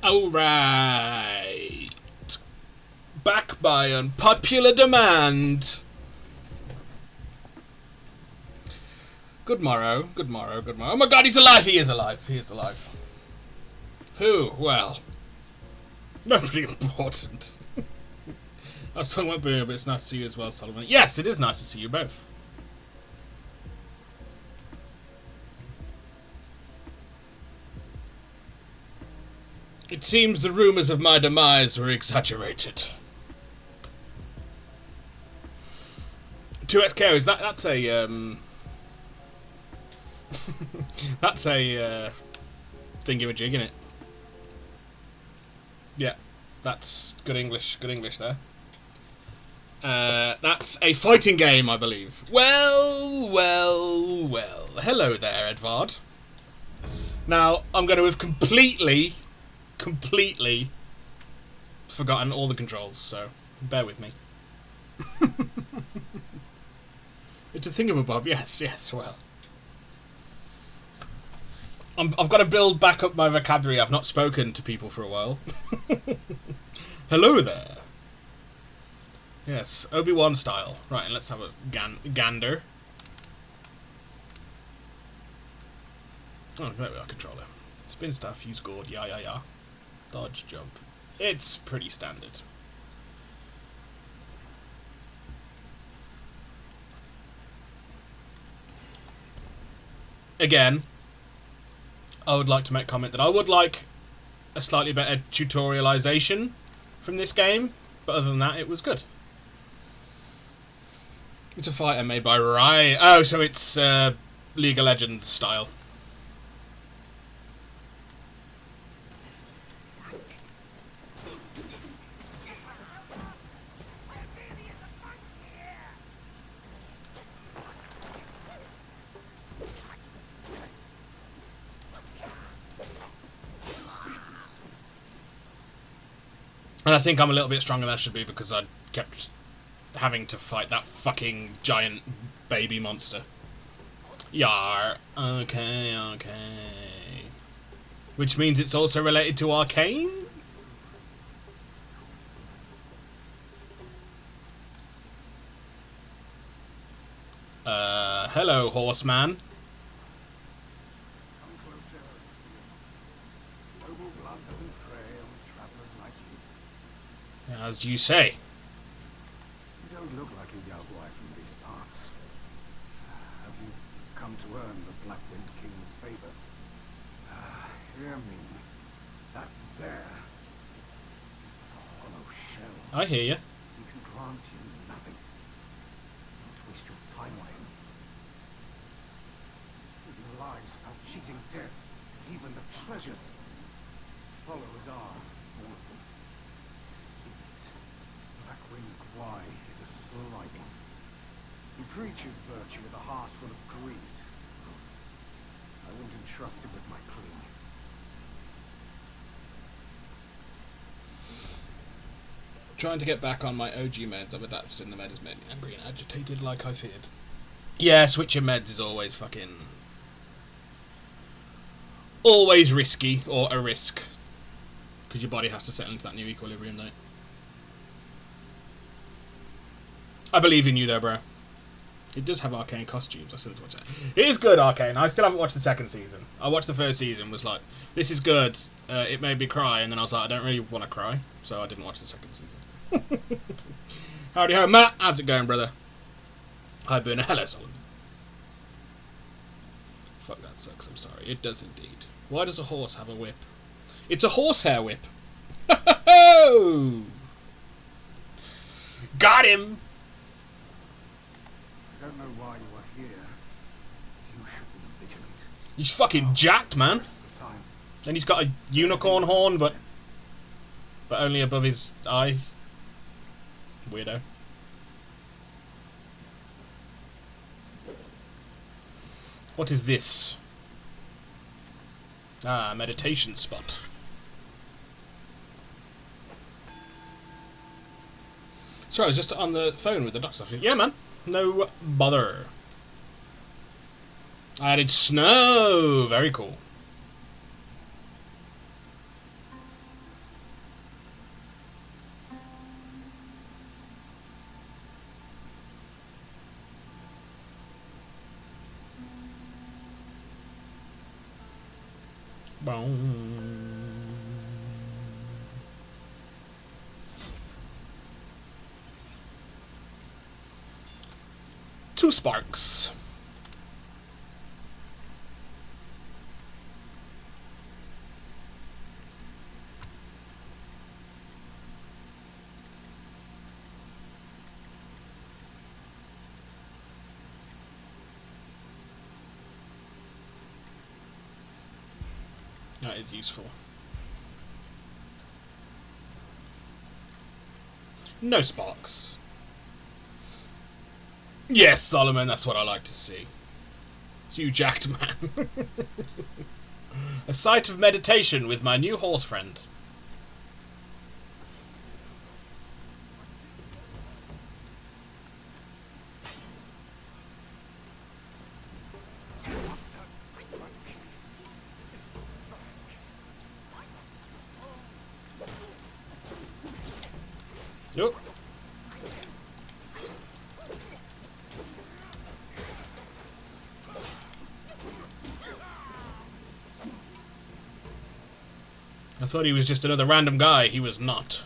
Alright. Back by unpopular demand. Good morrow, good morrow, good morrow. Oh my god, he's alive! He is alive, he is alive. Who? Well, nobody important. I was talking about Boo, but it's nice to see you as well, Solomon. Yes, it is nice to see you both. It seems the rumours of my demise were exaggerated. 2x carries, that's a that's a thingy-majig, isn't it? Yeah, that's good English there. That's a fighting game, I believe. Well. Hello there, Edvard. Now, I'm going to have completely forgotten all the controls, so bear with me. It's a thingamabob, yes, well. I've got to build back up my vocabulary. I've not spoken to people for a while. Hello there. Yes, Obi-Wan style. Right, and let's have a gander. Oh, there we are, controller. Spin stuff, use gourd, yeah. Dodge, jump. It's pretty standard. Again, I would like to make comment that I would like a slightly better tutorialization from this game, but other than that, it was good. It's a fighter made by Riot. Oh, so it's League of Legends style. And I think I'm a little bit stronger than I should be because I kept having to fight that fucking giant baby monster. Yar. Okay. Which means it's also related to Arcane? Hello, horseman. As you say. You don't look like a Yaguai from these parts. Have you come to earn the Black Wind King's favor? Hear me. That there is but a hollow shell. I hear you. He can grant you nothing. Don't waste your time on him. Living lives about cheating death, and even the treasures. His followers are, all of them, deceived. Black Wind Wukong is a sly one. He preaches virtue with a heart full of greed. I wouldn't entrust him with my plea. Trying to get back on my OG meds I've adapted and the med has made me angry and agitated like I feared. Yeah, switching meds is always fucking... always risky, or a risk. Because your body has to settle into that new equilibrium, don't it? I believe in you there, bro. It does have Arcane costumes. I still have to watch that. It is good, Arcane. I still haven't watched the second season. I watched the first season, was like, this is good. It made me cry, and then I was like, I don't really want to cry, so I didn't watch the second season. Howdy ho, Matt. How's it going, brother? Hi, Burner. Hello, Solomon. Fuck, that sucks. I'm sorry. It does indeed. Why does a horse have a whip? It's a horsehair whip. Ho! Got him! I don't know why you are here. You should be vigilant. He's fucking jacked, man. And he's got a unicorn horn, but only above his eye. Weirdo. What is this? Ah, meditation spot. Sorry, I was just on the phone with the doctor. Yeah, man. No bother. I added snow. Very cool. Boom. 2 sparks. That is useful. No sparks. Yes, Solomon, that's what I like to see. You jacked man. A sight of meditation with my new horse friend. Yep. I thought he was just another random guy. He was not.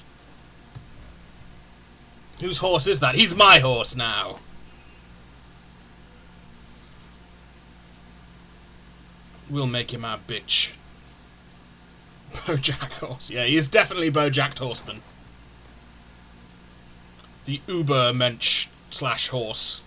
Whose horse is that? He's my horse now. We'll make him our bitch. Bojack horse. Yeah, he is definitely Bojacked horseman. The Uber mensch / horse.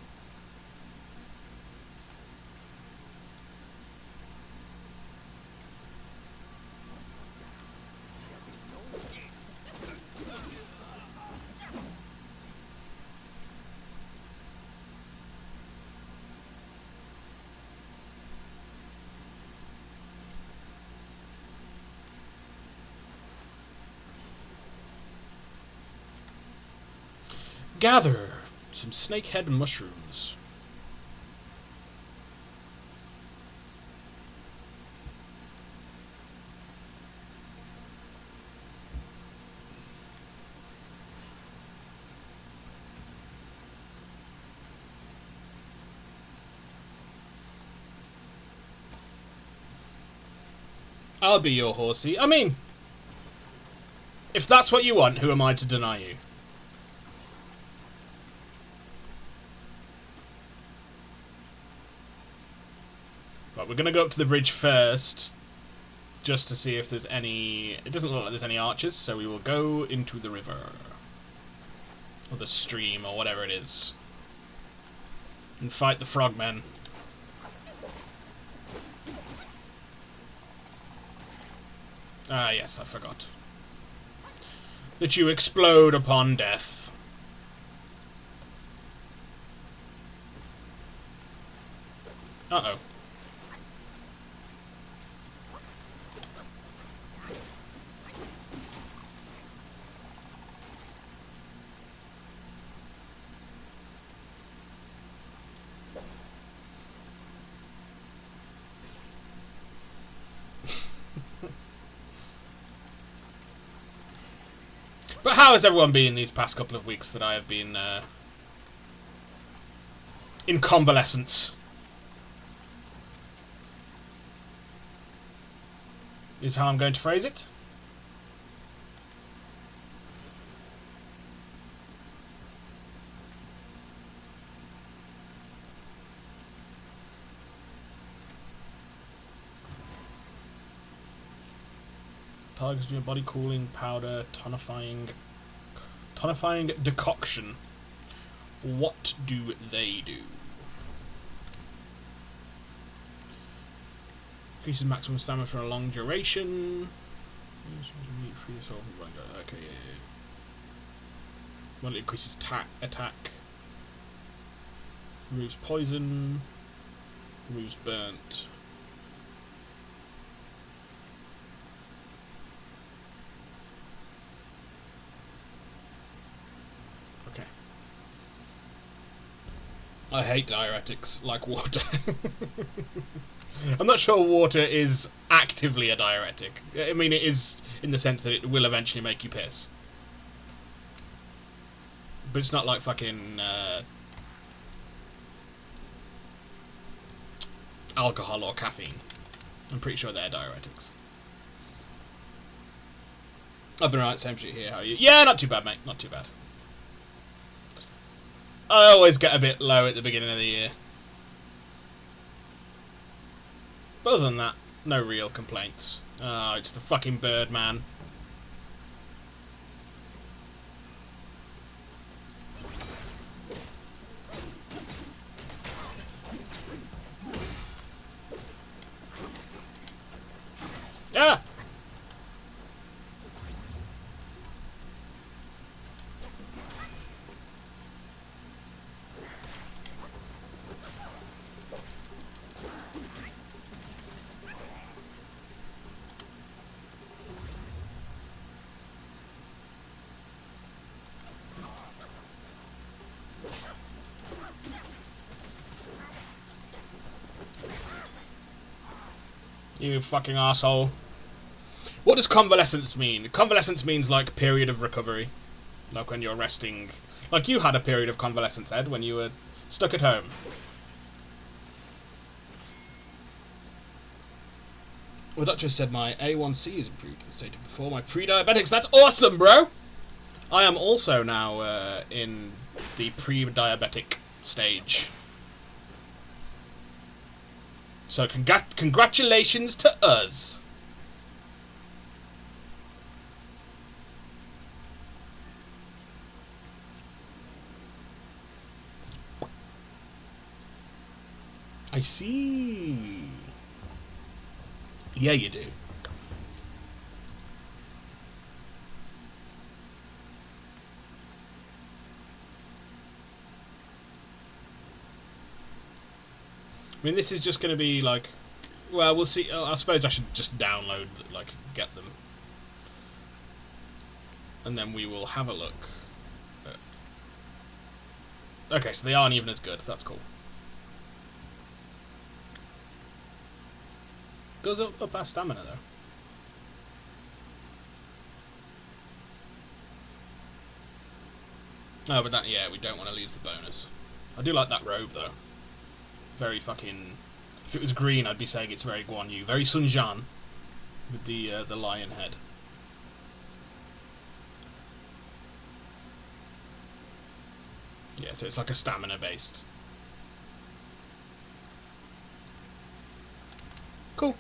Gather some snakehead mushrooms. I'll be your horsey. I mean, if that's what you want, who am I to deny you? But we're going to go up to the bridge first, just to see if there's any... It doesn't look like there's any archers, so we will go into the river. Or the stream, or whatever it is. And fight the frogmen. Ah, yes, I forgot. That you explode upon death. Uh-oh. But how has everyone been these past couple of weeks that I have been in convalescence? Is how I'm going to phrase it. Targets your body cooling powder, tonifying decoction. What do they do? Increases maximum stamina for a long duration. Okay, yeah. Well, it increases attack. Removes poison. Removes burnt. Okay. I hate diuretics like water. I'm not sure water is actively a diuretic. I mean, it is in the sense that it will eventually make you piss. But it's not like fucking alcohol or caffeine. I'm pretty sure they're diuretics. I've been right, same shit here. How are you? Yeah, not too bad, mate. Not too bad. I always get a bit low at the beginning of the year. But other than that, no real complaints. Oh, it's the fucking bird, man. Ah! You fucking asshole. What does convalescence mean? Convalescence means like period of recovery. Like when you're resting. Like you had a period of convalescence, Ed, when you were stuck at home. Well, Doctor said my A1C is improved to the state of before my pre-diabetics. That's awesome, bro! I am also now in the pre-diabetic stage. So congratulations to us. I see. Yeah, you do. I mean, this is just going to be like... Well, we'll see. I suppose I should just download, like, get them. And then we will have a look. Okay, so they aren't even as good. That's cool. Does up our stamina, though. No, but that, yeah, we don't want to lose the bonus. I do like that robe, though. Very fucking... If it was green, I'd be saying it's very Guan Yu. Very Sun Jian. With the lion head. Yeah, so it's like a stamina-based. Cool.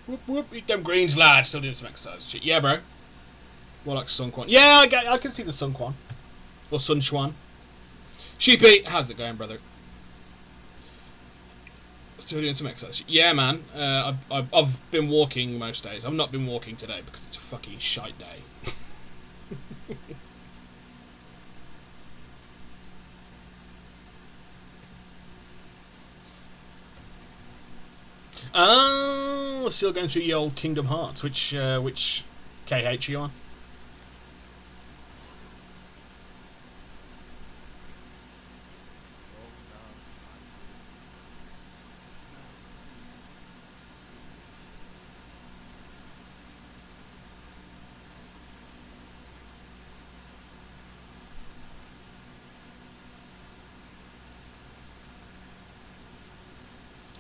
Whoop whoop, eat them greens, lad. Still doing some exercise. Shit. Yeah, bro. More like Sun Quan. Yeah, I can see the Sun Quan. Or Sun Chuan. Sheepy, how's it going, brother? Still doing some exercise. Yeah, man. I've been walking most days. I've not been walking today because it's a fucking shite day. Oh, still going through the old Kingdom Hearts. Which KH are you on?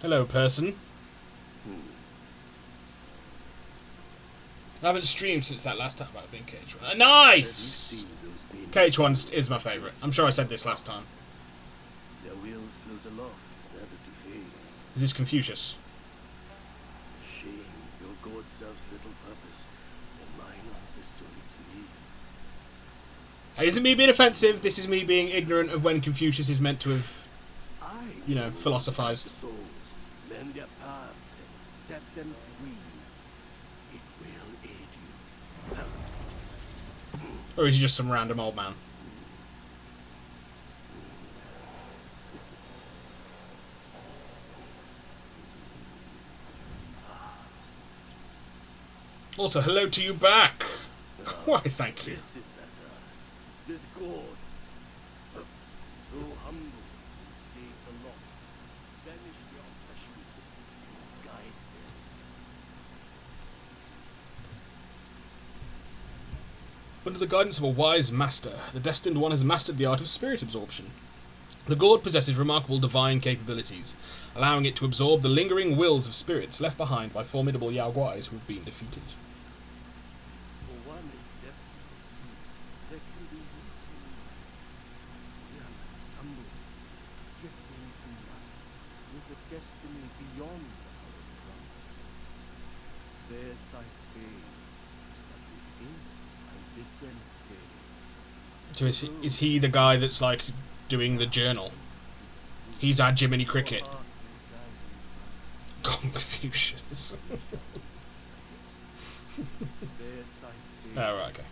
Hello, person. I haven't streamed since that last time about being KH1. Nice! KH1 is my favourite. I'm sure I said this last time. Their wheels float aloft, never to fail. Is this Confucius? Shame your god serves little purpose, and mine answers solely to me. Hey, isn't me being offensive? This is me being ignorant of when Confucius is meant to have, you know, philosophized. Souls, mend their paths, and set them free. It will aid you. Or is he just some random old man? Also, hello to you back. Why, thank you. This is better. This god, though humble, will save the lost, banish their obsessions, and guide them. Under the guidance of a wise master, the Destined One has mastered the art of spirit absorption. The gourd possesses remarkable divine capabilities, allowing it to absorb the lingering wills of spirits left behind by formidable Yao Guais who have been defeated. For one is destined there can be root in life. We are like tumbleweeds, drifting through life, with a destiny beyond our own promise. Their sights fade, but within I bid them stay. So is he the guy that's like doing the journal? He's our Jiminy Cricket. Confucius. Oh, right, okay.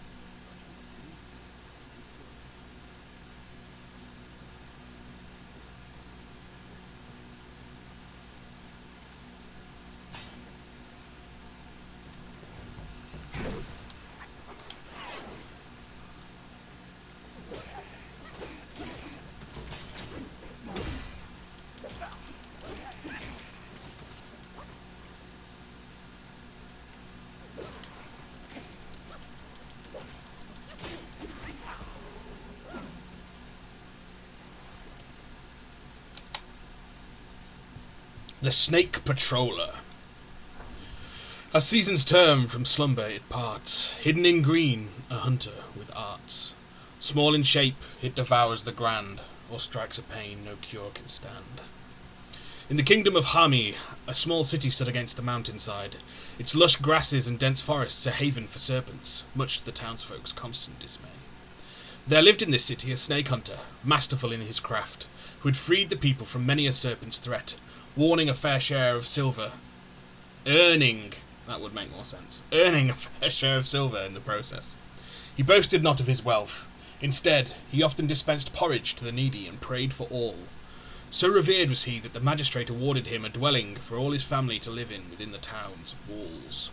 The Snake Patroller. As seasons turn from slumber it parts, hidden in green, a hunter with arts. Small in shape, it devours the grand, or strikes a pain no cure can stand. In the kingdom of Hami, a small city stood against the mountainside. Its lush grasses and dense forests a haven for serpents, much to the townsfolk's constant dismay. There lived in this city a snake hunter, masterful in his craft, who had freed the people from many a serpent's threat, warning a fair share of silver. Earning a fair share of silver in the process. He boasted not of his wealth. Instead, he often dispensed porridge to the needy and prayed for all. So revered was he that the magistrate awarded him a dwelling for all his family to live in within the town's walls.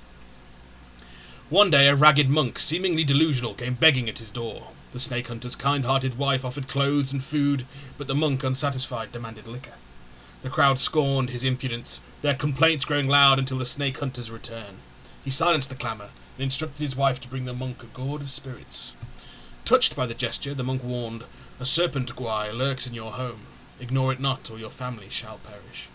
One day a ragged monk, seemingly delusional, came begging at his door. The snake hunter's kind-hearted wife offered clothes and food, but the monk, unsatisfied, demanded liquor. The crowd scorned his impudence, their complaints growing loud until the snake hunter's return. He silenced the clamour and instructed his wife to bring the monk a gourd of spirits. Touched by the gesture, the monk warned, "A serpent guai lurks in your home. Ignore it not, or your family shall perish."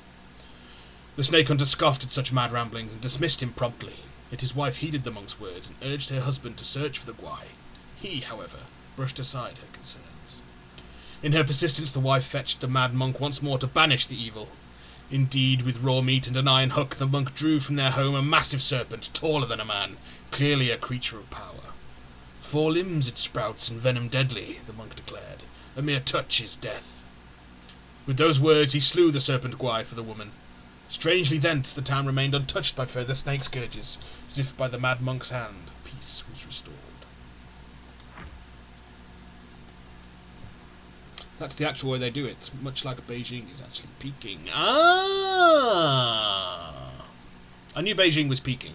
The snake hunter scoffed at such mad ramblings and dismissed him promptly. Yet his wife heeded the monk's words and urged her husband to search for the guai. He, however, brushed aside her concerns. In her persistence, the wife fetched the mad monk once more to banish the evil. Indeed, with raw meat and an iron hook, the monk drew from their home a massive serpent, taller than a man, clearly a creature of power. 4 limbs it sprouts, and venom deadly, the monk declared. A mere touch is death. With those words he slew the serpent guai for the woman. Strangely thence the town remained untouched by further snake scourges, as if by the mad monk's hand peace was restored. That's the actual way they do it, much like Beijing is actually peaking. Ah! I knew Beijing was peaking.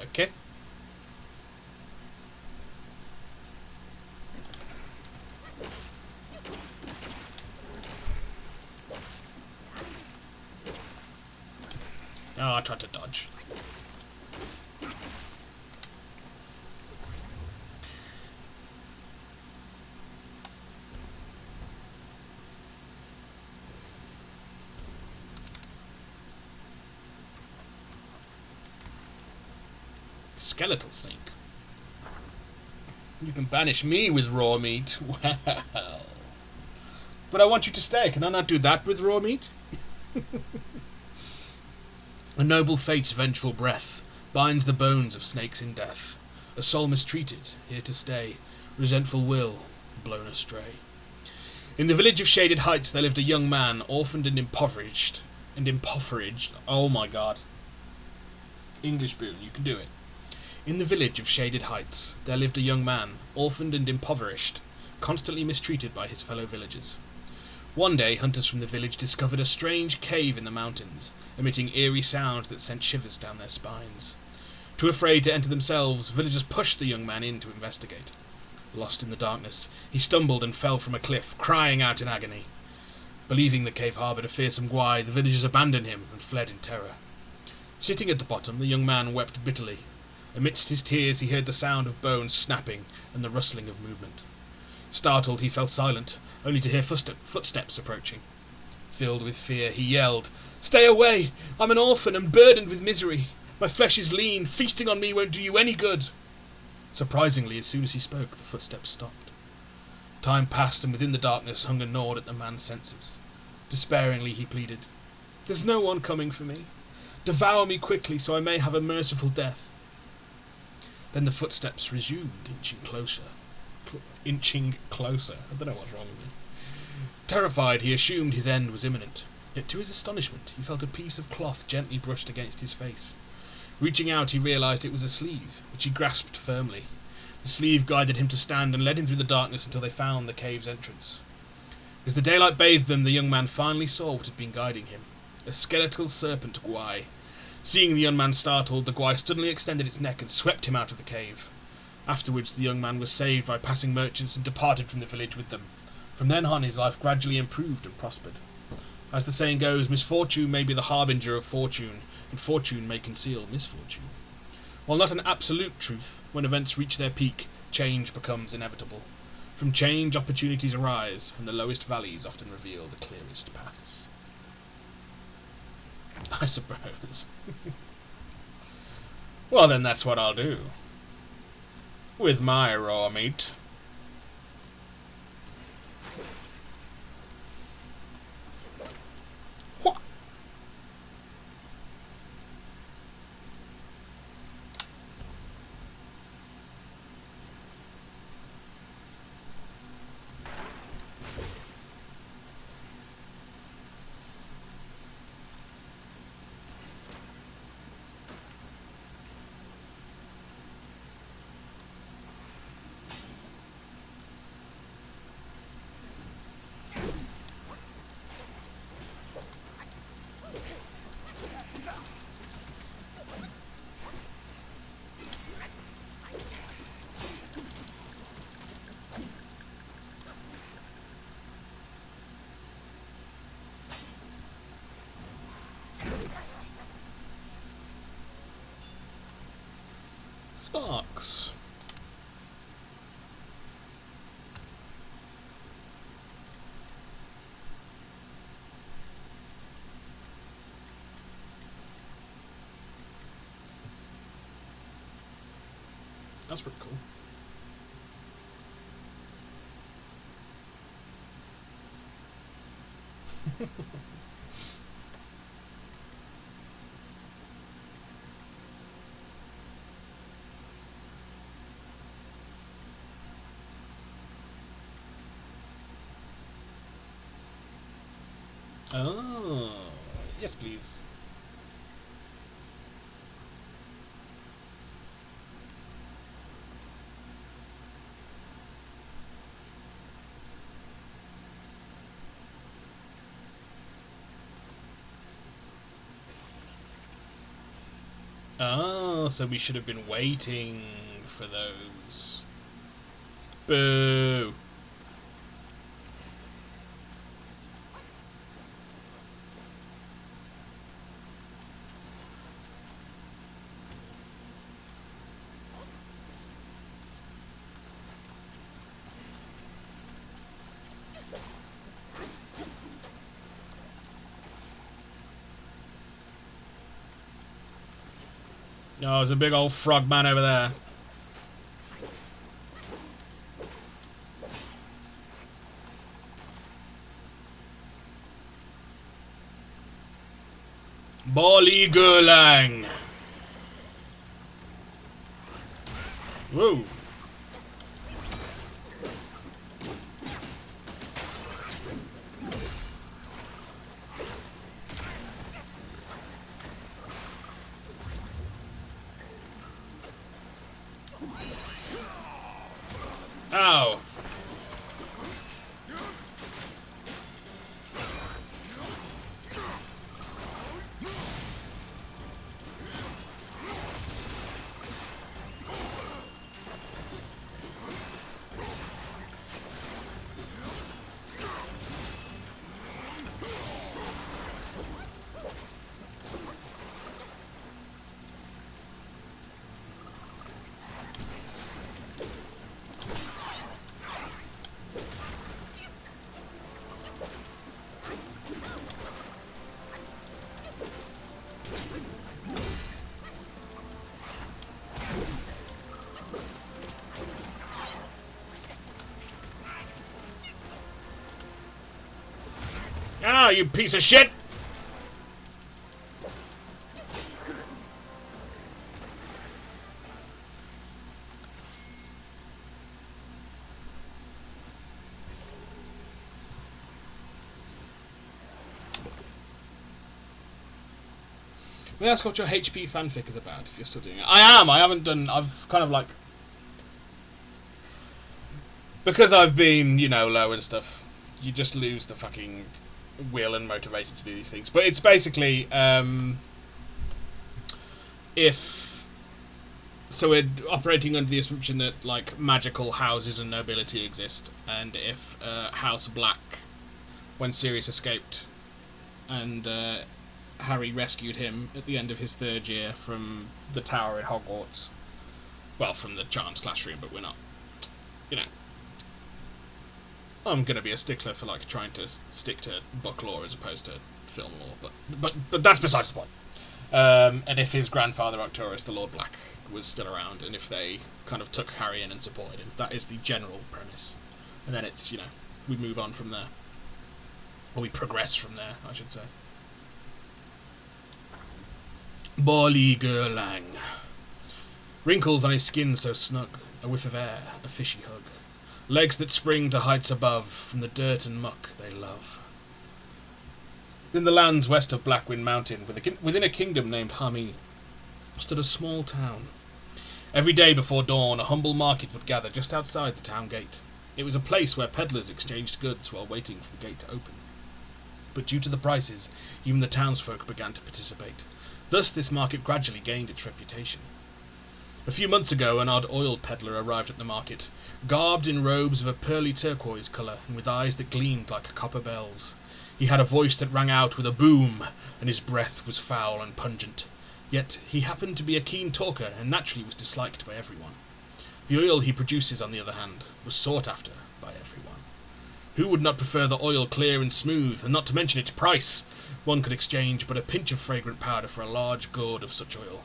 Okay. Oh, I tried to dodge. Skeletal snake. You can banish me with raw meat. Well. But I want you to stay. Can I not do that with raw meat? A noble fate's vengeful breath binds the bones of snakes in death. A soul mistreated, here to stay. Resentful will, blown astray. In the village of Shaded Heights there lived a young man, orphaned and impoverished. Oh my god. English boon, you can do it. In the village of Shaded Heights there lived a young man, orphaned and impoverished, constantly mistreated by his fellow villagers. One day hunters from the village discovered a strange cave in the mountains, emitting eerie sounds that sent shivers down their spines. Too afraid to enter themselves, villagers pushed the young man in to investigate. Lost in the darkness, he stumbled and fell from a cliff, crying out in agony. Believing the cave harboured a fearsome Gwai, the villagers abandoned him and fled in terror. Sitting at the bottom, the young man wept bitterly. Amidst his tears he heard the sound of bones snapping and the rustling of movement. Startled, he fell silent, only to hear footsteps approaching. Filled with fear, he yelled, "Stay away! I'm an orphan and burdened with misery. My flesh is lean. Feasting on me won't do you any good." Surprisingly, as soon as he spoke, the footsteps stopped. Time passed, and within the darkness hunger gnawed at the man's senses. Despairingly, he pleaded, "There's no one coming for me. Devour me quickly so I may have a merciful death." Then the footsteps resumed, inching closer. I don't know what's wrong with me. Terrified, he assumed his end was imminent. Yet to his astonishment, he felt a piece of cloth gently brushed against his face. Reaching out, he realized it was a sleeve, which he grasped firmly. The sleeve guided him to stand and led him through the darkness until they found the cave's entrance. As the daylight bathed them, the young man finally saw what had been guiding him. A skeletal serpent Gwai. Seeing the young man startled, the Gwai suddenly extended its neck and swept him out of the cave. Afterwards, the young man was saved by passing merchants and departed from the village with them. From then on, his life gradually improved and prospered. As the saying goes, misfortune may be the harbinger of fortune, and fortune may conceal misfortune. While not an absolute truth, when events reach their peak, change becomes inevitable. From change, opportunities arise, and the lowest valleys often reveal the clearest paths. I suppose. Well, then that's what I'll do. With my raw meat. What? Sparks. That's pretty cool. Oh, yes, please. Oh, so we should have been waiting for those. Boo. Oh, there's a big old frog man over there. Boli Gulang. Whoa. Ow. you piece of shit! May I ask what your HP fanfic is about, if you're still doing it? I am! I haven't done... I've kind of like... Because I've been, you know, low and stuff, you just lose the fucking will and motivation to do these things. But it's basically, if... So we're operating under the assumption that, like, magical houses and nobility exist, and if House Black, when Sirius escaped, and Harry rescued him at the end of his 3rd year from the tower in Hogwarts. Well, from the Charms classroom, but we're not. You know. I'm going to be a stickler for, like, trying to stick to book lore as opposed to film lore, but that's besides the point. And if his grandfather, Arcturus, the Lord Black, was still around, and if they kind of took Harry in and supported him, that is the general premise. And then it's, you know, we move on from there. Or we progress from there, I should say. Bally Gerlang. Wrinkles on his skin so snug, a whiff of air, a fishy hug. Legs that spring to heights above, from the dirt and muck they love. In the lands west of Blackwind Mountain, within a kingdom named Hami, stood a small town. Every day before dawn, a humble market would gather just outside the town gate. It was a place where peddlers exchanged goods while waiting for the gate to open. But due to the prices, even the townsfolk began to participate. Thus this market gradually gained its reputation. A few months ago, an odd oil peddler arrived at the market, garbed in robes of a pearly turquoise colour and with eyes that gleamed like copper bells. He had a voice that rang out with a boom, and his breath was foul and pungent. Yet he happened to be a keen talker and naturally was disliked by everyone. The oil he produces, on the other hand, was sought after by everyone. Who would not prefer the oil clear and smooth, and not to mention its price? One could exchange but a pinch of fragrant powder for a large gourd of such oil.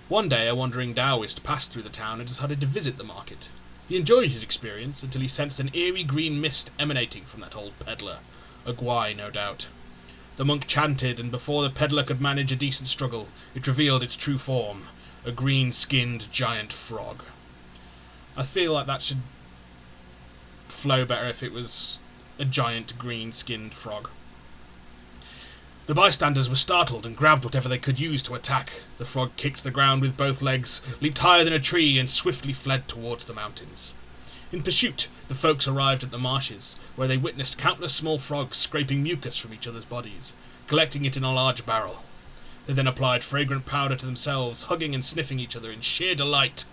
One day a wandering Taoist passed through the town and decided to visit the market. He enjoyed his experience until he sensed an eerie green mist emanating from that old peddler. A gwai, no doubt. The monk chanted, and before the peddler could manage a decent struggle, it revealed its true form, a green-skinned giant frog. I feel like that should flow better if it was a giant green-skinned frog. The bystanders were startled and grabbed whatever they could use to attack. The frog kicked the ground with both legs, leaped higher than a tree, and swiftly fled towards the mountains. In pursuit, the folks arrived at the marshes, where they witnessed countless small frogs scraping mucus from each other's bodies, collecting it in a large barrel. They then applied fragrant powder to themselves, hugging and sniffing each other in sheer delight.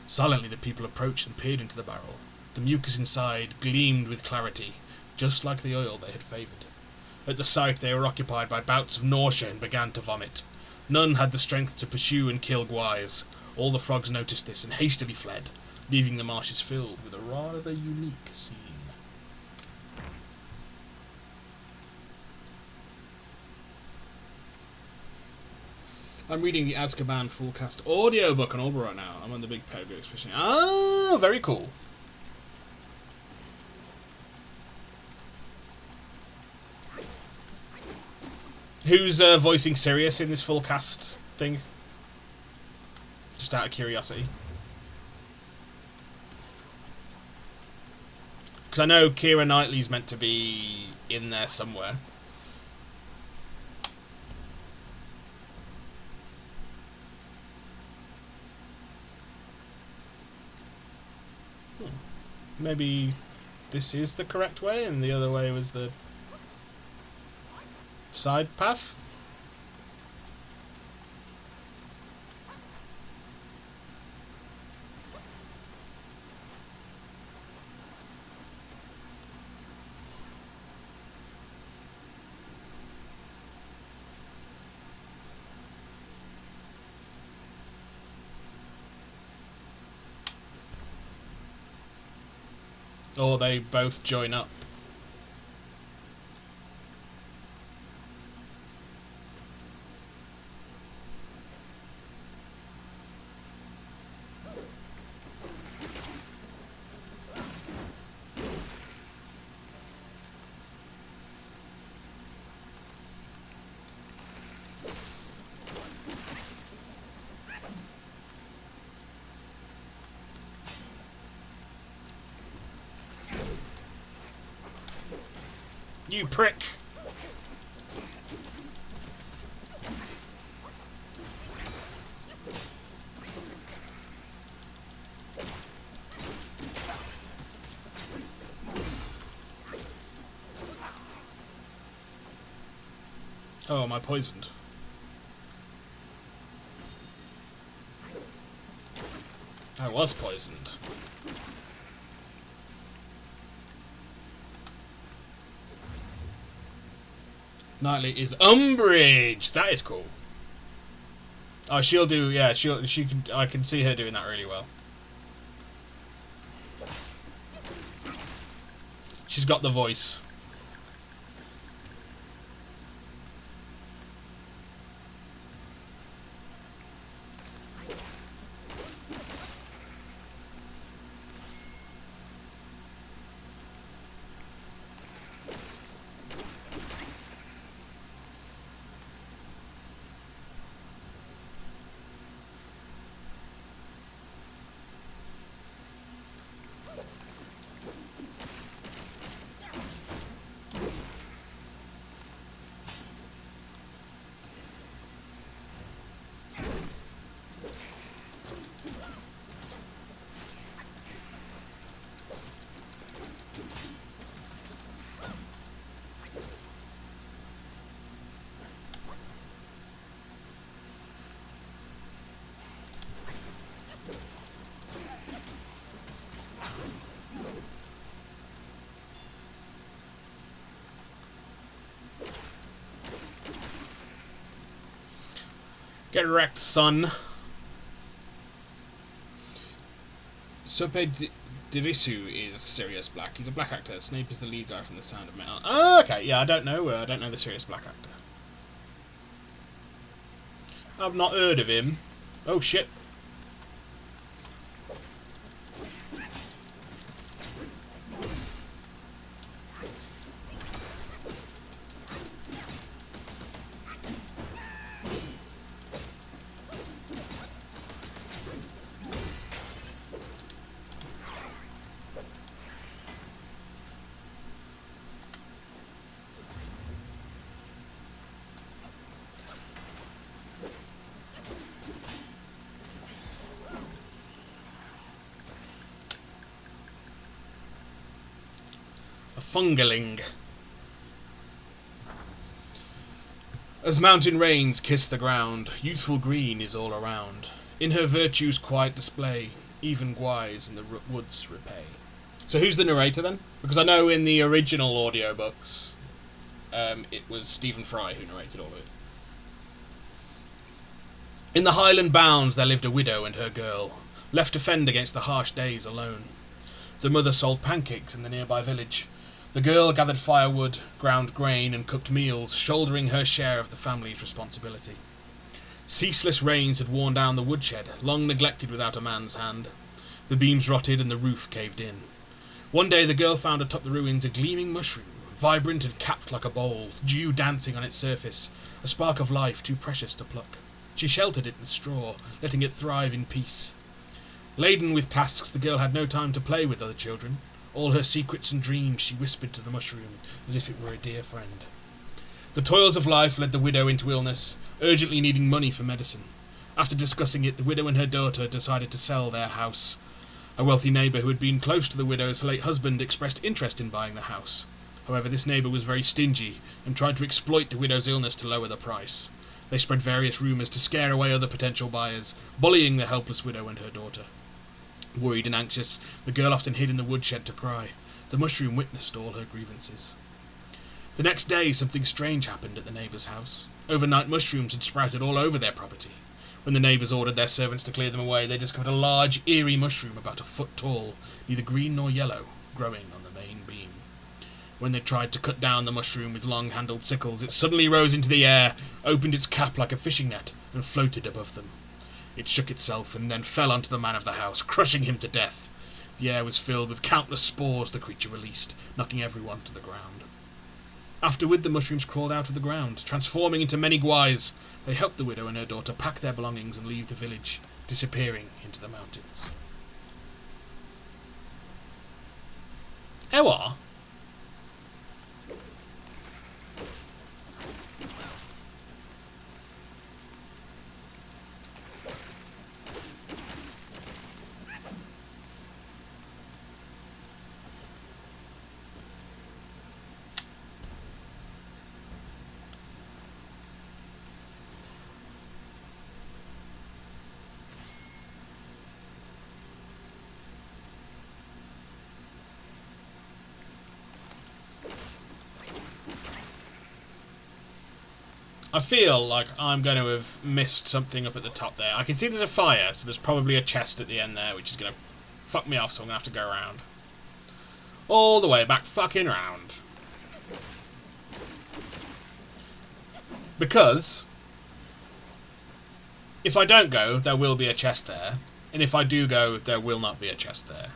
Silently the people approached and peered into the barrel. The mucus inside gleamed with clarity, just like the oil they had favoured. At the sight they were occupied by bouts of nausea and began to vomit. None had the strength to pursue and kill gwais. All the frogs noticed this and hastily fled, leaving the marshes filled with a rather unique scene. I'm reading the Azkaban full-cast audiobook on Audible right now. I'm on the big Pedro expression. Ah, very cool. Who's voicing Sirius in this full cast thing? Just out of curiosity. Because I know Keira Knightley's meant to be in there somewhere. Maybe this is the correct way and the other way was the side path? Or they both join up. You prick! Oh, am I poisoned? I was poisoned. Nightly is Umbridge. That is cool. Oh, she'll do. Yeah, she can. I can see her doing that really well. She's got the voice. Get wrecked, son. Sope Dirisu is Sirius Black. He's a black actor. Snape is the lead guy from The Sound of Metal. Oh, okay. Yeah, I don't know the Sirius Black actor. I've not heard of him. Oh shit. Fungaling. As mountain rains kiss the ground, youthful green is all around. In her virtues quiet display, even guise in the woods repay. So who's the narrator then? Because I know in the original audiobooks, it was Stephen Fry who narrated all of it. In the Highland bounds there lived a widow and her girl, left to fend against the harsh days alone. The mother sold pancakes in the nearby village. The girl gathered firewood, ground grain, and cooked meals, shouldering her share of the family's responsibility. Ceaseless rains had worn down the woodshed, long neglected without a man's hand. The beams rotted and the roof caved in. One day the girl found atop the ruins a gleaming mushroom, vibrant and capped like a bowl, dew dancing on its surface, a spark of life too precious to pluck. She sheltered it with straw, letting it thrive in peace. Laden with tasks, the girl had no time to play with other children. All her secrets and dreams she whispered to the mushroom, as if it were a dear friend. The toils of life led the widow into illness, urgently needing money for medicine. After discussing it, the widow and her daughter decided to sell their house. A wealthy neighbour who had been close to the widow's late husband expressed interest in buying the house. However, this neighbour was very stingy and tried to exploit the widow's illness to lower the price. They spread various rumours to scare away other potential buyers, bullying the helpless widow and her daughter. Worried and anxious, the girl often hid in the woodshed to cry. The mushroom witnessed all her grievances. The next day, something strange happened at the neighbour's house. Overnight mushrooms had sprouted all over their property. When the neighbours ordered their servants to clear them away, they discovered a large, eerie mushroom about a foot tall, neither green nor yellow, growing on the main beam. When they tried to cut down the mushroom with long-handled sickles, it suddenly rose into the air, opened its cap like a fishing net, and floated above them. It shook itself and then fell onto the man of the house, crushing him to death. The air was filled with countless spores the creature released, knocking everyone to the ground. Afterward, the mushrooms crawled out of the ground, transforming into many guais. They helped the widow and her daughter pack their belongings and leave the village, disappearing into the mountains. Ewa? I feel like I'm going to have missed something up at the top there. I can see there's a fire, so there's probably a chest at the end there, which is going to fuck me off, so I'm going to have to go around. All the way back fucking round. Because if I don't go, there will be a chest there. And if I do go, there will not be a chest there.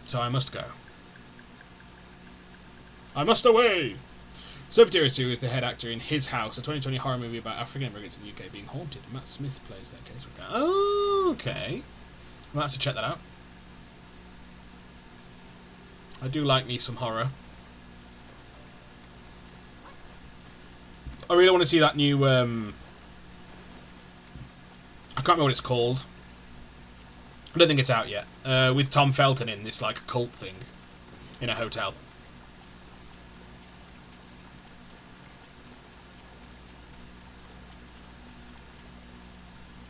So I must go. I must away! Subterisu is the head actor in His House, a 2020 horror movie about African immigrants in the UK being haunted. Matt Smith plays that caseworker. Oh, okay. I might have to check that out. I do like me some horror. I really want to see that new... I can't remember what it's called. I don't think it's out yet. With Tom Felton in this like cult thing in a hotel.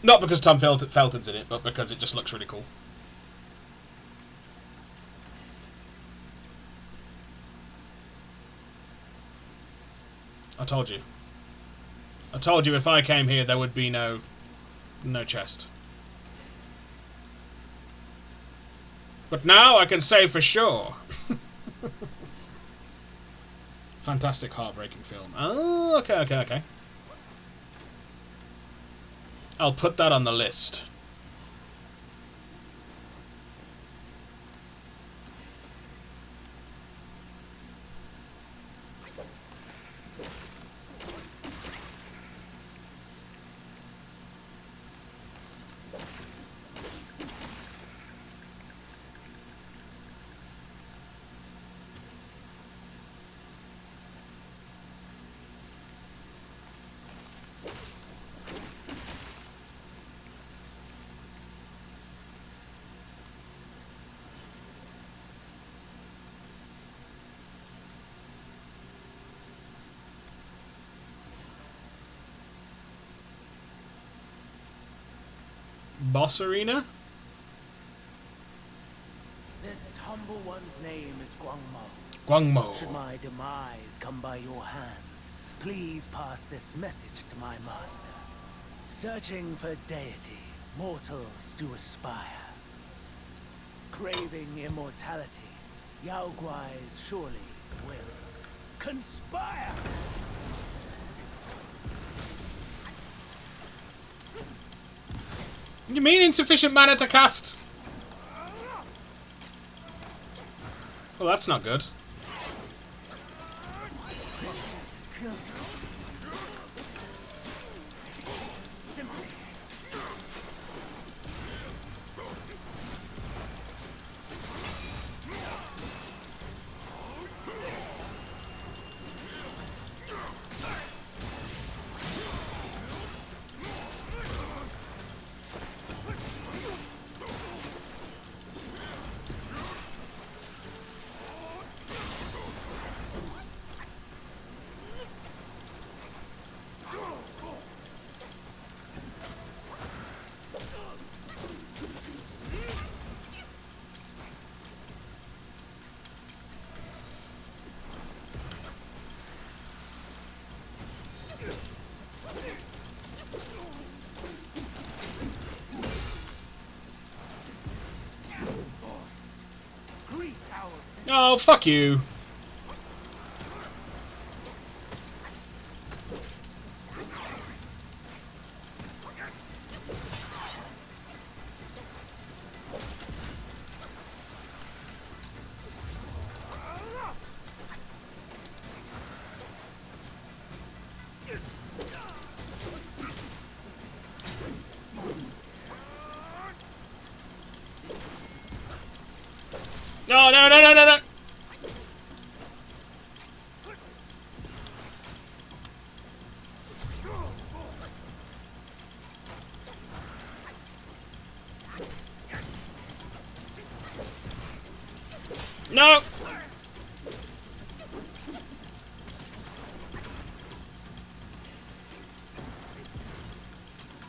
Not because Tom Felton's in it, but because it just looks really cool. I told you. I told you if I came here there would be no chest. But now I can say for sure. Fantastic, heartbreaking film. Oh, okay. I'll put that on the list. Boss Arena? This humble one's name is Guangmo. Guangmo. Should my demise come by your hands, please pass this message to my master. Searching for deity, mortals do aspire. Craving immortality, Yao Guais surely will conspire. You mean insufficient mana to cast? Well, that's not good. Oh, fuck you. No, no, no, no, no, no. No!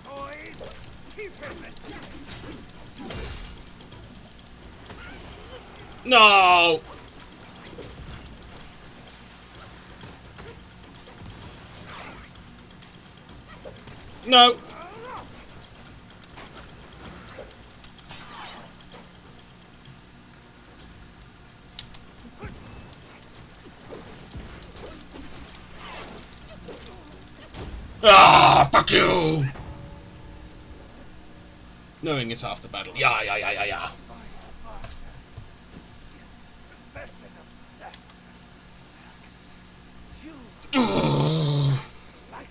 Boys, keep it. No! No! Ah, fuck you! Knowing it's half the battle. Yeah, yeah, yeah, yeah, yeah.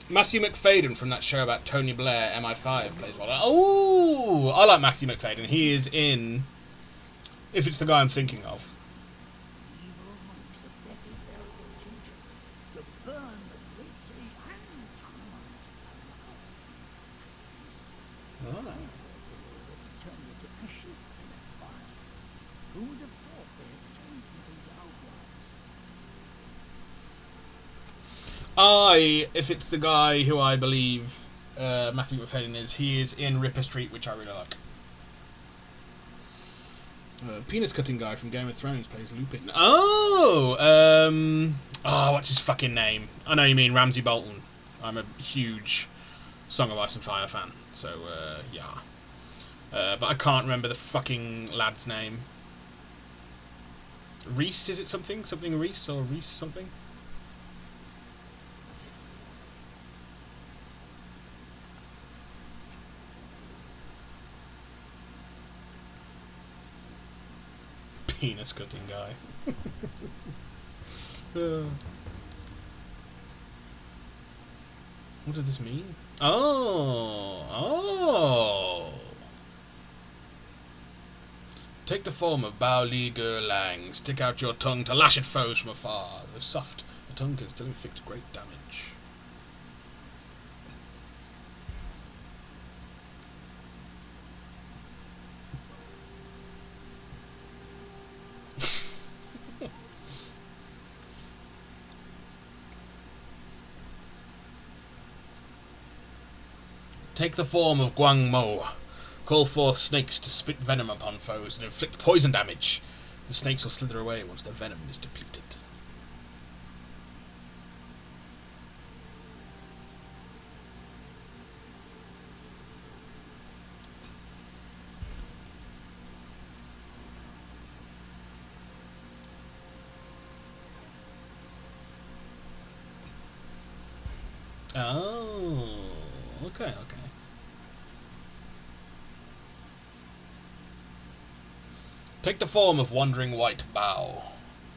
Matthew McFadyen from that show about Tony Blair, MI5, plays one. Oh, I like Matthew McFadyen. He is in, if it's the guy I'm thinking of. Evil monks of Betty held a tincture to burn the great sage and someone alive. As these two, Oh. I thought they were already turned into ashes by that fire. Who would have thought they had turned into Yowgwars? If it's the guy who I believe Matthew McFadyen is, he is in Ripper Street, which I really like. Penis cutting guy from Game of Thrones plays Lupin. What's his fucking name? I know you mean Ramsay Bolton. I'm a huge Song of Ice and Fire fan, so yeah. But I can't remember the fucking lad's name. Reese, is it something? Something Reese or Reese something? Penis cutting guy. What does this mean? Oh. Take the form of Bao Li Ge Lang. Stick out your tongue to lash at foes from afar. Though soft, the tongue can still inflict great damage. Take the form of Guang Mo. Call forth snakes to spit venom upon foes and inflict poison damage. The snakes will slither away once their venom is depleted. Oh, okay. Take the form of Wandering White Bow.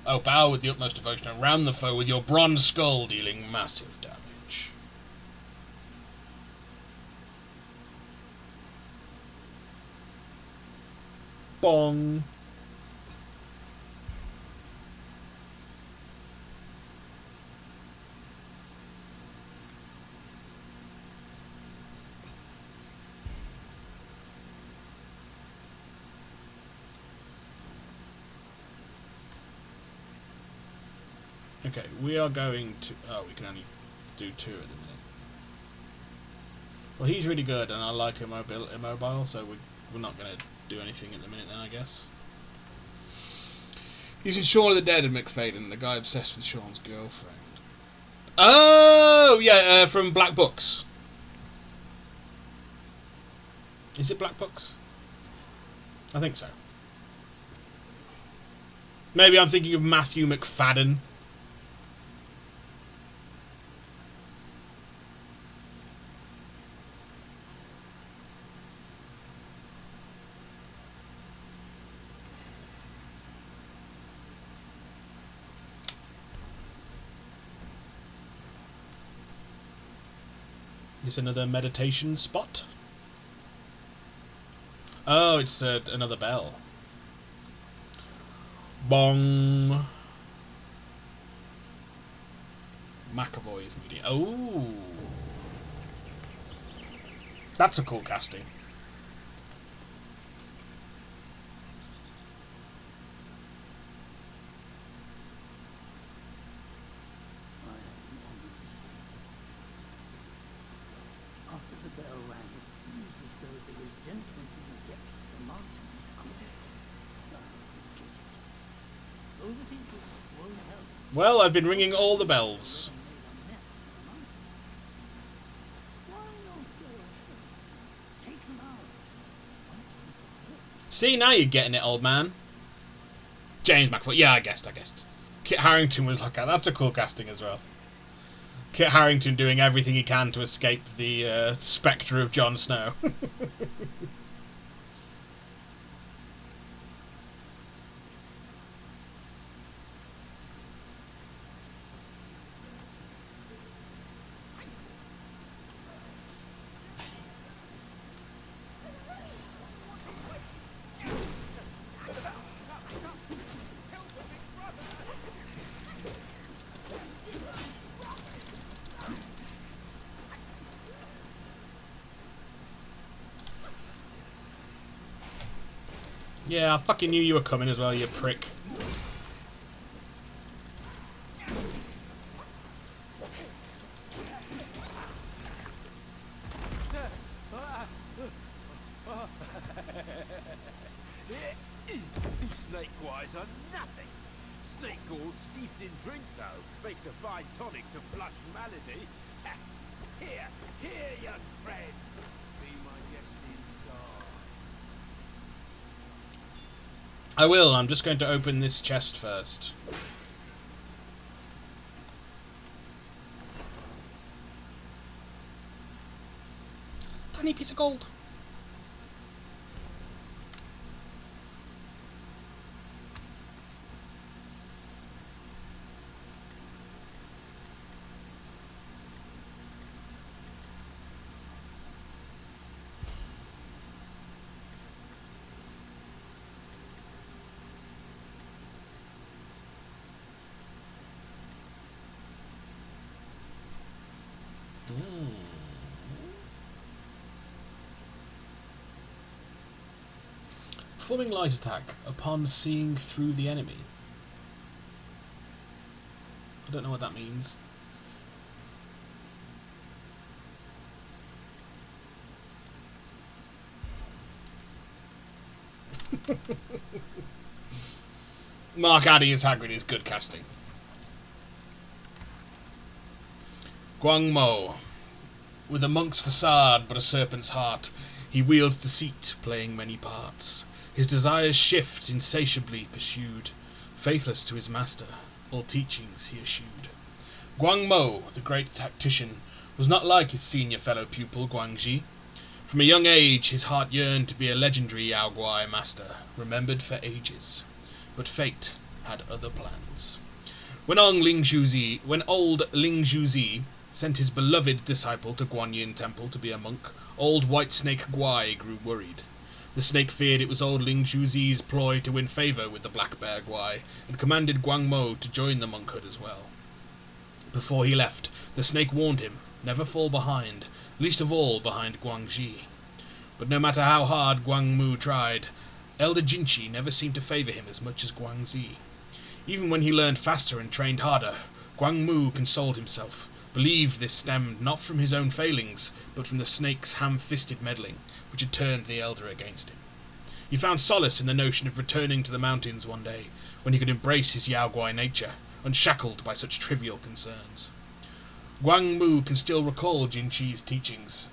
Oh, bow with the utmost devotion and round the foe with your bronze skull, dealing massive damage. Bong. Okay, we are going to... Oh, we can only do 2 at the minute. Well, he's really good, and I like immobile, so we're not going to do anything at the minute then, I guess. He's in Shaun of the Dead and McFadyen, the guy obsessed with Shaun's girlfriend. Oh, yeah, from Black Books. Is it Black Books? I think so. Maybe I'm thinking of Matthew McFadyen. Is another meditation spot? Oh, it's another bell. Bong. McAvoy's media. Oh, that's a cool casting. After the bell rang, it seems as though the resentment in the depths of the mountain is cooled. Forget it. Overthinking won't help. Well, I've been ringing all the bells. Made a mess of the mountain. Why not go See, now you're getting it, old man. James McAvoy. Yeah, I guessed. Kit Harington was like, that's a cool casting as well. Kit Harington doing everything he can to escape the spectre of Jon Snow. Yeah, I fucking knew you were coming as well, you prick. These snake guys are nothing. Snake gall steeped in drink, though, makes a fine tonic to flush malady. Here, young friend. Be my guest inside. I will, I'm just going to open this chest first. Tiny piece of gold. Performing light attack upon seeing through the enemy. I don't know what that means. Mark Addy as Hagrid is good casting. Guang Mo. With a monk's facade but a serpent's heart, he wields deceit, playing many parts. His desires shift, insatiably pursued. Faithless to his master, all teachings he eschewed. Guang Mo, the great tactician, was not like his senior fellow pupil, Guang Ji. From a young age, his heart yearned to be a legendary Yao Guai master, remembered for ages. But fate had other plans. When old Ling Zhuzi sent his beloved disciple to Guanyin Temple to be a monk, old White Snake Guai grew worried. The snake feared it was old Ling Zhuzi's ploy to win favour with the Black Bear Guai, and commanded Guang Mo to join the monkhood as well. Before he left, the snake warned him, never fall behind, least of all behind Guang Ji. But no matter how hard Guang Mu tried, Elder Jinchi never seemed to favour him as much as Guang Zi. Even when he learned faster and trained harder, Guang Mu consoled himself, believed this stemmed not from his own failings, but from the snake's ham-fisted meddling, which had turned the elder against him. He found solace in the notion of returning to the mountains one day, when he could embrace his Yao Guai nature, unshackled by such trivial concerns. Guang Mu can still recall Jinchi's teachings.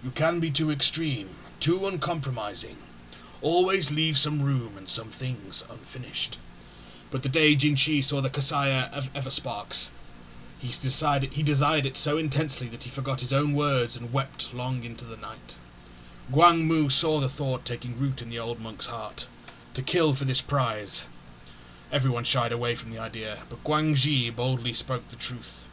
You can be too extreme, too uncompromising. Always leave some room and some things unfinished. But the day Jinchi saw the Kasaya of Eversparks, he desired it so intensely that he forgot his own words and wept long into the night. Guang Mu saw the thought taking root in the old monk's heart. To kill for this prize. Everyone shied away from the idea, but Guang Ji boldly spoke the truth.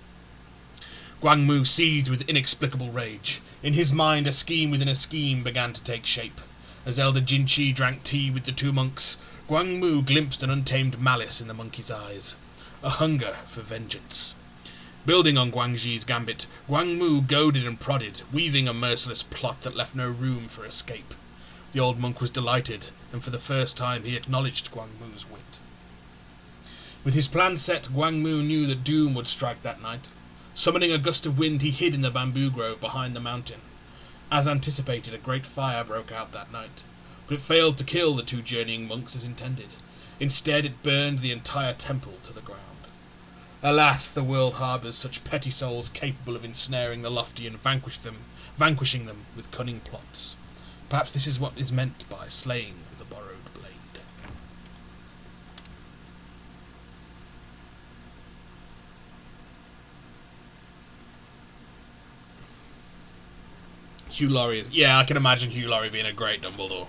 Guang Mu seethed with inexplicable rage. In his mind, a scheme within a scheme began to take shape. As Elder Jinchi drank tea with the two monks, Guang Mu glimpsed an untamed malice in the monkey's eyes. A hunger for vengeance. Building on Guang Ji's gambit, Guang Mu goaded and prodded, weaving a merciless plot that left no room for escape. The old monk was delighted, and for the first time he acknowledged Guang Mu's wit. With his plan set, Guang Mu knew that doom would strike that night. Summoning a gust of wind, he hid in the bamboo grove behind the mountain. As anticipated, a great fire broke out that night, but it failed to kill the two journeying monks as intended. Instead, it burned the entire temple to the ground. Alas, the world harbours such petty souls capable of ensnaring the lofty and vanquishing them with cunning plots. Perhaps this is what is meant by slaying with a borrowed Hugh Laurie is... Yeah, I can imagine Hugh Laurie being a great Dumbledore.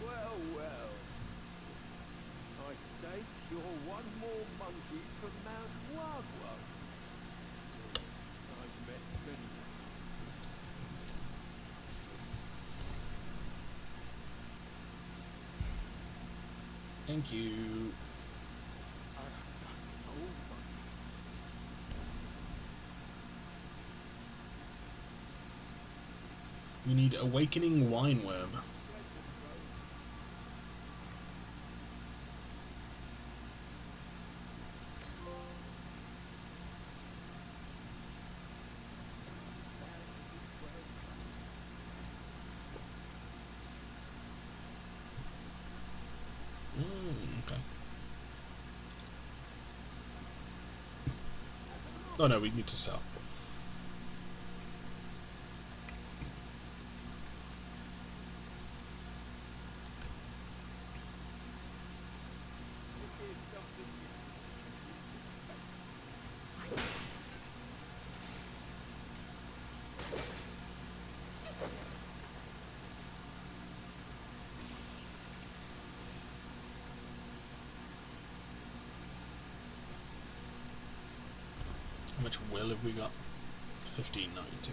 Well, well. I'd stake you're one more monkey from Mount Wagwag. I've met many. Thank you. I'm just an old monkey. We need Awakening Wineworm. Okay. Oh no, we need to sell. How much will have we got? 1592.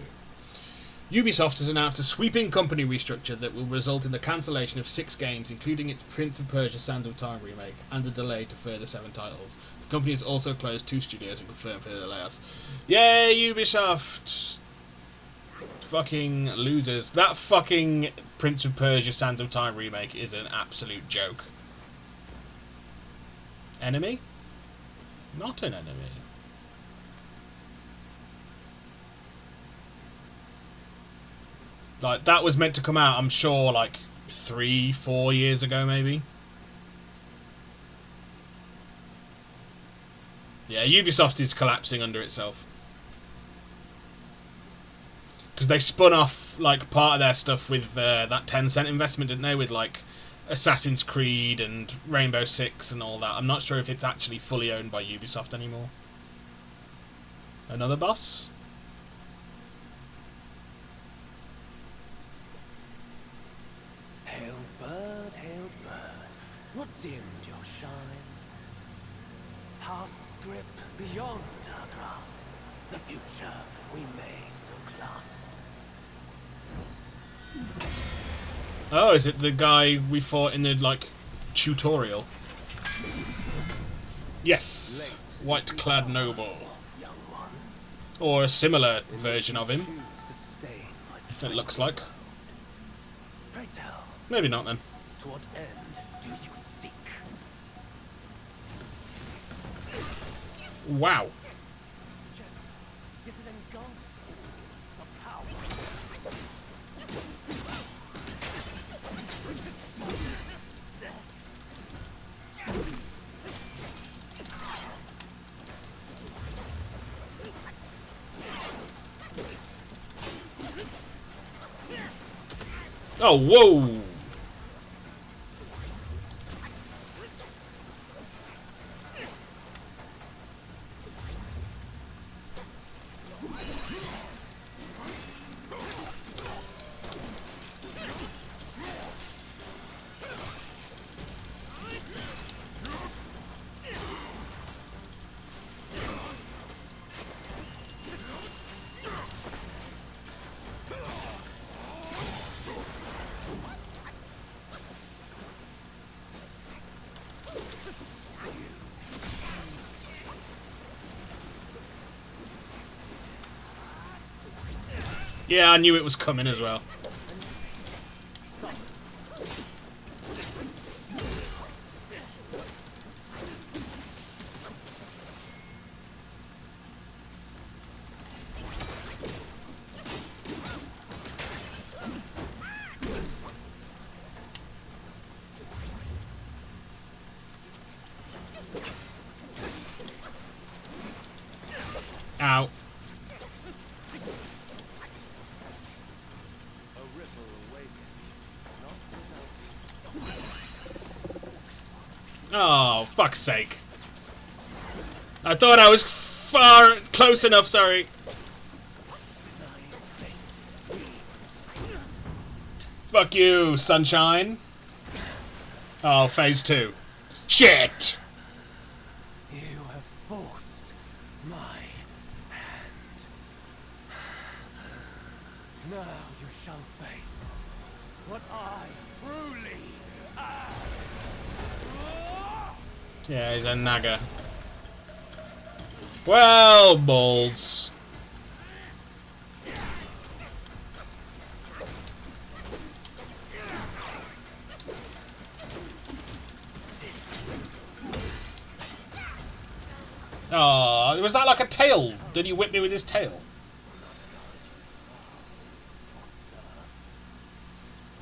Ubisoft has announced a sweeping company restructure that will result in the cancellation of 6 games, including its Prince of Persia Sands of Time remake, and a delay to further 7 titles. The company has also closed 2 studios and confirmed further layoffs. Yay, Ubisoft! Fucking losers. That fucking Prince of Persia Sands of Time remake is an absolute joke. Enemy? Not an enemy. Like, that was meant to come out, I'm sure, like 3-4 years ago, maybe. Yeah, Ubisoft is collapsing under itself. Because they spun off, like, part of their stuff with that Tencent investment, didn't they? With, like, Assassin's Creed and Rainbow Six and all that. I'm not sure if it's actually fully owned by Ubisoft anymore. Another boss? Hailed bird, what dimmed your shine? Past's grip beyond our grasp. The future we may still clasp. Oh, is it the guy we fought in the, like, tutorial? Yes! White-clad noble. Young one, Or a similar version of him, choose to stay my it looks like. Pray tell, Maybe not then. to what end do you seek? Wow. Gentle, yet it engulfs all the power. Oh, whoa! Yeah, I knew it was coming as well. Ow. A ripple awakens, not without its Oh, fuck's sake. I thought I was far close enough, sorry. Fuck you, sunshine. Oh, phase 2. Shit! You have forced my hand. Now you shall face what I truly am. Yeah, he's a naga. Well, balls. Oh, was that like a tail? Did he whip me with his tail?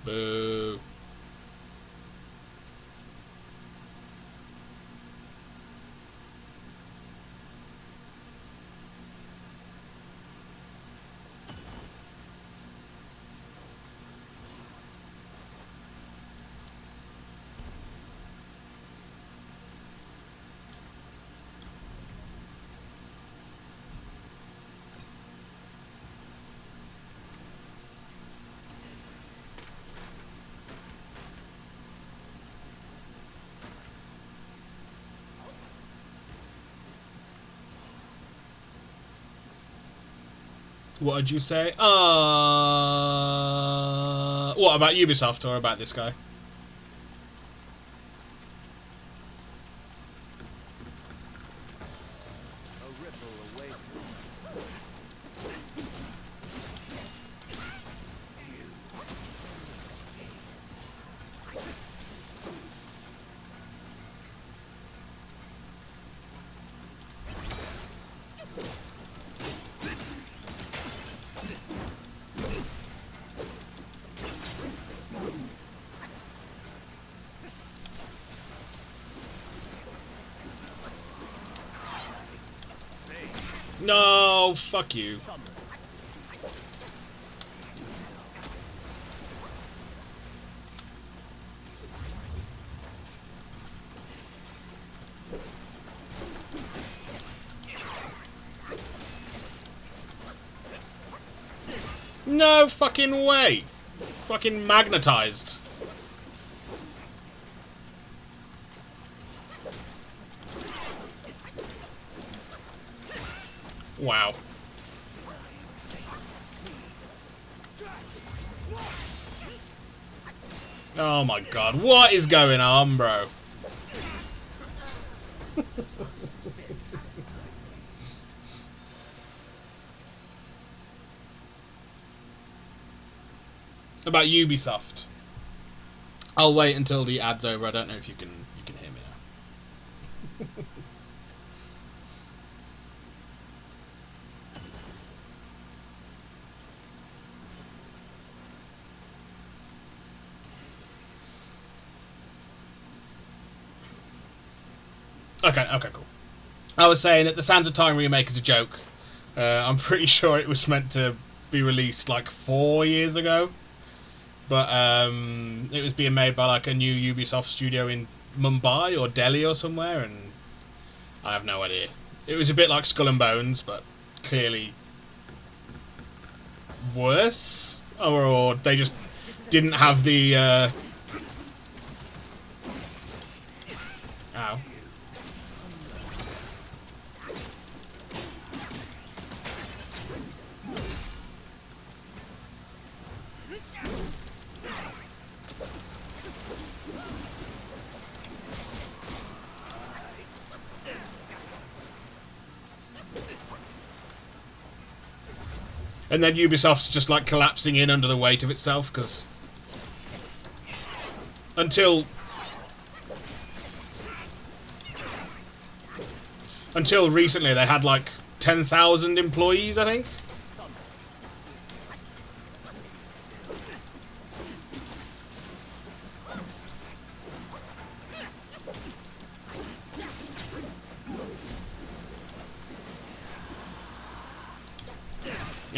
Boo. What did you say? What about Ubisoft or about this guy? A ripple awakens. No, fuck you. No fucking way. Fucking magnetized. Wow. Oh my god, what is going on, bro? About Ubisoft. I'll wait until the ad's over. I don't know if you can hear me now. Okay, cool. I was saying that the Sands of Time remake is a joke. I'm pretty sure it was meant to be released like 4 years ago. But it was being made by like a new Ubisoft studio in Mumbai or Delhi or somewhere, and I have no idea. It was a bit like Skull and Bones, but clearly worse. Or they just didn't have the... Ow. And then Ubisoft's just like collapsing in under the weight of itself, because until recently they had like 10,000 employees, I think.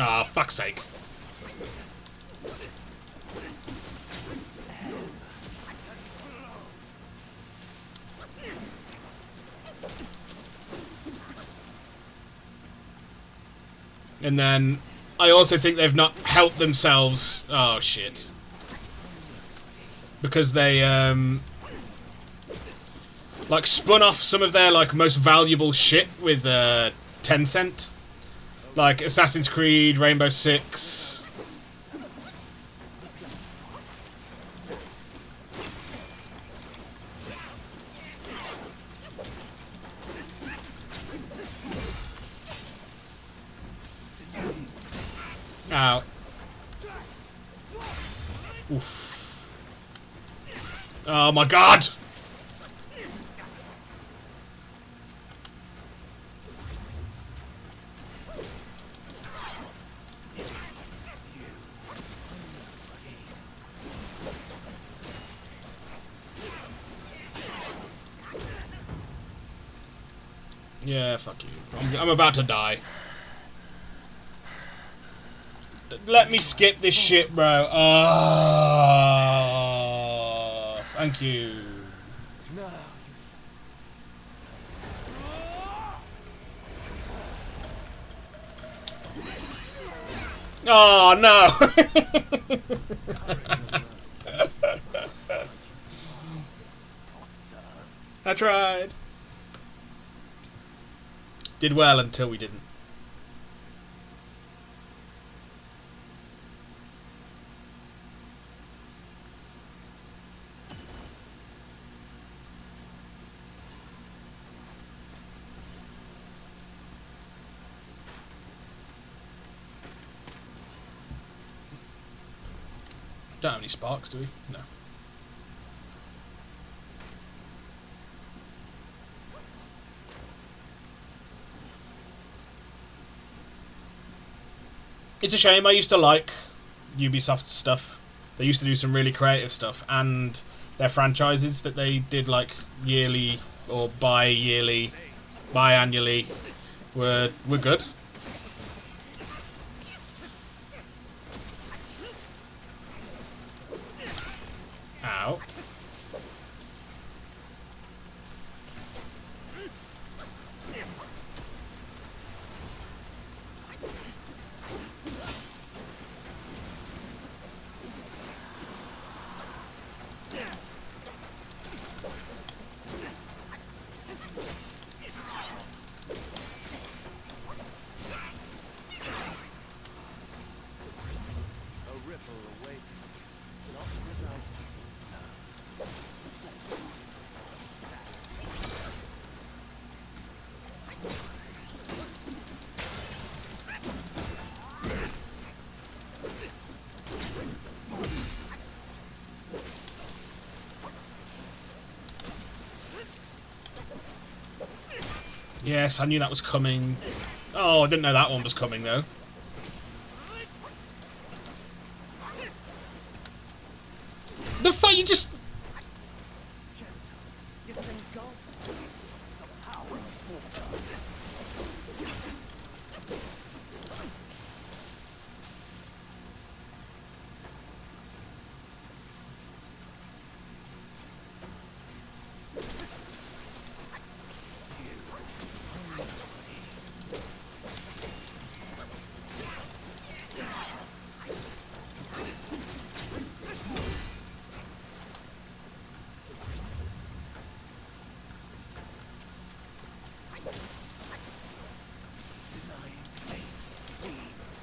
Ah, fuck's sake. And then I also think they've not helped themselves. Oh shit! Because they like spun off some of their like most valuable shit with Tencent, like Assassin's Creed, Rainbow Six. Ow. Oof. Oh my god! Yeah, fuck you. I'm about to die. Let me skip this shit, bro. Oh, thank you. No. Oh, no. I tried. Did well until we didn't. Don't have any sparks, do we? No. It's a shame. I used to like Ubisoft's stuff. They used to do some really creative stuff, and their franchises that they did like yearly or biannually were good. Ow. A ripple awakens, not without a Yes, I knew that was coming. Oh, I didn't know that one was coming though. The fuck, you just... It engulfs the power of water. Denying fate means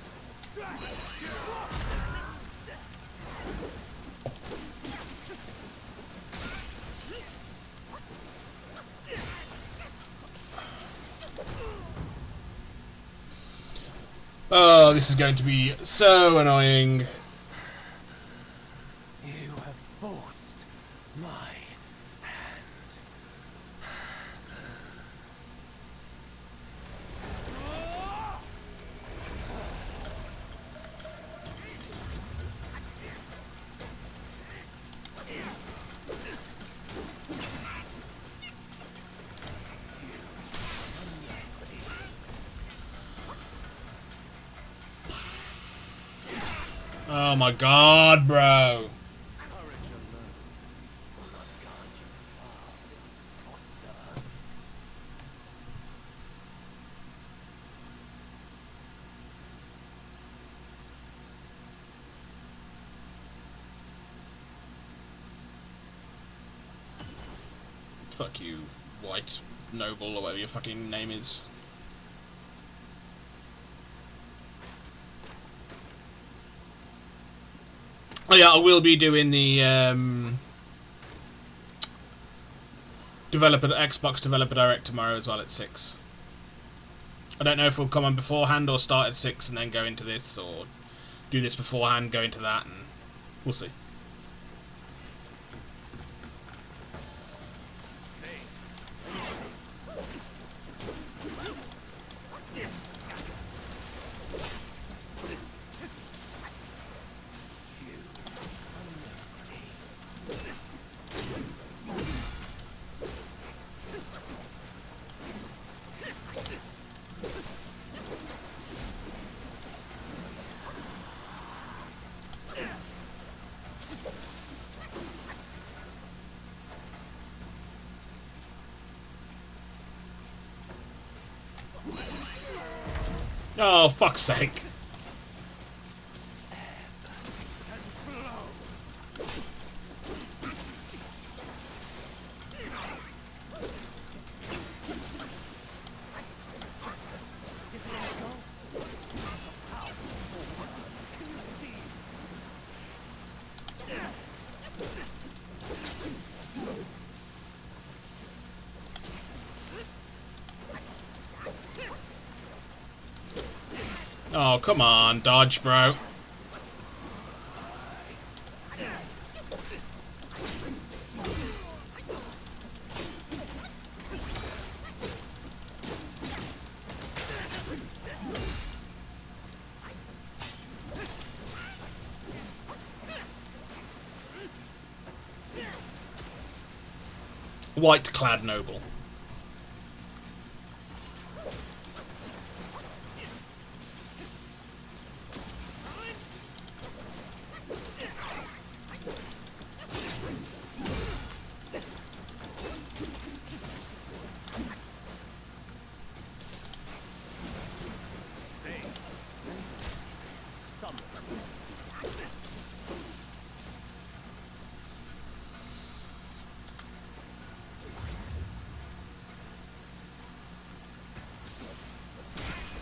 Oh, this is going to be so annoying. you have forced my hand. Oh my god, bro. Courage alone will not guard you far, Foster. Fuck you, white noble, or whatever your fucking name is. Oh yeah, I will be doing the Xbox Developer Direct tomorrow as well at 6. I don't know if we'll come on beforehand or start at 6 and then go into this, or do this beforehand, go into that, and we'll see. Oh, fuck's sake. Oh, come on, dodge, bro. White-clad noble.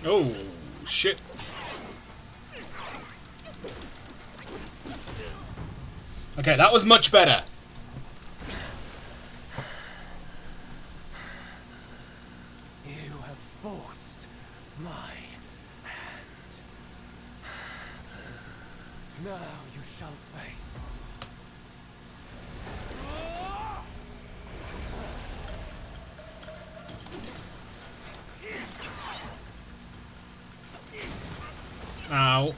Oh, shit. Okay, that was much better. You have forced my hand. Now you shall face. Ow.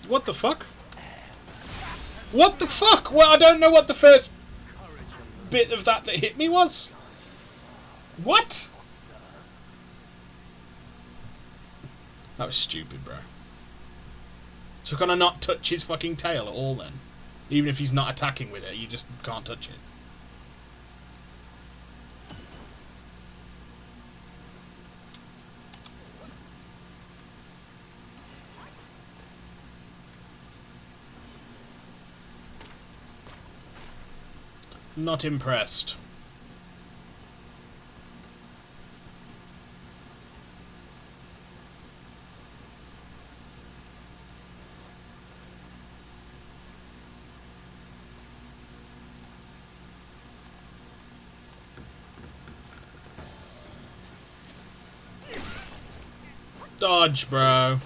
What the fuck? What the fuck? Well, I don't know what the first bit of that hit me was. What? That was stupid, bro. So can I not touch his fucking tail at all then? Even if he's not attacking with it, you just can't touch it. Not impressed. Dodge, bro.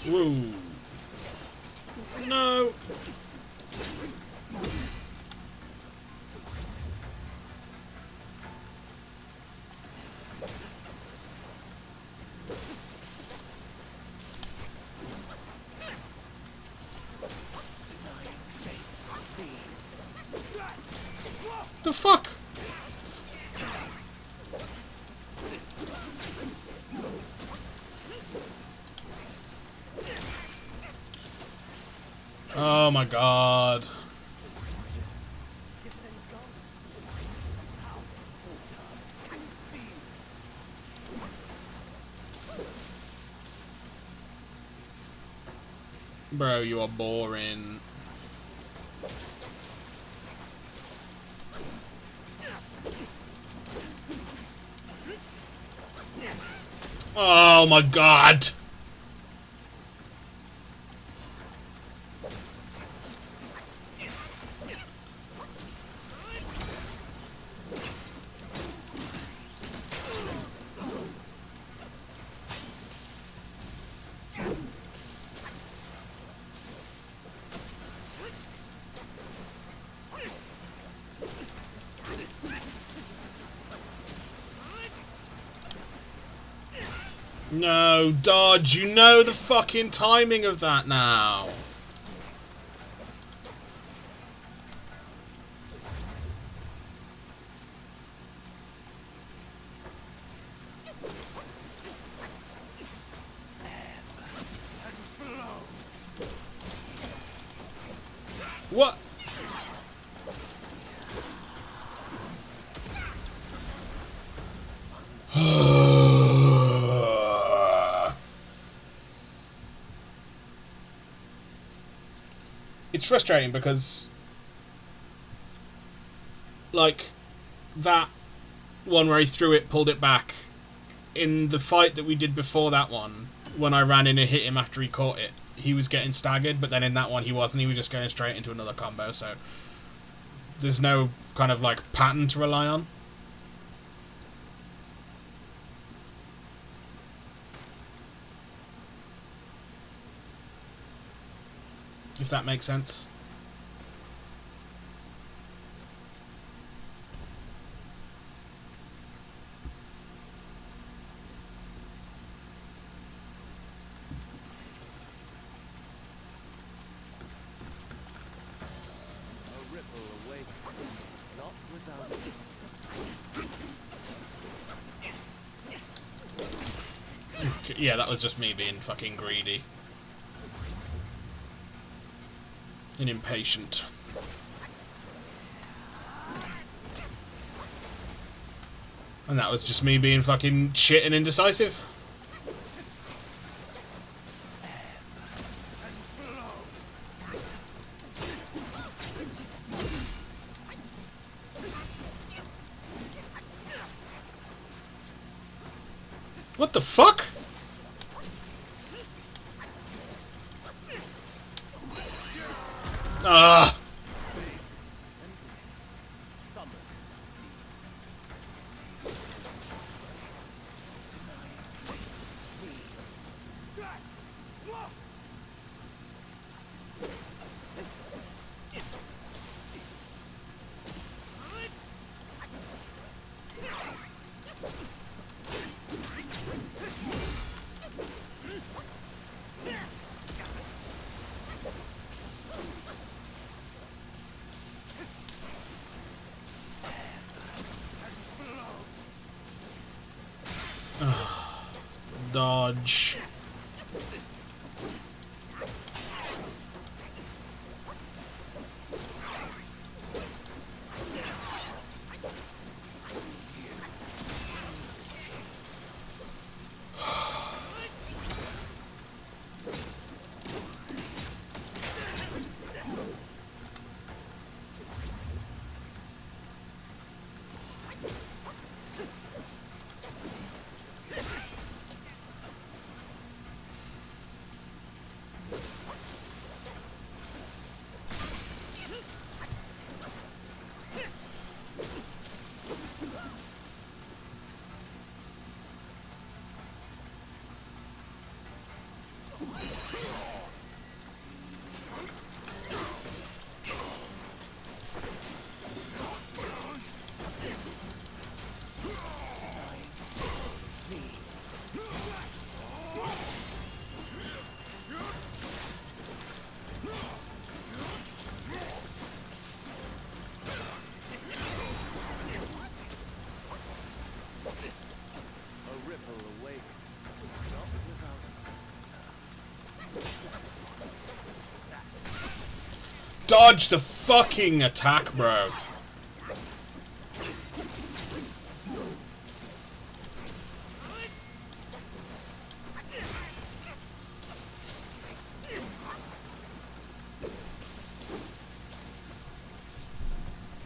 Whoa. No. The fuck? Oh my god. Bro, you are boring. Oh my god. No, dodge. You know the fucking timing of that now. What? It's frustrating because, like, that one where he threw it, pulled it back, in the fight that we did before that one, when I ran in and hit him after he caught it, he was getting staggered, but then in that one he wasn't, he was just going straight into another combo, so there's no kind of, like, pattern to rely on. If that makes sense. A ripple away, not without. Yeah, that was just me being fucking greedy. And impatient. And that was just me being fucking shit and indecisive. What the fuck? Ah! Dodge. ripple awakens, not without Dodge the fucking attack, bro.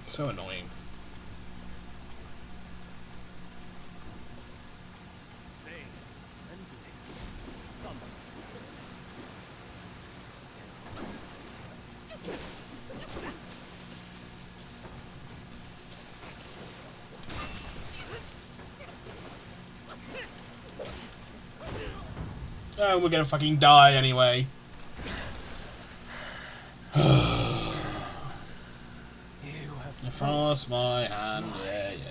So annoying. Bane and bliss. Summon. Oh, we're gonna fucking die anyway. You force my hand. Yeah, yeah, yeah.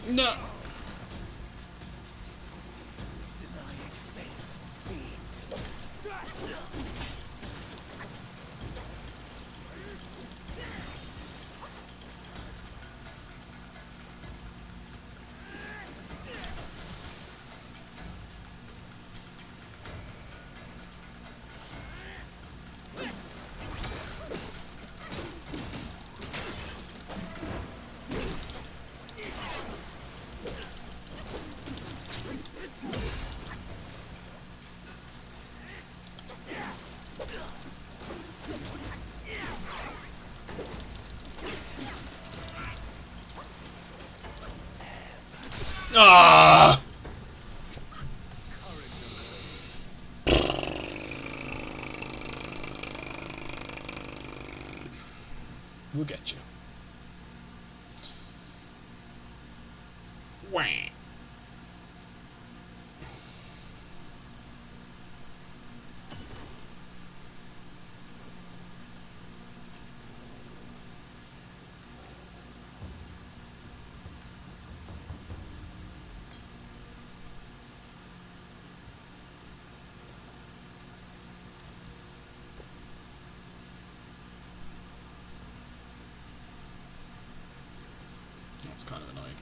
No. Ah! We'll get you. Wah. That's kind of annoying.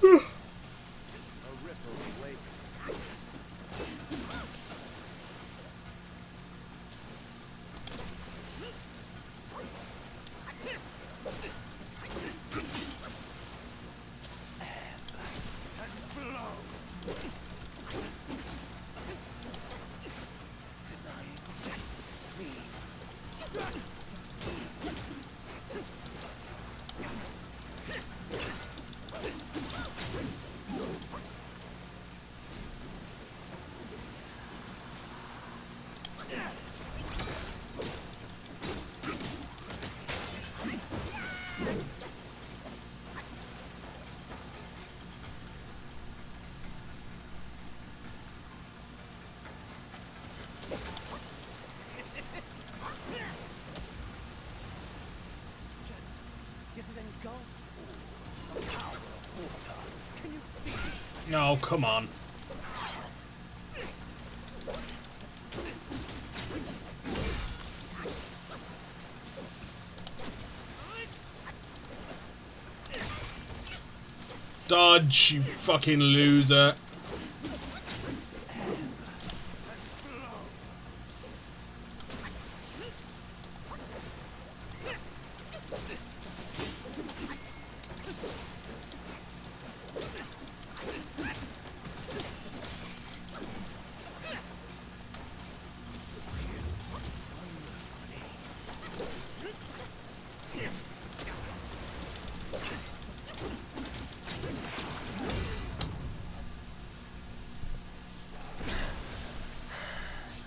a ripple awakens. No, come on. Dodge, you fucking loser.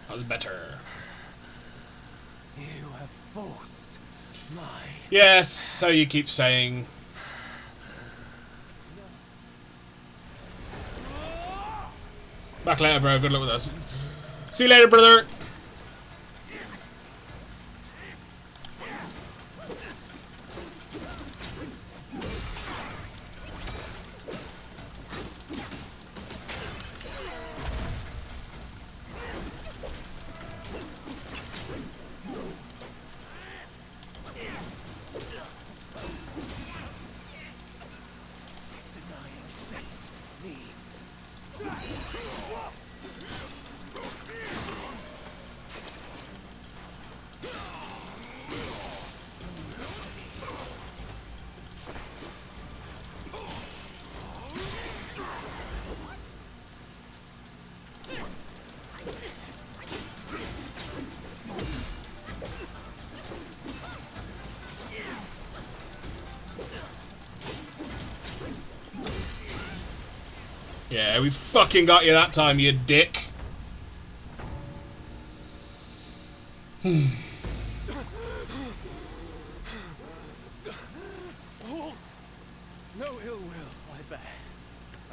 That was better. You have forced my... Yes, so you keep saying. Back later, bro. Good luck with us. See you later, brother. Denying fate means... Yeah, we fucking got you that time, you dick. Halt! No ill will, I bear.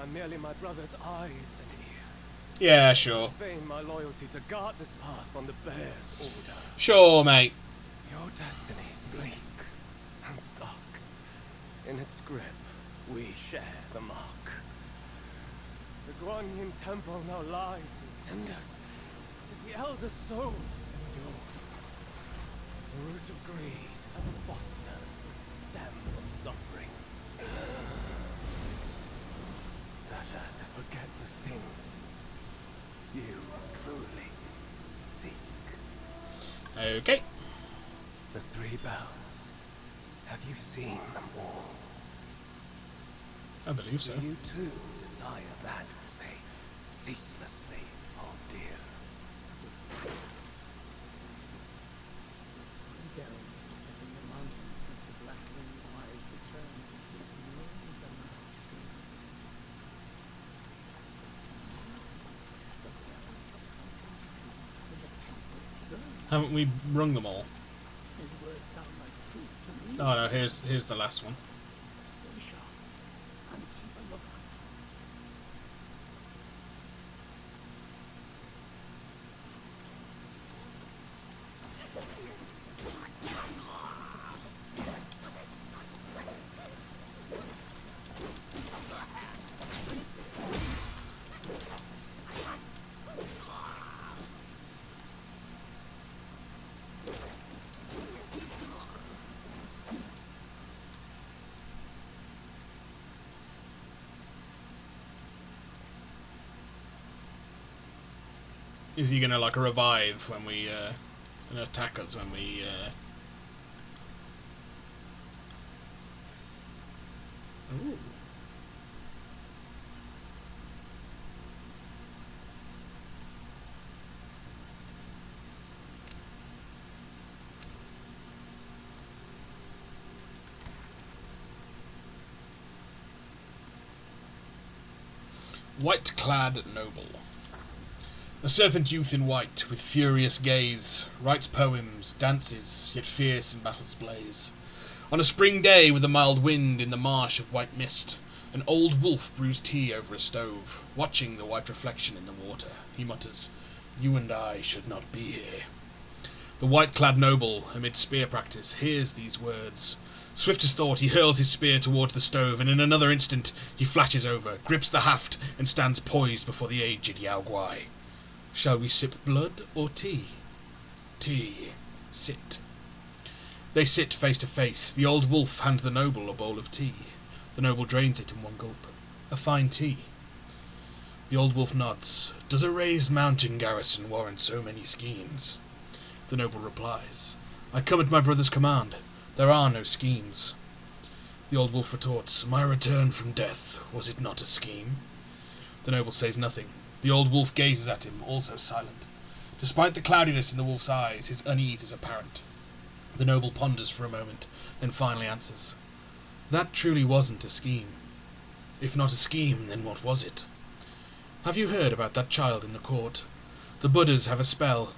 I'm merely my brother's eyes and ears. Yeah, sure. Feign my loyalty to guard this path on the bear's order. Sure, mate. Your destiny's bleak and stark. In its grip, we share the mark. The Guanyin temple now lies in cinders, but the elder soul endures. The root of greed ever fosters the stem of suffering. Better to forget the thing you truly seek. Okay. The three bells. Have you seen them all? I believe so. Do you too desire that which they ceaselessly hold dear? Three bells were set in the mountains since the Black Myth Wukong's return, yet no one is allowed to go near. The bells have something to do with the temple's burning. Haven't we rung them all? His words sound like truth to me. Oh no, here's the last one. Stay sharp and keep a lookout. Is he gonna like revive when we and attack us when we Ooh. White-clad noble. A serpent youth in white, with furious gaze, writes poems, dances, yet fierce in battle's blaze. On a spring day, with a mild wind in the marsh of white mist, an old wolf brews tea over a stove. Watching the white reflection in the water, he mutters, "You and I should not be here." The white-clad noble, amid spear practice, hears these words. Swift as thought, he hurls his spear towards the stove, and in another instant he flashes over, grips the haft, and stands poised before the aged Yao Guai. Shall we sip blood or tea? Tea. Sit. They sit face to face. The old wolf hands the noble a bowl of tea. The noble drains it in one gulp. A fine tea. The old wolf nods. Does a raised mountain garrison warrant so many schemes? The noble replies, I come at my brother's command. There are no schemes. The old wolf retorts, my return from death, was it not a scheme? The noble says nothing. The old wolf gazes at him, also silent. Despite the cloudiness in the wolf's eyes, his unease is apparent. The noble ponders for a moment, then finally answers, that truly wasn't a scheme. If not a scheme, then what was it? Have you heard about that child in the court? The Buddhas have a spell.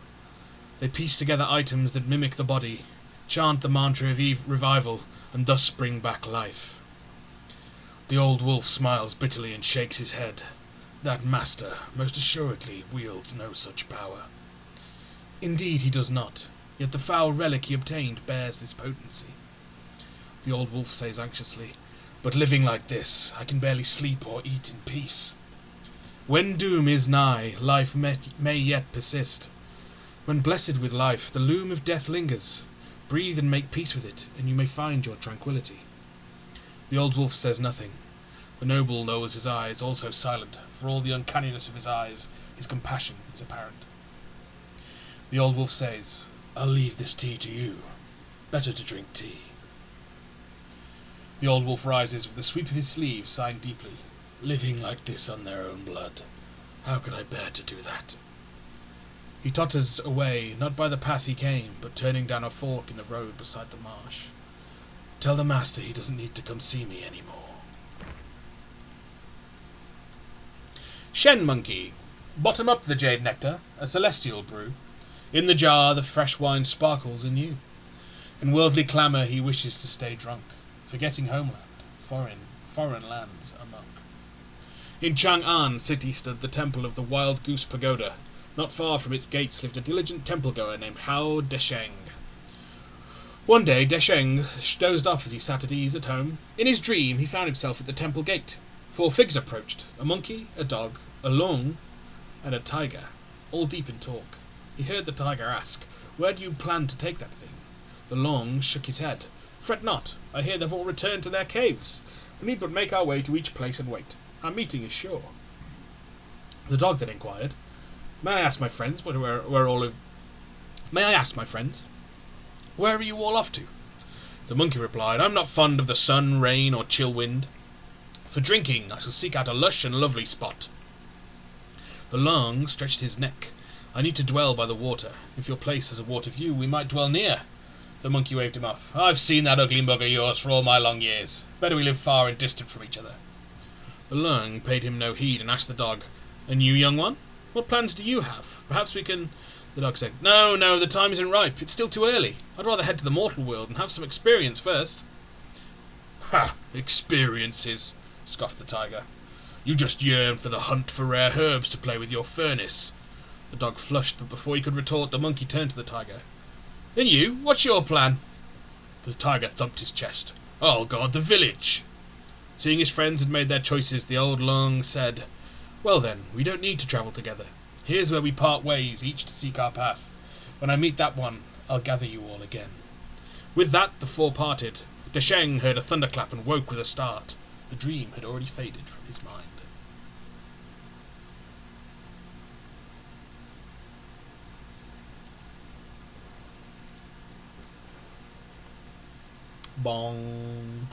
They piece together items that mimic the body, chant the mantra of revival, and thus bring back life. The old wolf smiles bitterly and shakes his head. That master most assuredly wields no such power. Indeed he does not, yet the foul relic he obtained bears this potency. The old wolf says anxiously, but living like this, I can barely sleep or eat in peace. When doom is nigh, life may yet persist. When blessed with life, the loom of death lingers. Breathe and make peace with it, and you may find your tranquillity. The old wolf says nothing. The noble lowers his eyes, also silent. For all the uncanniness of his eyes, his compassion is apparent. The old wolf says, I'll leave this tea to you. Better to drink tea. The old wolf rises with a sweep of his sleeve, sighing deeply. Living like this on their own blood. How could I bear to do that? He totters away, not by the path he came, but turning down a fork in the road beside the marsh. Tell the master he doesn't need to come see me anymore. Shen Monkey. Bottom up the jade nectar, a celestial brew. In the jar the fresh wine sparkles anew. In worldly clamour he wishes to stay drunk, forgetting homeland, foreign lands among. In Chang'an city stood the temple of the Wild Goose Pagoda. Not far from its gates lived a diligent temple-goer named Hao Desheng. One day Desheng dozed off as he sat at ease at home. In his dream he found himself at the temple gate. 4 figures approached, a monkey, a dog, a long, and a tiger, all deep in talk. He heard the tiger ask, Where do you plan to take that thing? The long shook his head. Fret not, I hear they've all returned to their caves. We need but make our way to each place and wait. Our meeting is sure. The dog then inquired, May I ask my friends where are you all off to? The monkey replied, I'm not fond of the sun, rain, or chill wind. For drinking, I shall seek out a lush and lovely spot. The long stretched his neck. I need to dwell by the water. If your place has a water view, we might dwell near. The monkey waved him off. I've seen that ugly mug of yours for all my long years. Better we live far and distant from each other. The lung paid him no heed and asked the dog, A new young one? What plans do you have? Perhaps we can... The dog said, No, the time isn't ripe. It's still too early. I'd rather head to the mortal world and have some experience first. Ha! Experiences, scoffed the tiger. You just yearn for the hunt for rare herbs to play with your furnace. The dog flushed, but before he could retort, the monkey turned to the tiger. And you? What's your plan? The tiger thumped his chest. Oh God, the village! Seeing his friends had made their choices, the old lung said, Well then, we don't need to travel together. Here's where we part ways, each to seek our path. When I meet that one, I'll gather you all again. With that, the 4 parted. Desheng heard a thunderclap and woke with a start. The dream had already faded from his mind. Bong.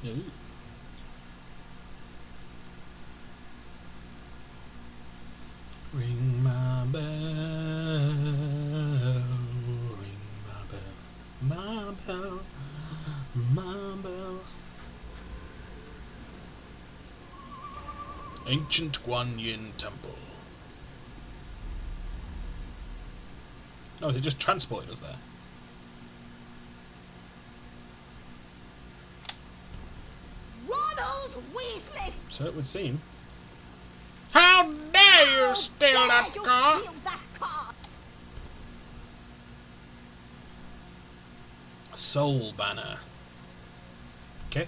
Ooh. Ring my bell, ring my bell, my bell, my bell. Ancient Guan Yin Temple. Oh, is it just transported us there? Ronald Weasley! So it would seem. How dare you steal that car? Steal that car! Soul banner. Okay.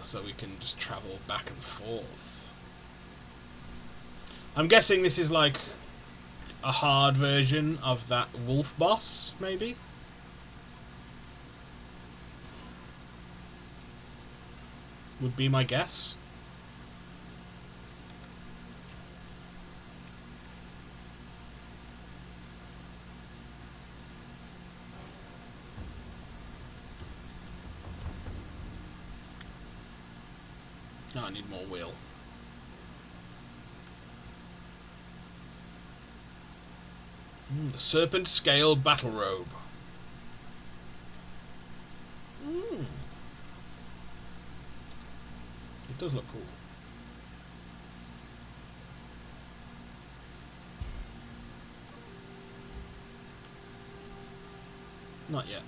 So we can just travel back and forth. I'm guessing this is like a hard version of that wolf boss, maybe? Would be my guess. No, I need more wheel. The Serpent Scale Battle Robe. It does look cool. Not yet.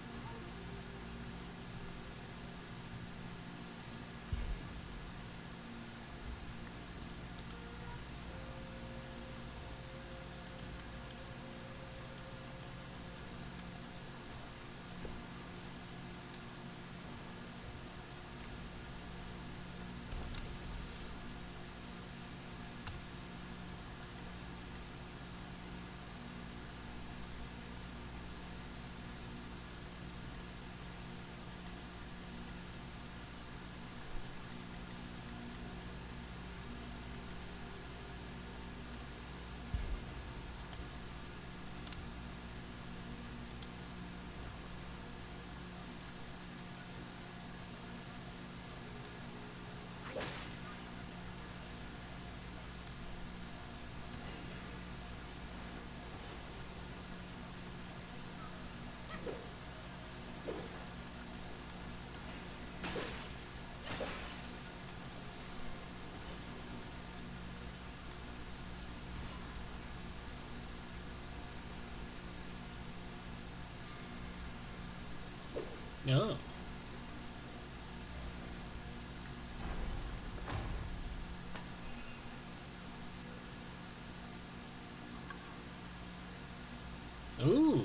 Oh. Ooh.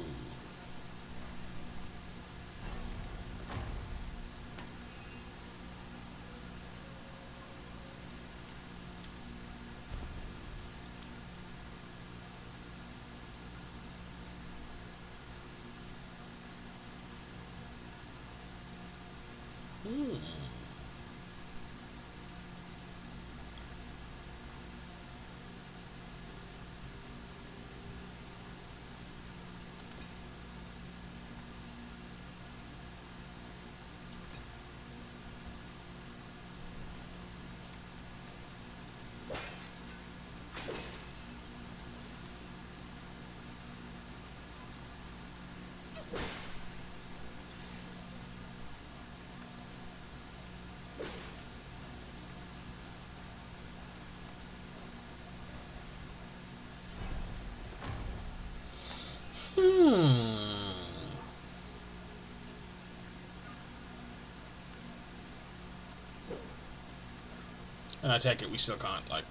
And I take it we still can't, like,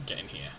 get in here.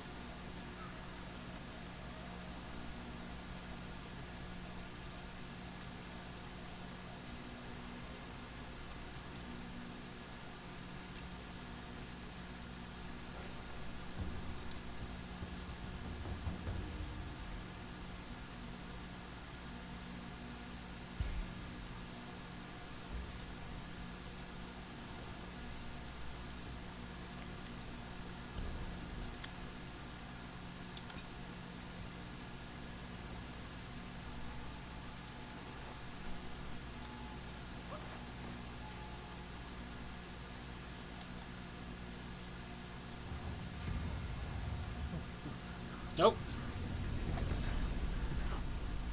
Nope.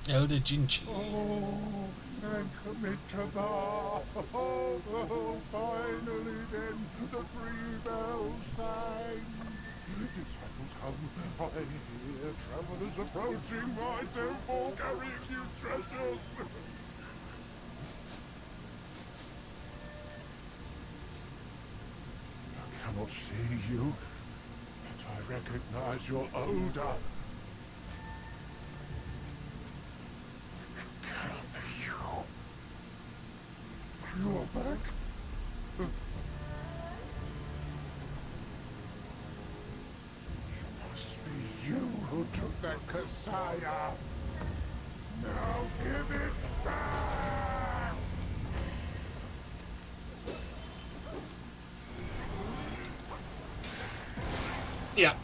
Elder Jinchi. Oh, thank me to God. Oh, finally then, the three bells sang. Disciples come. I hear travelers approaching my temple carrying new treasures. I cannot see you, but I recognize your odor. It cannot be you. You are back. It must be you who took that Kasaya. Now give it back! Yeah.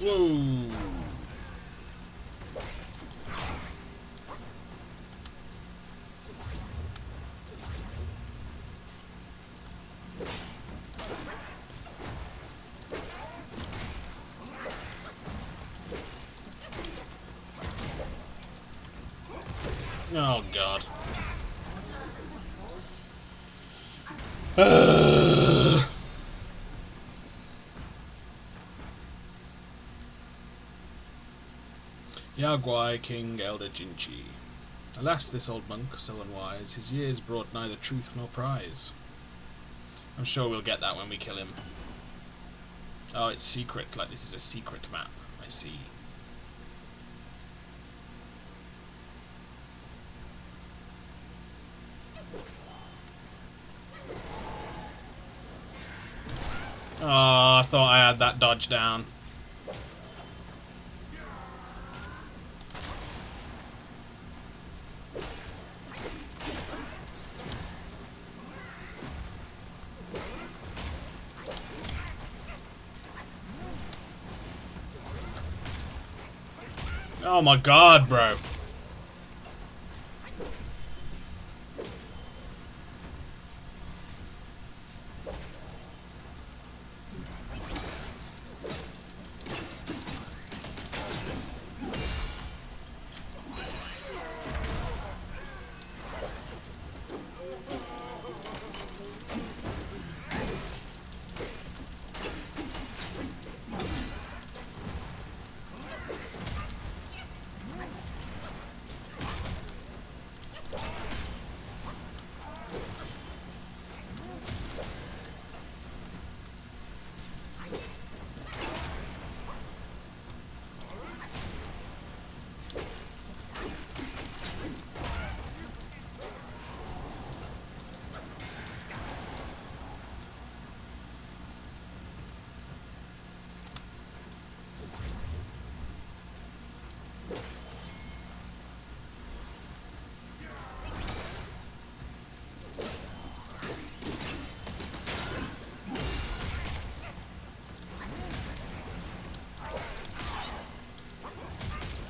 Whoa. Oh god. Yaguai, King Elder Jinchi. Alas, this old monk, so unwise, his years brought neither truth nor prize. I'm sure we'll get that when we kill him. Oh, it's secret, like this is a secret map. I see. Oh, I thought I had that dodge down. Oh my god, bro.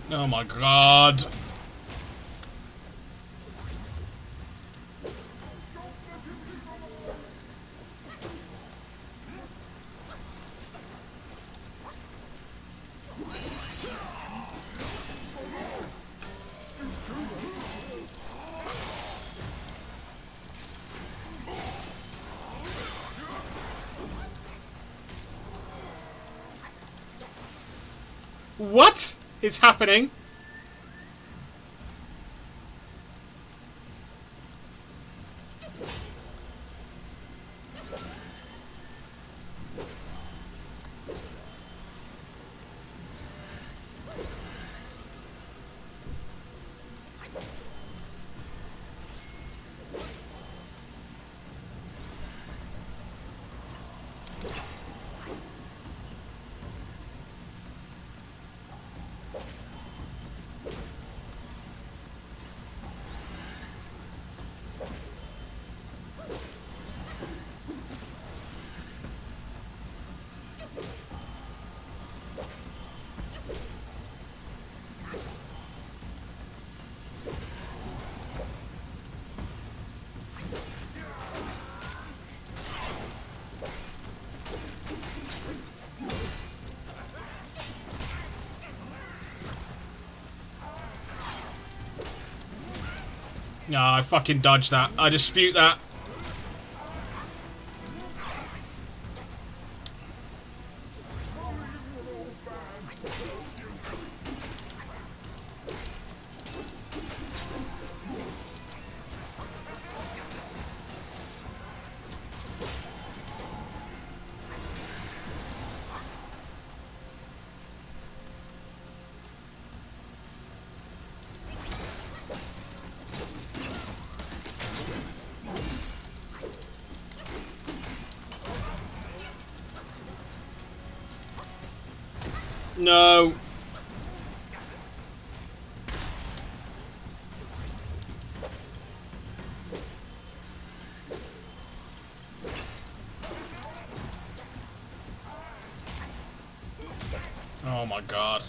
Oh my god. What is happening? No, I fucking dodged that. I dispute that. No. Oh my god.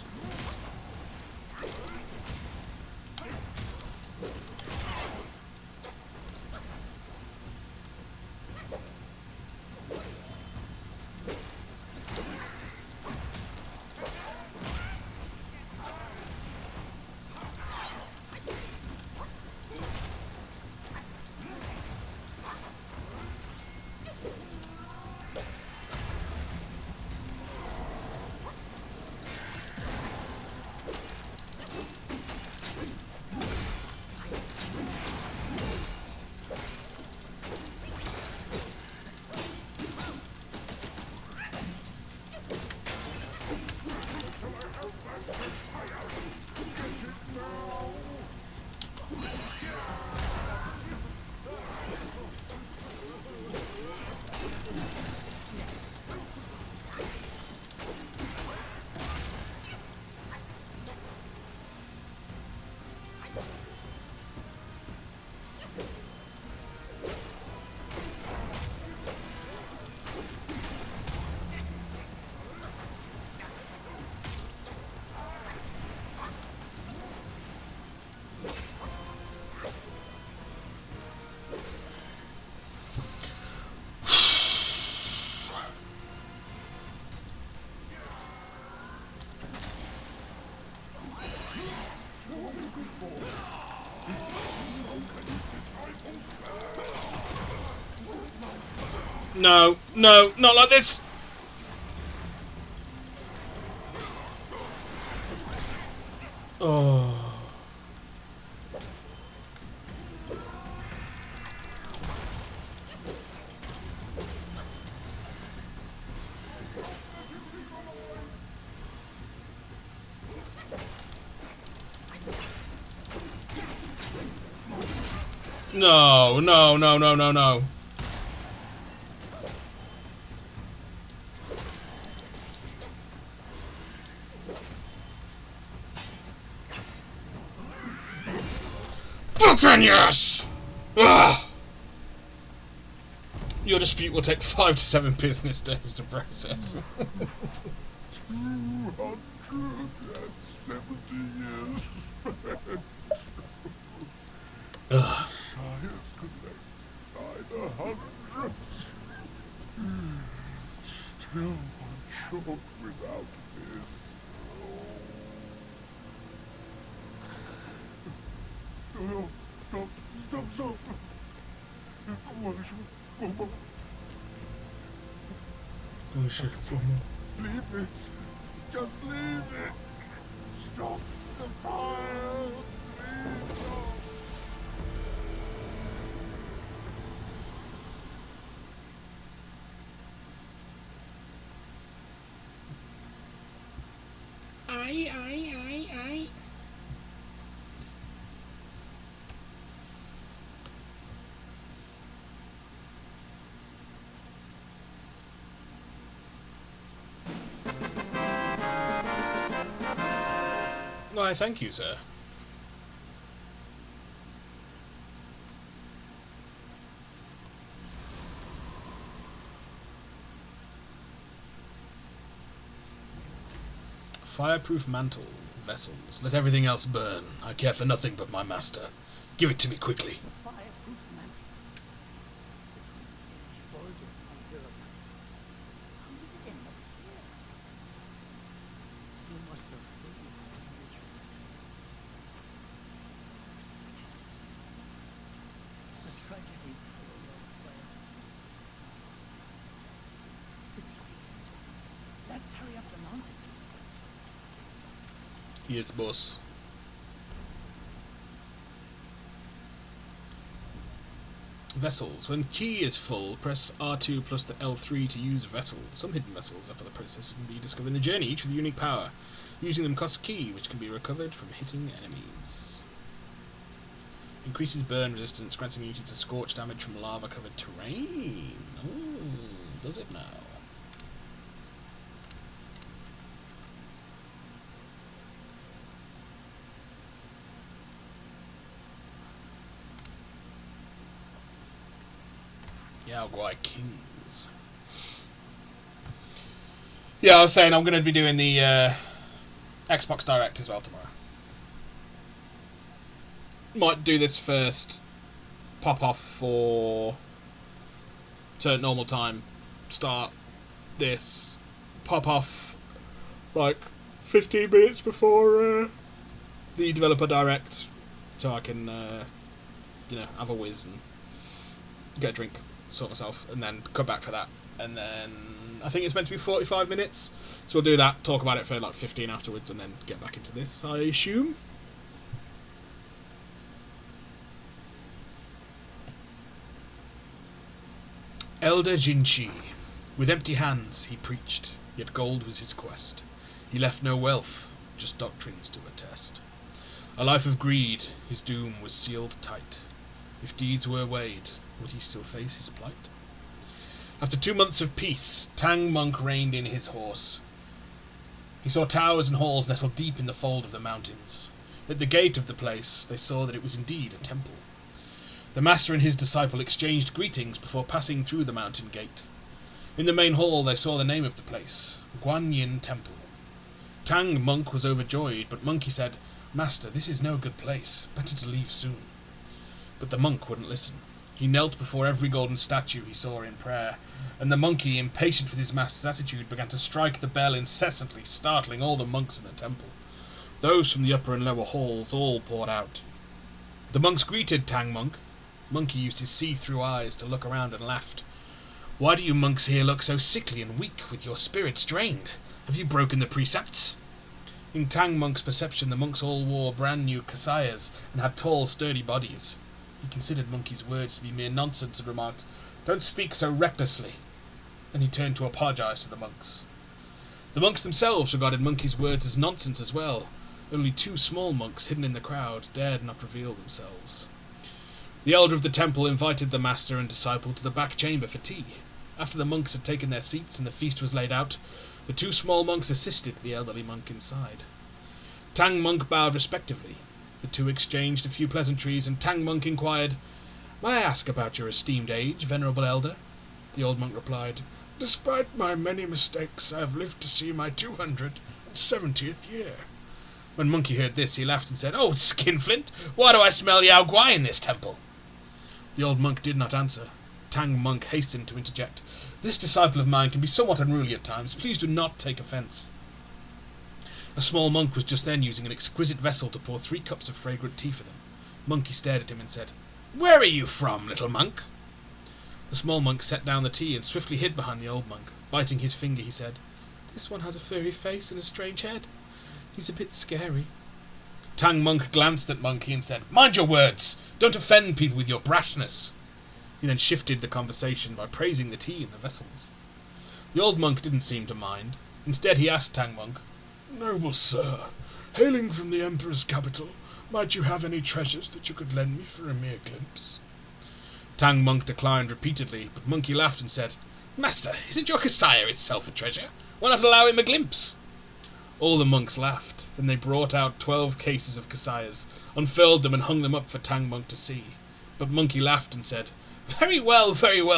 No, no, not like this! Oh. No, no, no, no, no, no. Fucking yes! Ugh. Your dispute will take 5 to 7 business days to process. 270 years spent. Ugh. Science collected by the hundreds. Still one short without this. Oh, stop, stop, stop. Leave it. Just leave it. Stop the fire. Please stop. Aye. Why, thank you, sir. Fireproof mantle. Vessels. Let everything else burn. I care for nothing but my master. Give it to me quickly. The fireproof mantle. The great sage borrowed it from Viramancy. How did it end up here? You must have failed in this routine. Oh, sages. A tragedy prologue by a sea. It's getting late. Let's hurry up the mountain. Yes, boss. Vessels. When key is full, press R2 plus the L3 to use vessels. Some hidden vessels after the process can be discovered in the journey, each with a unique power. Using them costs key, which can be recovered from hitting enemies. Increases burn resistance, grants immunity to scorch damage from lava-covered terrain. Ooh, does it now? Yao Guai Kings. Yeah, I was saying I'm going to be doing the Xbox Direct as well tomorrow. Might do this first. Pop off for normal time. Start this. Pop off like 15 minutes before the developer direct, so I can have a whiz and get a drink, sort myself, and then come back for that. And then I think it's meant to be 45 minutes, so we'll do that, talk about it for like 15 afterwards, and then get back into this, I assume. Elder Jinchi. With empty hands he preached, yet gold was his quest. He left no wealth, just doctrines to attest. A life of greed, his doom was sealed tight. If deeds were weighed, would he still face his plight? After 2 months of peace, Tang Monk reined in his horse. He saw towers and halls nestled deep in the fold of the mountains. At the gate of the place, they saw that it was indeed a temple. The master and his disciple exchanged greetings before passing through the mountain gate. In the main hall they saw the name of the place, Guan Yin Temple. Tang Monk was overjoyed, but Monkey said, "Master, this is no good place. Better to leave soon." But the monk wouldn't listen. He knelt before every golden statue he saw in prayer, and the monkey, impatient with his master's attitude, began to strike the bell incessantly, startling all the monks in the temple. Those from the upper and lower halls all poured out. The monks greeted Tang Monk. Monkey used his see-through eyes to look around and laughed. "Why do you monks here look so sickly and weak, with your spirits drained? Have you broken the precepts?" In Tang Monk's perception, the monks all wore brand new kasayas and had tall, sturdy bodies. He considered Monkey's words to be mere nonsense and remarked, "Don't speak so recklessly." Then he turned to apologize to the monks. The monks themselves regarded Monkey's words as nonsense as well. Only 2 small monks hidden in the crowd dared not reveal themselves. The elder of the temple invited the master and disciple to the back chamber for tea. After the monks had taken their seats and the feast was laid out, the 2 small monks assisted the elderly monk inside. Tang Monk bowed respectively. The 2 exchanged a few pleasantries, and Tang Monk inquired, "May I ask about your esteemed age, venerable elder?" The old monk replied, "Despite my many mistakes, I have lived to see my 270th year." When Monkey heard this, he laughed and said, "Oh, Skinflint, why do I smell Yao Guai in this temple?" The old monk did not answer. Tang Monk hastened to interject, "This disciple of mine can be somewhat unruly at times. Please do not take offence." A small monk was just then using an exquisite vessel to pour 3 cups of fragrant tea for them. Monkey stared at him and said, "Where are you from, little monk?" The small monk set down the tea and swiftly hid behind the old monk. Biting his finger, he said, "This one has a furry face and a strange head. He's a bit scary." Tang Monk glanced at Monkey and said, "Mind your words! Don't offend people with your brashness." He then shifted the conversation by praising the tea and the vessels. The old monk didn't seem to mind. Instead, he asked Tang Monk, "Noble sir, hailing from the Emperor's capital, might you have any treasures that you could lend me for a mere glimpse?" Tang Monk declined repeatedly, but Monkey laughed and said, "Master, isn't your kasaya itself a treasure? Why not allow him a glimpse?" All the monks laughed. Then they brought out 12 cases of kasayas, unfurled them and hung them up for Tang Monk to see. But Monkey laughed and said, very well,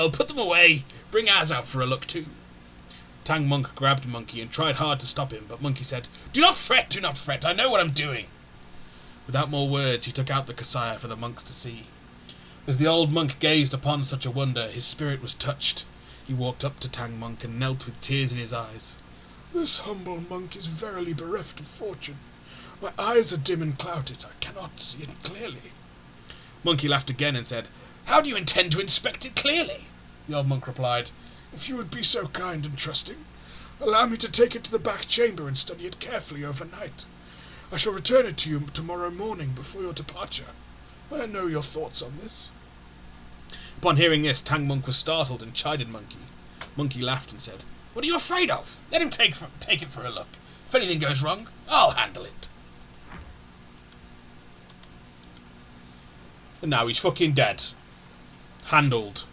put them away. Bring ours out for a look too." Tang Monk grabbed Monkey and tried hard to stop him, but Monkey said, do not fret, I know what I'm doing." Without more words, he took out the kasaya for the monks to see. As the old monk gazed upon such a wonder, his spirit was touched. He walked up to Tang Monk and knelt with tears in his eyes. "This humble monk is verily bereft of fortune. My eyes are dim and clouded, I cannot see it clearly." Monkey laughed again and said, "How do you intend to inspect it clearly?" The old monk replied, "If you would be so kind and trusting, allow me to take it to the back chamber and study it carefully overnight. I shall return it to you tomorrow morning before your departure. I know your thoughts on this." Upon hearing this, Tang Monk was startled and chided Monkey. Monkey laughed and said, "What are you afraid of? Let him take it for a look. If anything goes wrong, I'll handle it." And now he's fucking dead. Handled.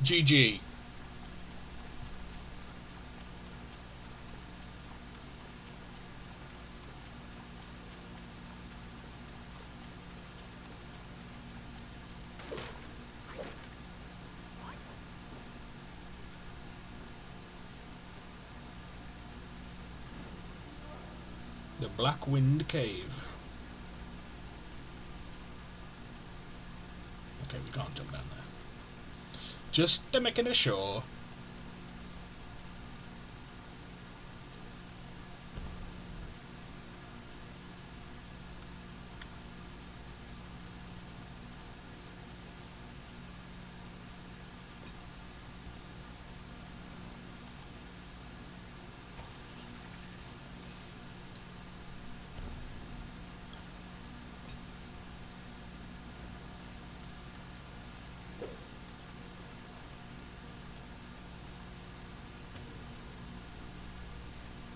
GG. The Black Wind Cave. Okay, we can't jump down there. Just making sure.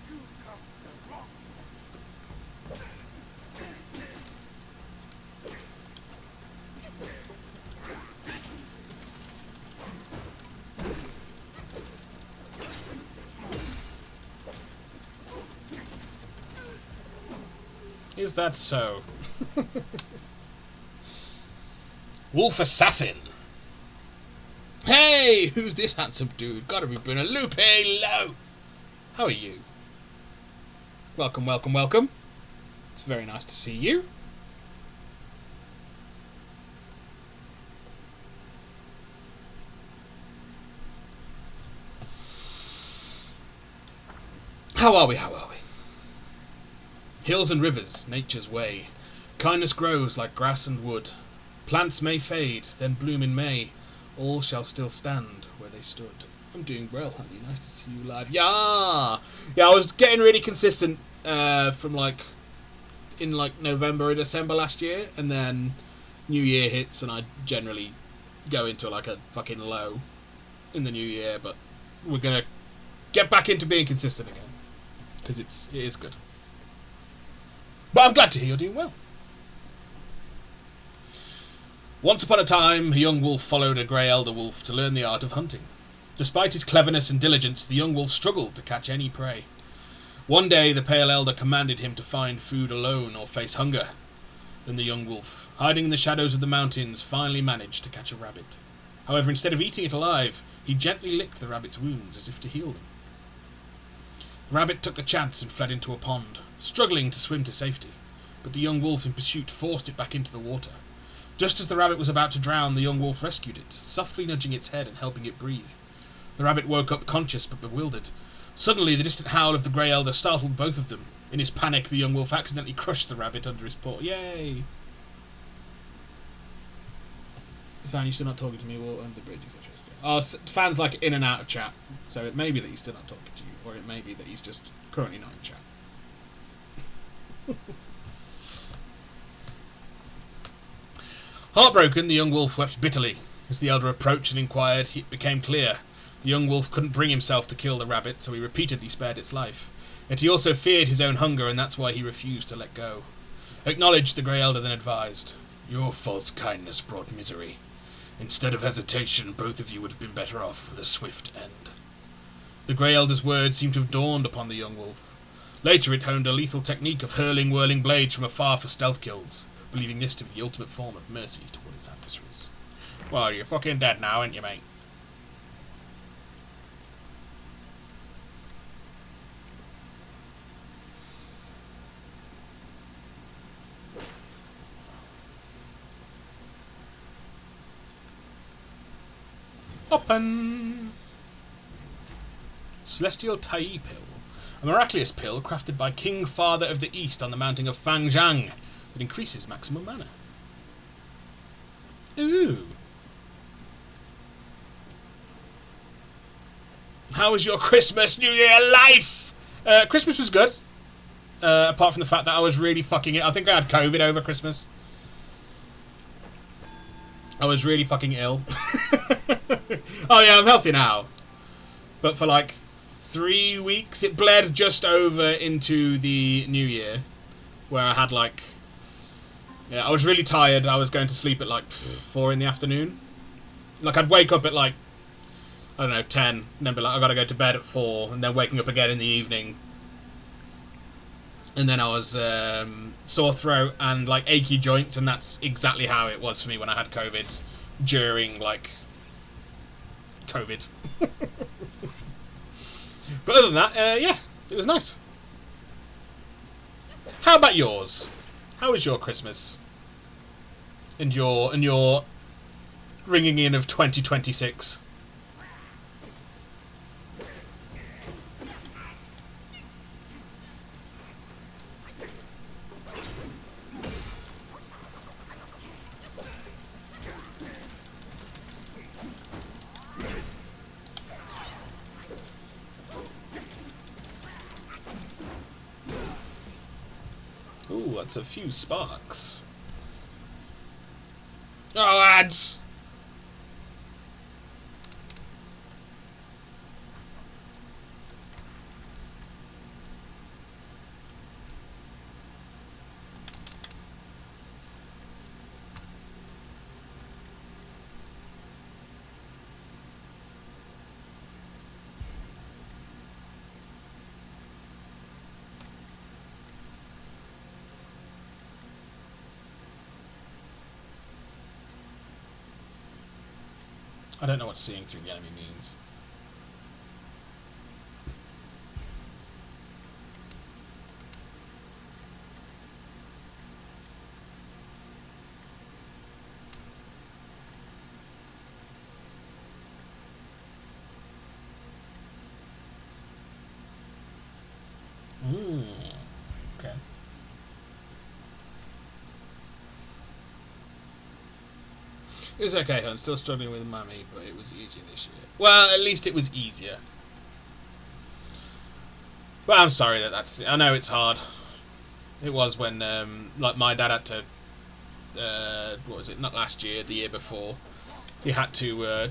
You've come to the wrong Is that so? Wolf Assassin! Hey! Who's this handsome dude? Gotta be Bruno Lupe! Hello! How are you? Welcome, welcome, welcome. It's very nice to see you. How are we, how are we? Hills and rivers, nature's way. Kindness grows like grass and wood. Plants may fade, then bloom in May. All shall still stand where they stood. I'm doing well, honey. Nice to see you live. Yeah! Yeah, I was getting really consistent from in November or December last year, and then New Year hits and I generally go into like a fucking low in the new year, but we're gonna get back into being consistent again. Because it is good. But I'm glad to hear you're doing well. Once upon a time, a young wolf followed a grey elder wolf to learn the art of hunting. Despite his cleverness and diligence, the young wolf struggled to catch any prey. One day, the pale elder commanded him to find food alone or face hunger. Then the young wolf, hiding in the shadows of the mountains, finally managed to catch a rabbit. However, instead of eating it alive, he gently licked the rabbit's wounds as if to heal them. The rabbit took the chance and fled into a pond, struggling to swim to safety, but the young wolf in pursuit forced it back into the water. Just as the rabbit was about to drown, the young wolf rescued it, softly nudging its head and helping it breathe. The rabbit woke up conscious but bewildered. Suddenly, the distant howl of the grey elder startled both of them. In his panic, the young wolf accidentally crushed the rabbit under his paw. Yay! Fan, you're still not talking to me, or under the bridge, etc. Oh, Fan's like in and out of chat, so it may be that he's still not talking to you, or it may be that he's just currently not in chat. Heartbroken, the young wolf wept bitterly. As the elder approached and inquired, it became clear. The young wolf couldn't bring himself to kill the rabbit, so he repeatedly spared its life. Yet he also feared his own hunger, and that's why he refused to let go. Acknowledged, the grey elder then advised, "Your false kindness brought misery. Instead of hesitation, both of you would have been better off with a swift end." The grey elder's words seemed to have dawned upon the young wolf. Later it honed a lethal technique of hurling whirling blades from afar for stealth kills, believing this to be the ultimate form of mercy toward its adversaries. Well, you're fucking dead now, ain't you, mate? Open! Celestial Tai Pill. A miraculous pill crafted by King Father of the East on the mountain of Fangzhang that increases maximum mana. Ooh. How was your Christmas, New Year life? Christmas was good. Apart from the fact that I was really fucking ill. I think I had COVID over Christmas. I was really fucking ill. Oh yeah, I'm healthy now. But for like 3 weeks, it bled just over into the New Year, where I had like... Yeah, I was really tired. I was going to sleep at like 4 in the afternoon. Like I'd wake up at like, I don't know, 10, and then be like, I gotta go to bed at 4, and then waking up again in the evening. And then I was sore throat and like achy joints, and that's exactly how it was for me when I had COVID during like COVID. But other than that, yeah, it was nice. How about yours? How was your Christmas? And your ringing in of 2026? Ooh, that's a few sparks. Oh, ads! I don't know what seeing through the enemy means. Okay. It was okay, I'm still struggling with Mummy, but it was easier this year. Well, at least it was easier. But I'm sorry that's... I know it's hard. It was when, like, my dad had to... what was it? Not last year, the year before. He had to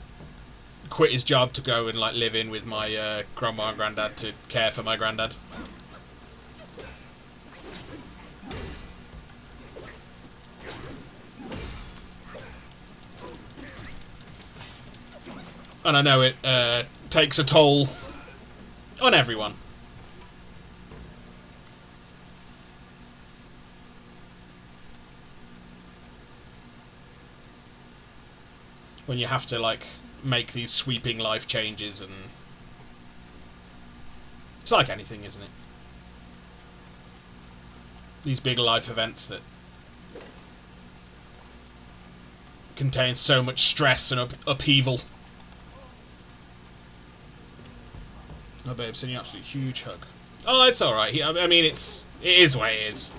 quit his job to go and, like, live in with my grandma and granddad to care for my granddad. And I know it takes a toll on everyone. When you have to, like, make these sweeping life changes, and it's like anything, isn't it? These big life events that contain so much stress and upheaval. Oh, babe, sending you an absolute huge hug. Oh, it's alright. I mean, it is what it is.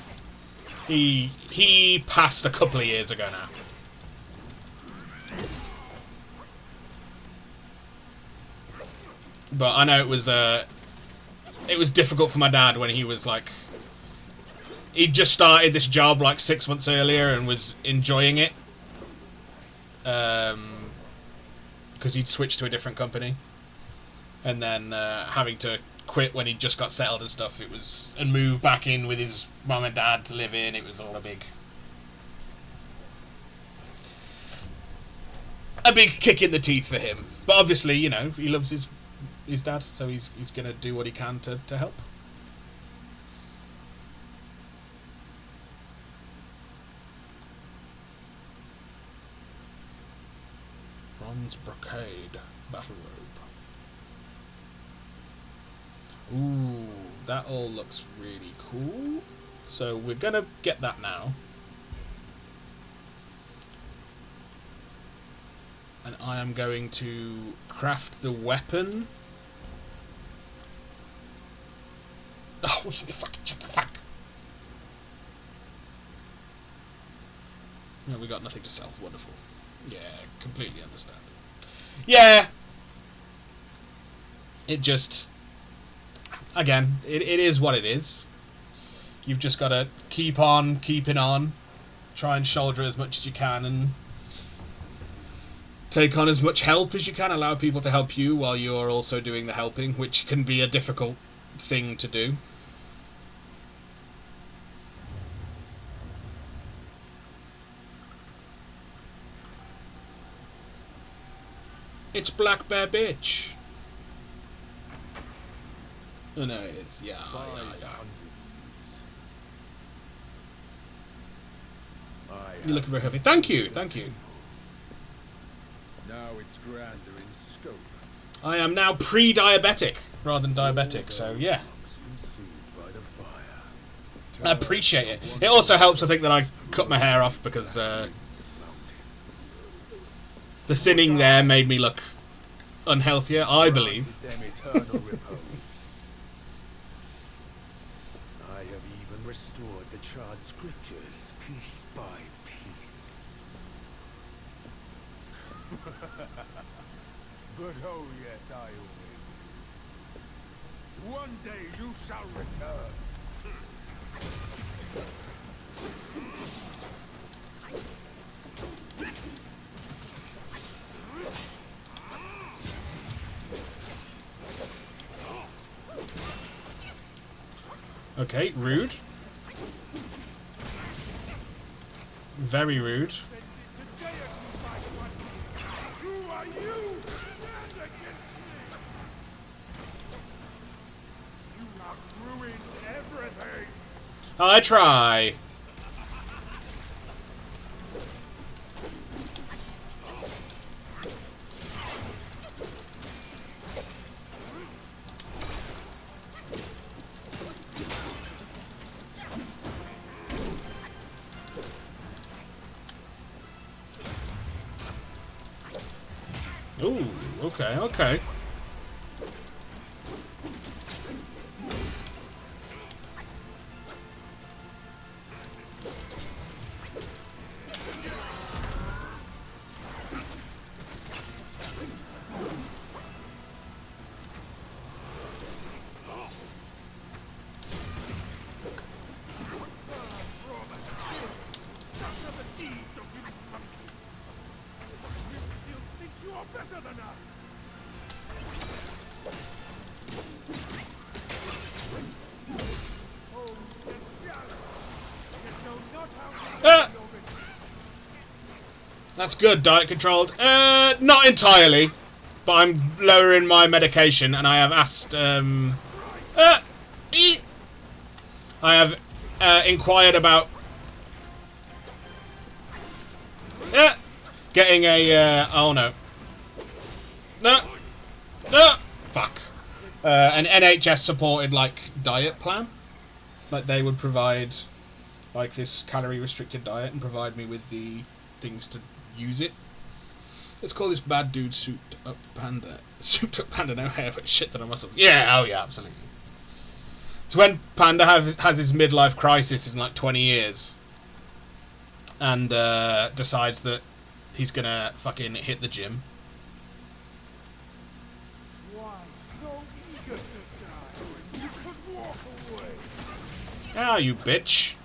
He passed a couple of years ago now. But I know it was difficult for my dad when he was like... He'd just started this job like 6 months earlier and was enjoying it. Because he'd switched to a different company. And then having to quit when he just got settled and stuff, and move back in with his mum and dad to live in, it was all a big kick in the teeth for him. But obviously, you know, he loves his dad, so he's gonna do what he can to help. Bronze brocade battle robe. Ooh, that all looks really cool. So we're gonna get that now. And I am going to craft the weapon. Oh, what the fuck? Shut the fuck! No, we got nothing to sell. Wonderful. Yeah, completely understand. Yeah! It just... Again, it is what it is. You've just got to keep on keeping on. Try and shoulder as much as you can and take on as much help as you can. Allow people to help you while you're also doing the helping, which can be a difficult thing to do. It's Black Bear Bitch. Oh no, it's yeah. You're looking very heavy. Thank you, thank you. Now it's grander in scope. I am now pre-diabetic rather than diabetic, so yeah. Consumed by the fire. I appreciate it. It also helps, I think, that I cut my hair off because the thinning there made me look unhealthier, I believe. Them eternal repose. I have even restored the charred scriptures piece by piece. But oh yes, I always knew. One day you shall return. Okay, rude. Very rude. Who are you? Stand against me! You have ruined everything! I try. Ooh, okay, okay. Better than us! That's good, diet controlled. Not entirely, but I'm lowering my medication, and I have asked. I have inquired about getting a. Oh no. No. No. Fuck. An NHS supported like diet plan. Like they would provide like this calorie restricted diet and provide me with the things to use it. Let's call this bad dude souped up panda. Souped up panda, no hair but shit ton of muscles. Yeah, oh yeah, absolutely. It's when Panda has his midlife crisis in like 20 years. And decides that he's gonna fucking hit the gym. Why so eager to die when you could walk away? Ah, you bitch.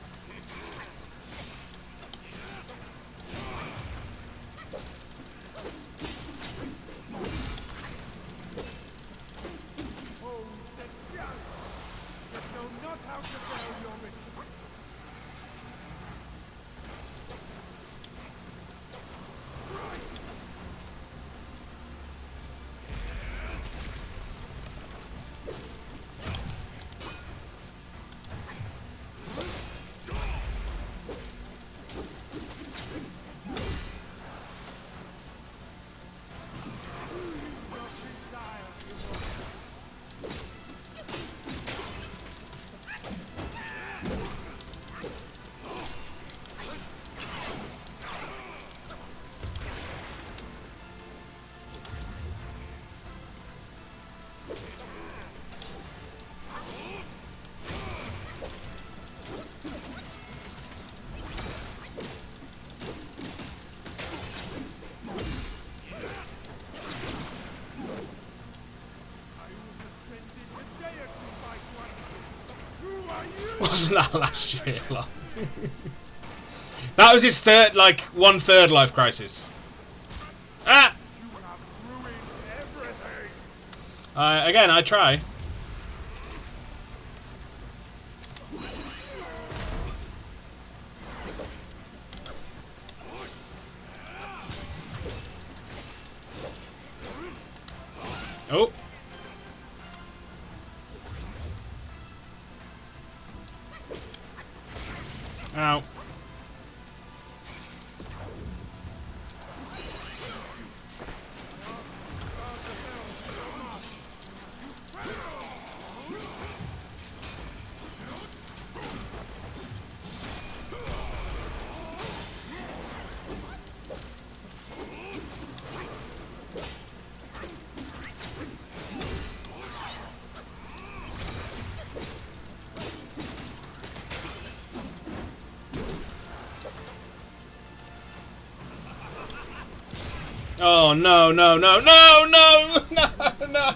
Wasn't that last year? That was his third, like, 1/3 life crisis. Ah! You have ruined everything. Again, I try. Oh. Ow. Oh no no no no no no no no!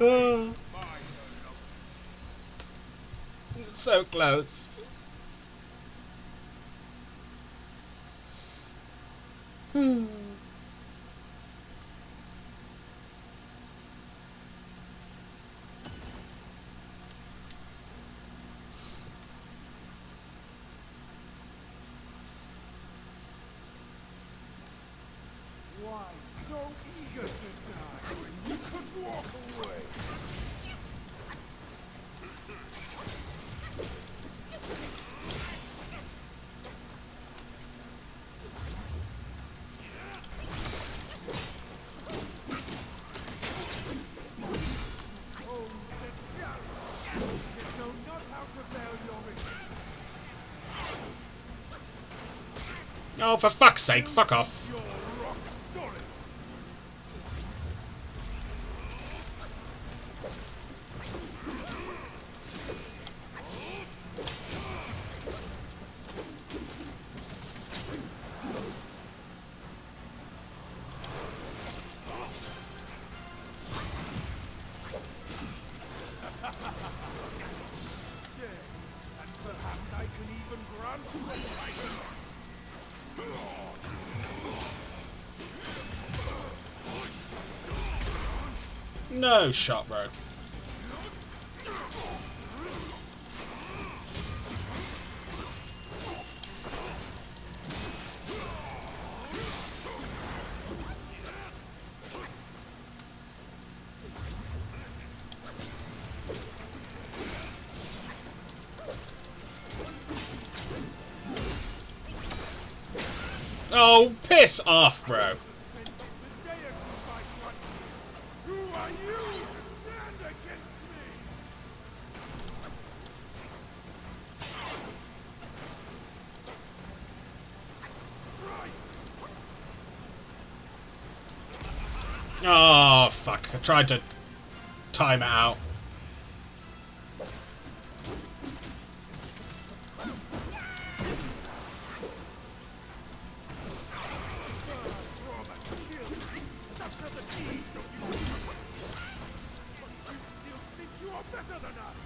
Oh, so close. Why so eager to die when you could walk away? Homes that challenge, that know not how to veil your retreat. Oh, for fuck's sake, fuck off. You're rock solid. Stay, and perhaps I can even grant you a title. No shot, bro. Oh, piss off, bro. Who are you to stand against me? Oh, fuck. I tried to time it out. Such are the deeds of you. But you still think you are better than us.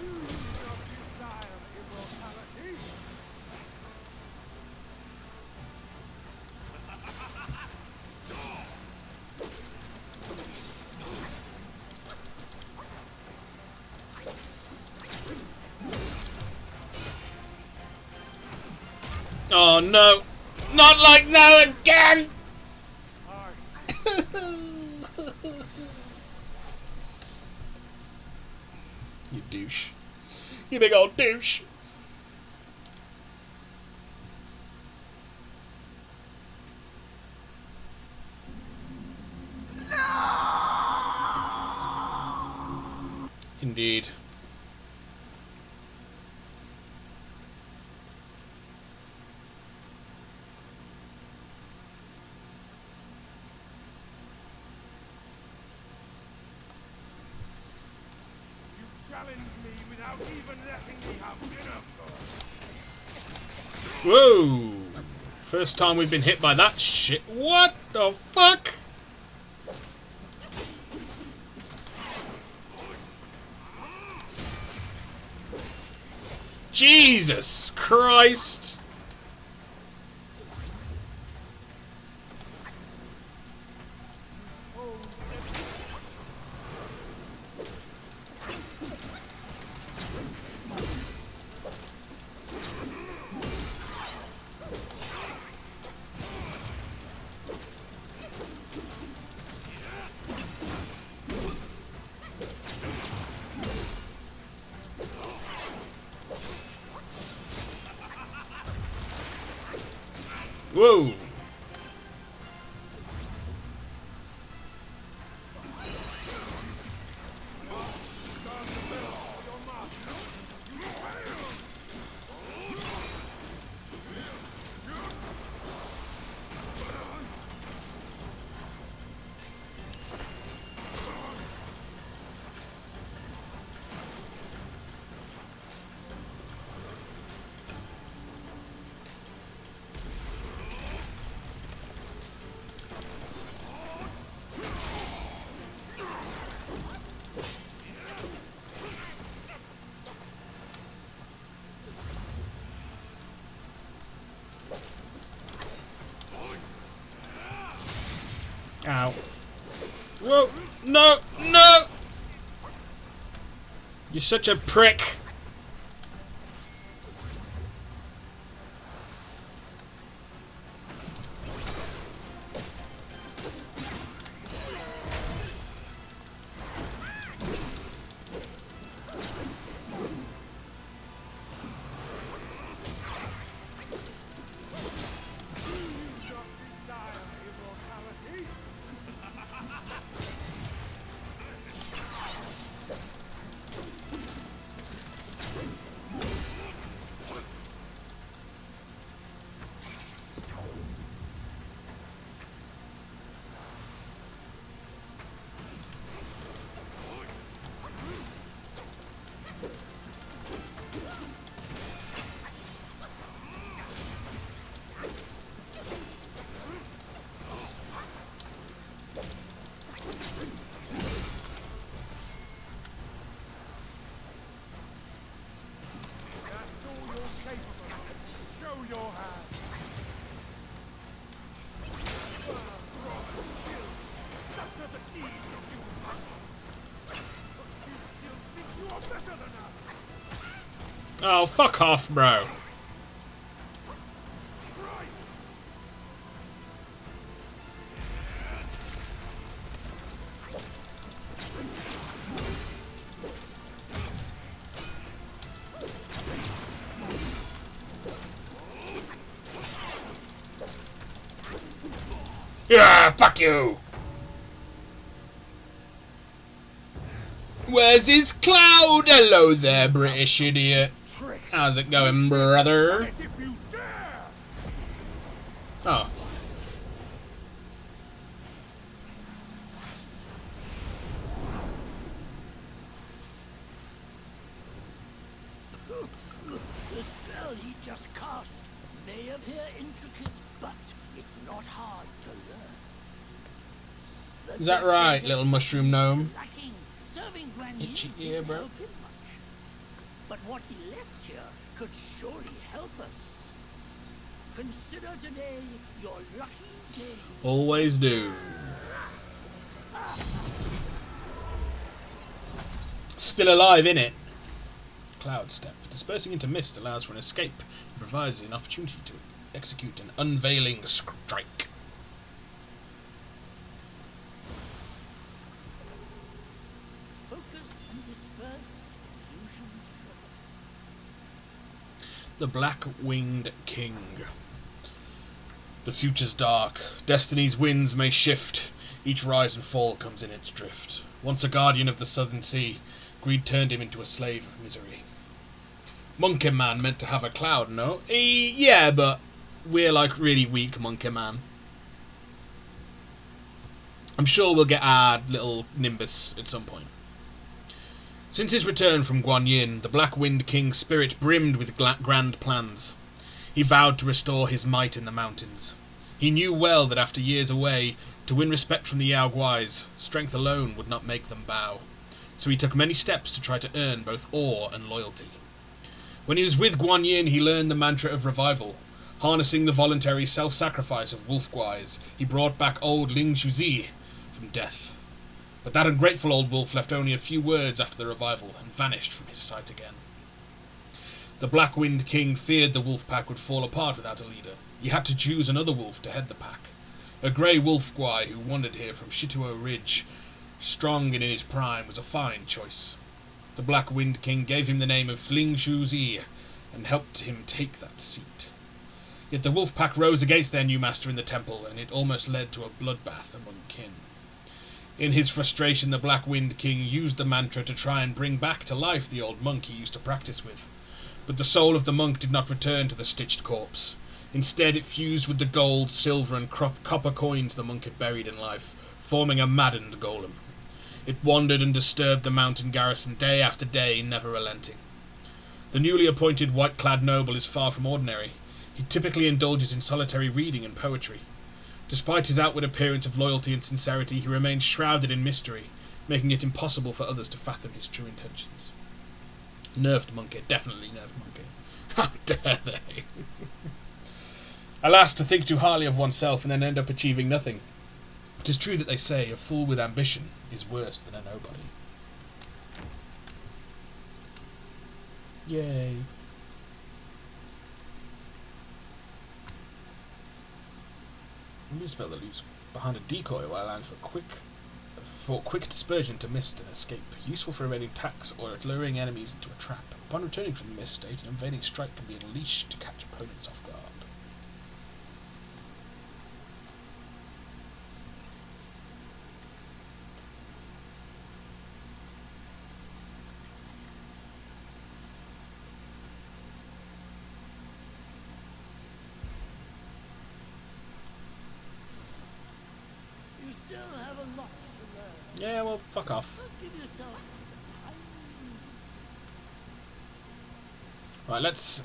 You do not desire immortality. Oh, no. Not like no again! You douche. You big old douche. Indeed. You challenge me without even letting me have dinner first. Whoa! First time we've been hit by that shit. What the fuck? Jesus Christ! Whoa! Ow. Whoa! No! No! You're such a prick! Oh, fuck off, bro. Yeah, fuck you! Where's his cloud? Hello there, British idiot. How's it going, brother? Oh. The spell he just cast may appear intricate, but it's not hard to learn. Is that right, little mushroom gnome? Lacking. Serving Granny Itchy ear, didn't bro. help him much. But what he left here could surely help us. Consider today your lucky day. Always do. Still alive, innit? Cloud step. Dispersing into mist allows for an escape and provides an opportunity to execute an unveiling strike. Focus and disperse illusions driven. The Black-Winged King. The future's dark. Destiny's winds may shift. Each rise and fall comes in its drift. Once a guardian of the southern sea, greed turned him into a slave of misery. Monkey Man meant to have a cloud, no? Yeah, but we're like really weak Monkey Man. I'm sure we'll get our little Nimbus at some point. Since his return from Guan Yin, the Black Wind King's spirit brimmed with grand plans. He vowed to restore his might in the mountains. He knew well that after years away, to win respect from the Yao Guais, strength alone would not make them bow. So he took many steps to try to earn both awe and loyalty. When he was with Guan Yin, he learned the mantra of revival. Harnessing the voluntary self-sacrifice of wolf guais, he brought back old Ling Shuzi from death. But that ungrateful old wolf left only a few words after the revival and vanished from his sight again. The Black Wind King feared the wolf pack would fall apart without a leader. He had to choose another wolf to head the pack. A grey wolf guai who wandered here from Shituo Ridge, strong and in his prime, was a fine choice. The Black Wind King gave him the name of Ling Shuzi and helped him take that seat. Yet the wolf pack rose against their new master in the temple, and it almost led to a bloodbath among kin. In his frustration, the Black Wind King used the mantra to try and bring back to life the old monk he used to practice with. But the soul of the monk did not return to the stitched corpse. Instead, it fused with the gold, silver, and copper coins the monk had buried in life, forming a maddened golem. It wandered and disturbed the mountain garrison day after day, never relenting. The newly appointed white-clad noble is far from ordinary. He typically indulges in solitary reading and poetry. Despite his outward appearance of loyalty and sincerity, he remains shrouded in mystery, making it impossible for others to fathom his true intentions. Nerfed monkey, definitely nerfed monkey. How dare they? Alas, to think too highly of oneself and then end up achieving nothing. It is true that they say a fool with ambition is worse than a nobody. Yay. I'm going to spell the loose behind a decoy while allowing for quick dispersion to mist and escape. Useful for evading attacks or at luring enemies into a trap. Upon returning from the mist state, an invading strike can be unleashed to catch opponents off guard. You still have a lot to learn. Yeah, well, fuck off. But give yourself the time. Right, let's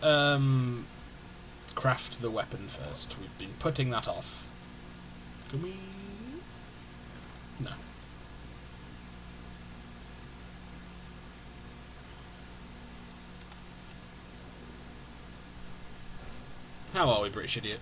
craft the weapon first. We've been putting that off. Can we? No. How are we, British idiot?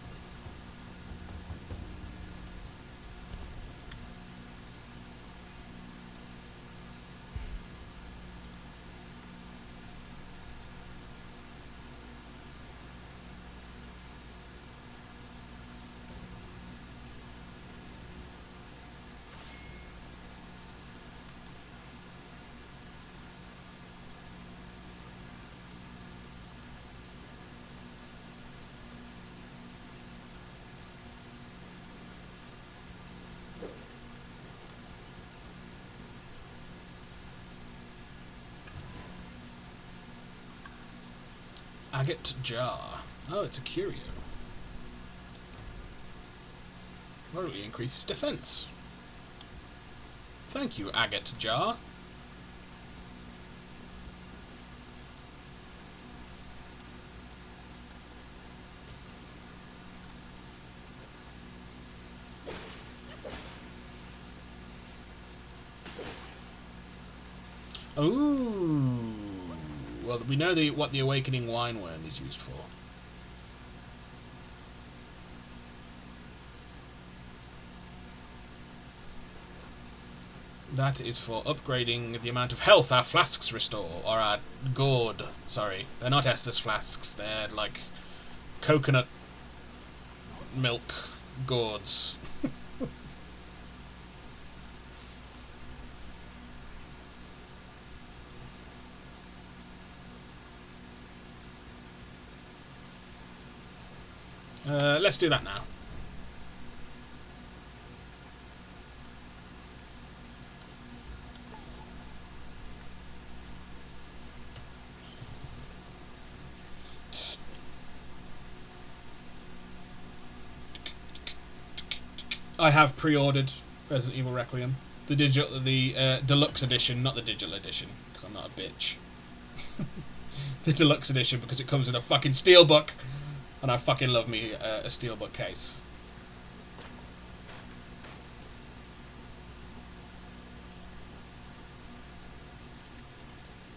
Agate jar. Oh, it's a curio. Moderately increases defense. Thank you, agate jar. Ooh. Well, we know what the awakening wine worm is used for. That is for upgrading the amount of health our flasks restore, or our gourd. Sorry, they're not Estus flasks. They're like coconut milk gourds. Let's do that now. I have pre-ordered Resident Evil Requiem, the deluxe edition, not the digital edition, because I'm not a bitch. The deluxe edition because it comes with a fucking steelbook. And I fucking love me a steelbook case.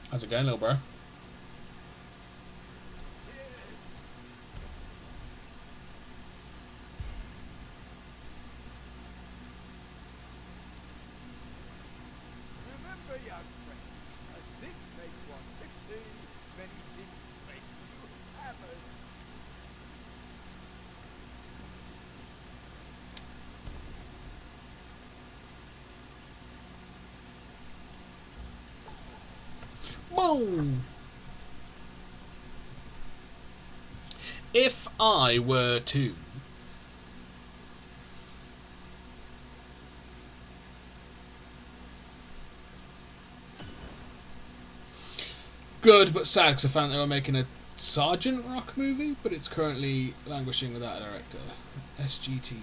How's it going, little bro? Remember, young friend, a sink makes one tipsy, many sinks make you hammered. Boom! If I were to good but sad because I found they were making a Sergeant Rock movie, but it's currently languishing without a director. SGT.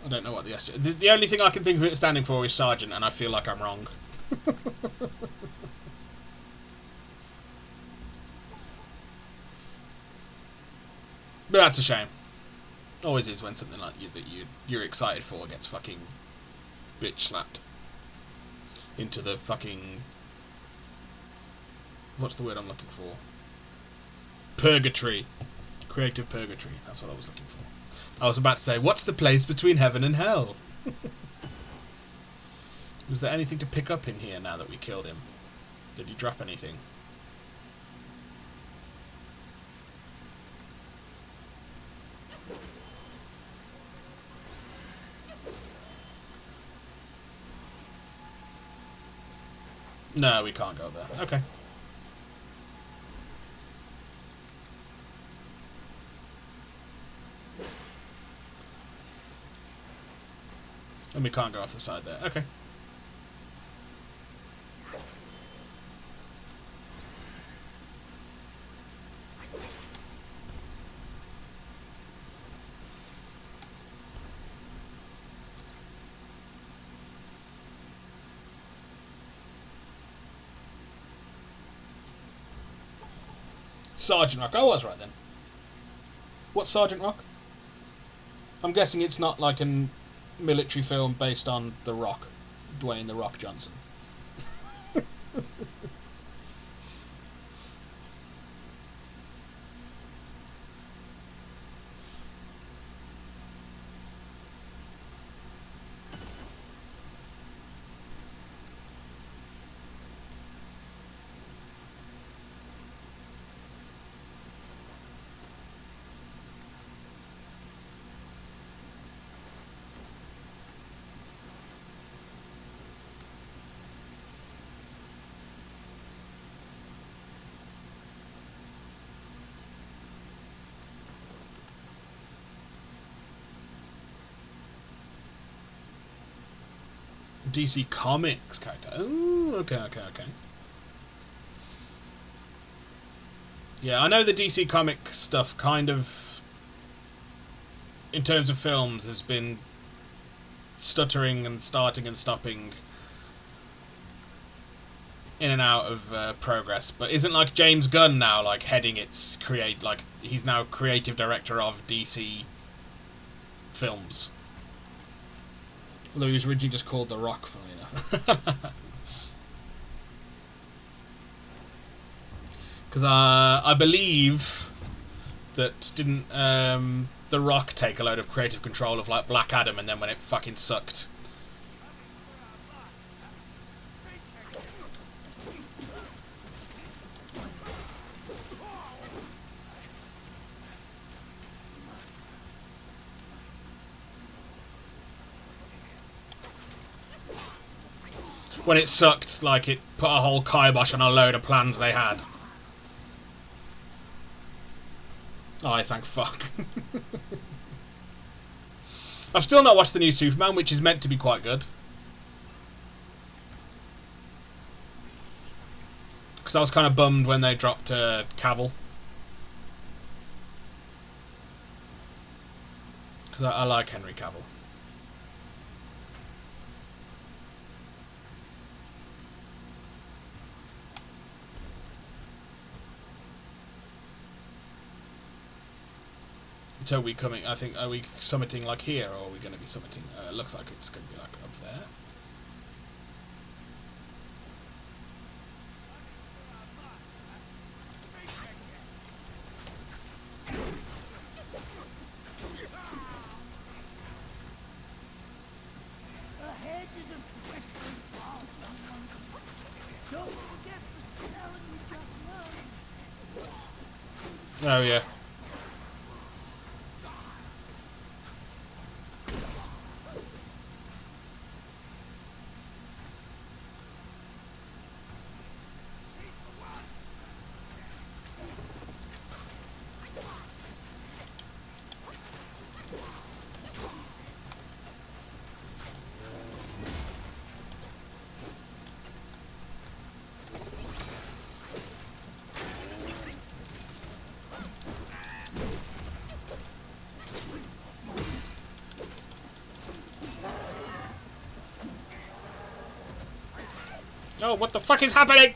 I don't know what the SGT. The only thing I can think of it standing for is Sergeant, and I feel like I'm wrong. But that's a shame. Always is when something like you're excited for gets fucking bitch slapped into the fucking, what's the word I'm looking for? Purgatory. Creative purgatory. That's what I was looking for. I was about to say, what's the place between heaven and hell? Was there anything to pick up in here now that we killed him? Did he drop anything? No, we can't go there. Okay. And we can't go off the side there. Okay. Sergeant Rock. I was right then. What's Sergeant Rock? I'm guessing it's not like a military film based on The Rock, Dwayne The Rock Johnson. DC Comics character. Ooh, okay. Yeah, I know the DC Comics stuff kind of, in terms of films, has been stuttering and starting and stopping in and out of progress. But isn't like James Gunn now like heading its he's now creative director of DC films? Although he was originally just called The Rock, funnily enough. Because I believe that didn't The Rock take a load of creative control of like Black Adam, and then when it fucking sucked. When it sucked, like it put a whole kibosh on a load of plans they had. Oh, I thank fuck. I've still not watched the new Superman, which is meant to be quite good. Because I was kind of bummed when they dropped Cavill. Because I like Henry Cavill. So are we coming, I think, are we summiting like here, or are we going to be summiting, it looks like it's going to be like up there. Ahead is a treacherous path. Don't forget the spell you just learned. Oh yeah. Oh, what the fuck is happening?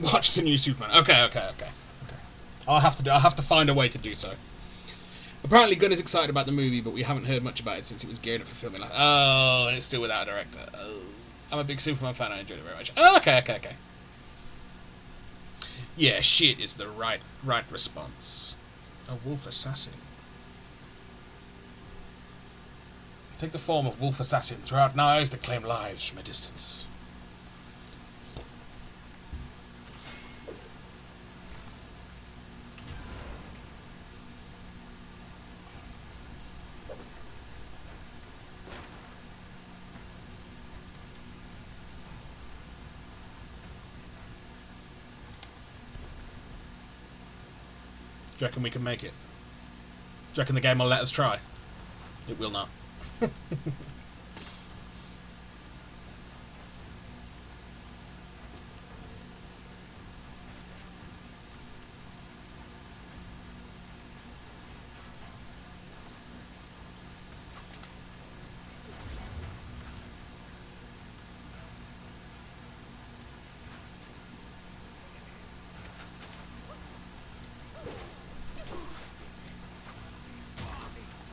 Watch the new Superman. Okay. I'll have to find a way to do so. Apparently, Gunn is excited about the movie, but we haven't heard much about it since it was geared up for filming. Oh, and it's still without a director. Oh. I'm a big Superman fan. I enjoyed it very much. Oh, okay. Yeah, shit is the right response. A wolf assassin. Take the form of wolf assassin. Throw out knives that claim lives from a distance. Do you reckon we can make it? Do you reckon the game will let us try? It will not.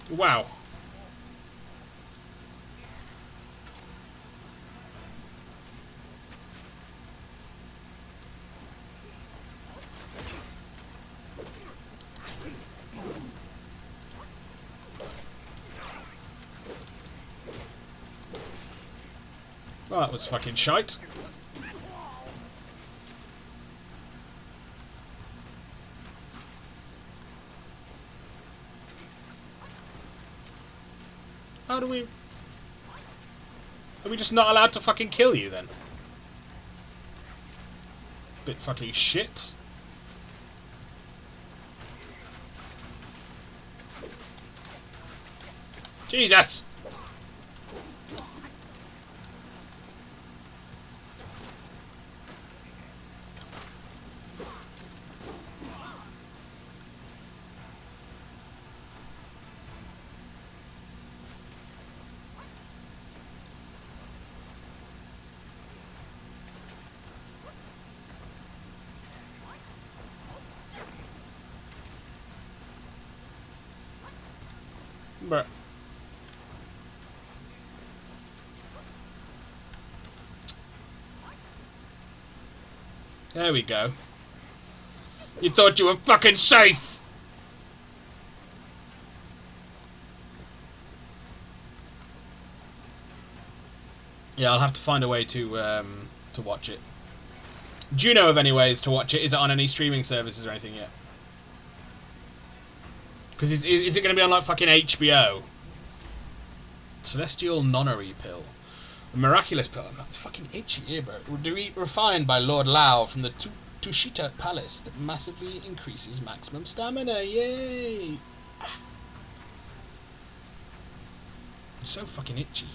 Wow. Well, that was fucking shite. How do we... Are we just not allowed to fucking kill you then? Bit fucking shit. Jesus! Bruh. There we go. You thought you were fucking safe! Yeah, I'll have to find a way to watch it. Do you know of any ways to watch it? Is it on any streaming services or anything yet? Because is it going to be on like fucking HBO? Celestial Nonary Pill. A miraculous pill. I'm fucking itchy here, bro. Refined by Lord Lao from the Tushita Palace that massively increases maximum stamina. Yay! I'm so fucking itchy.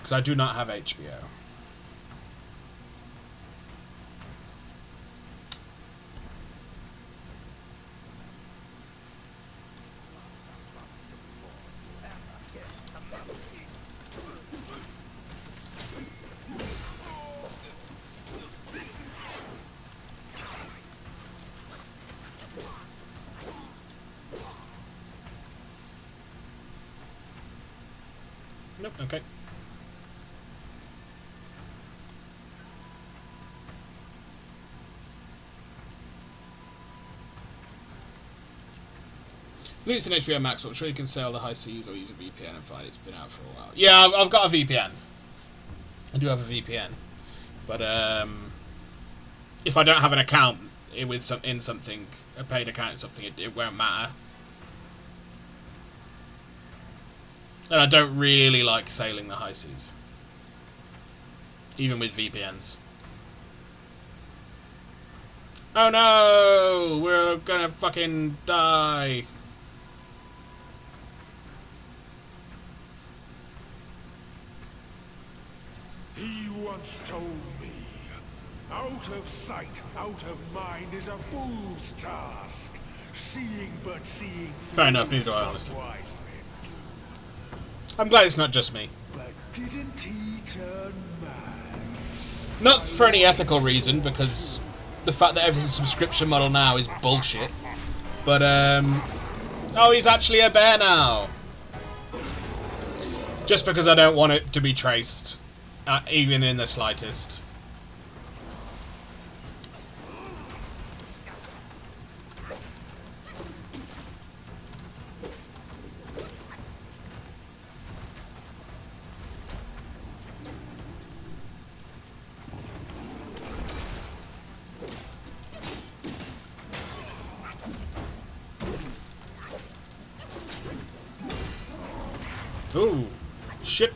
Because I do not have HBO. Nope, okay. Loot's an HBO Max, but I'm sure you can sail the high seas or use a VPN and find it's been out for a while. Yeah, I've got a VPN. I do have a VPN. But if I don't have an account with something, a paid account in something, it won't matter. And I don't really like sailing the high seas. Even with VPNs. Oh no! We're gonna fucking die. once told me, out of sight, out of mind is a fool's task. Seeing but seeing. Fair enough, neither do I, honestly. I'm glad it's not just me. But didn't he turn mad? Not for any ethical reason, because the fact that everything's a subscription model now is bullshit. But, oh, he's actually a bear now! Just because I don't want it to be traced, even in the slightest. Ooh, shit.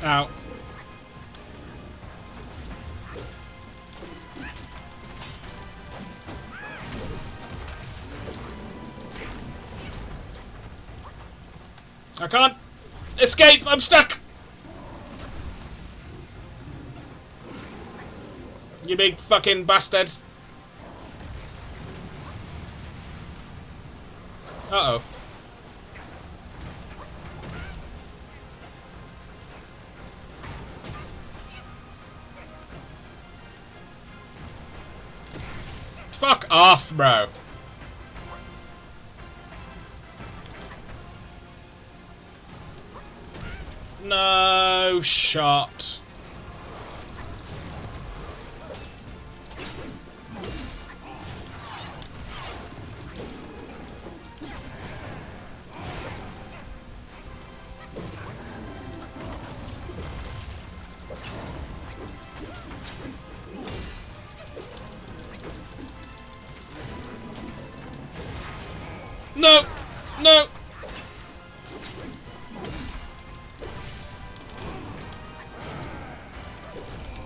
Ow. I can't escape! I'm stuck! You big fucking bastard. Uh-oh. Fuck off, bro. No shot. No! No!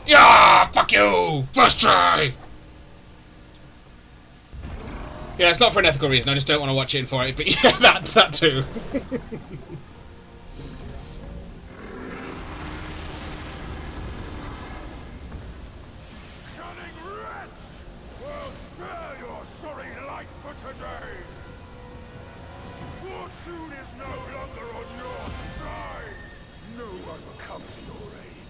Yeah! Fuck you! First try! Yeah, it's not for an ethical reason, I just don't want to watch it for it, but yeah, that too. Cunning wretch! Well, spare your sorry life for today! Fortune is no longer on your side! No one will come to your aid.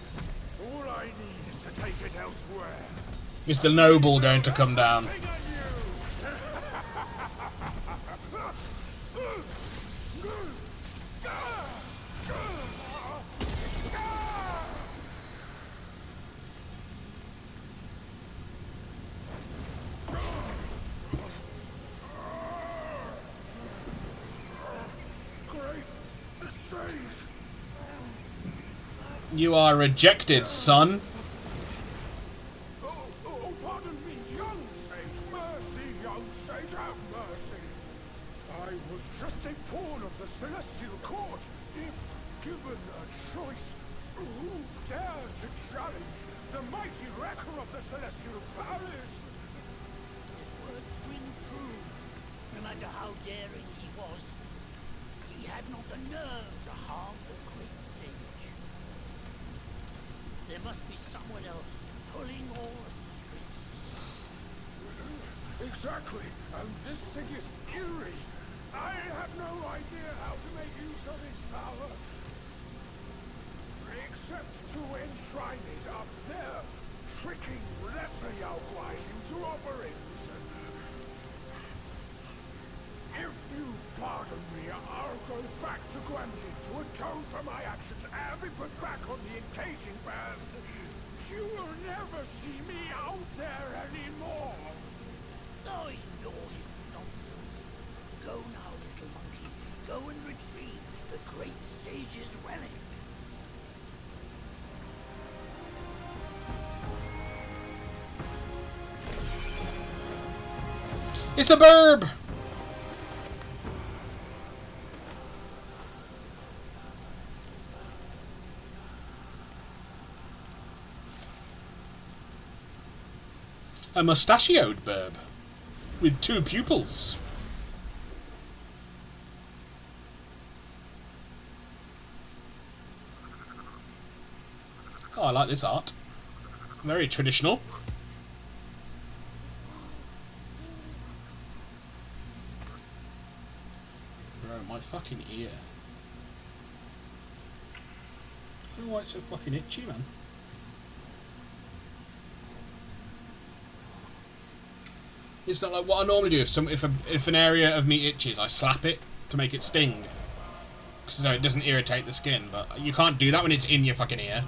All I need is to take it elsewhere. Is the noble going to come down? Big on you! You are rejected, son. Oh, pardon me, young sage. Mercy, young sage, have mercy. I was just a pawn of the celestial court. If given a choice, who dared to challenge the mighty wrecker of the celestial palace? His words ring true. No matter how daring he was, he had not the nerve to harm the great sage. There must be someone else pulling all the strings. Exactly, and this thing is eerie. I have no idea how to make use of its power, except to enshrine it up there, tricking lesser Yaoguais into offerings. If you pardon me, I'll go back to Guanyin to atone for my actions and be put back on the encaging ban. You will never see me out there anymore. Oh, ignore his nonsense. Go now, little monkey. Go and retrieve the great sage's relic. It's a burb! A mustachioed burb with 2 pupils. Oh, I like this art. Very traditional. Bro, my fucking ear. I don't know why it's so fucking itchy, man. It's not like what I normally do. If an area of me itches, I slap it to make it sting, so it doesn't irritate the skin. But you can't do that when it's in your fucking ear.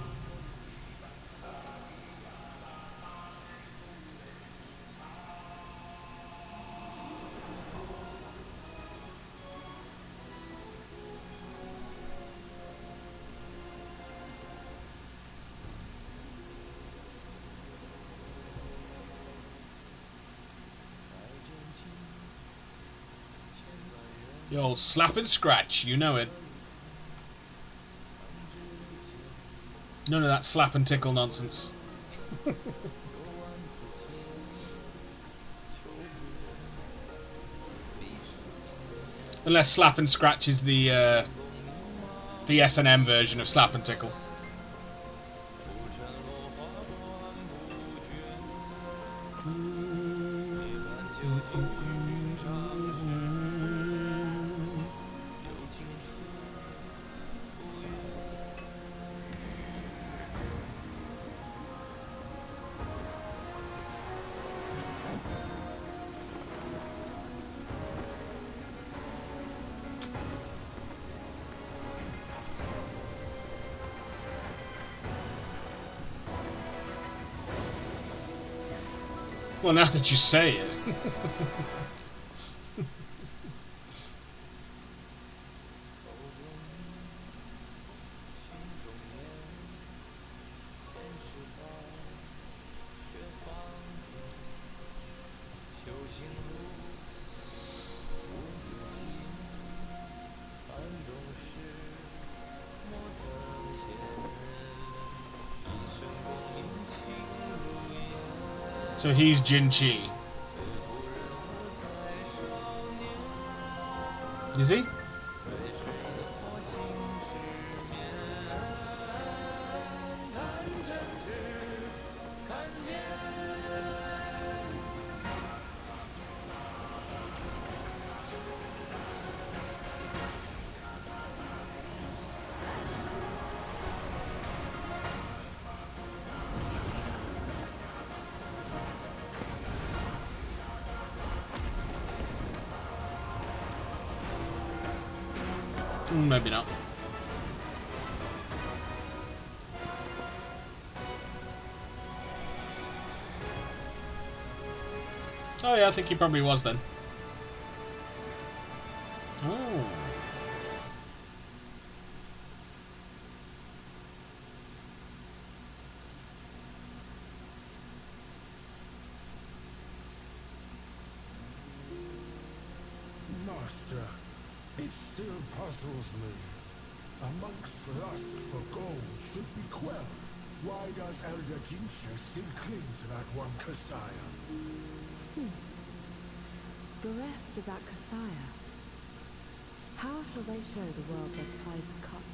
The old slap and scratch, you know it. None of that slap and tickle nonsense. Unless slap and scratch is the S&M version of slap and tickle. Well, now that you say it. So he's Jin Chi. Is he? Maybe not. Oh yeah, I think he probably was then. Oh. Master, it still puzzles me. A monk's lust for gold should be quelled. Why does Elder Jinche still cling to that one Kasaya? Bereft of that Kasaya, how shall they show the world their ties are cut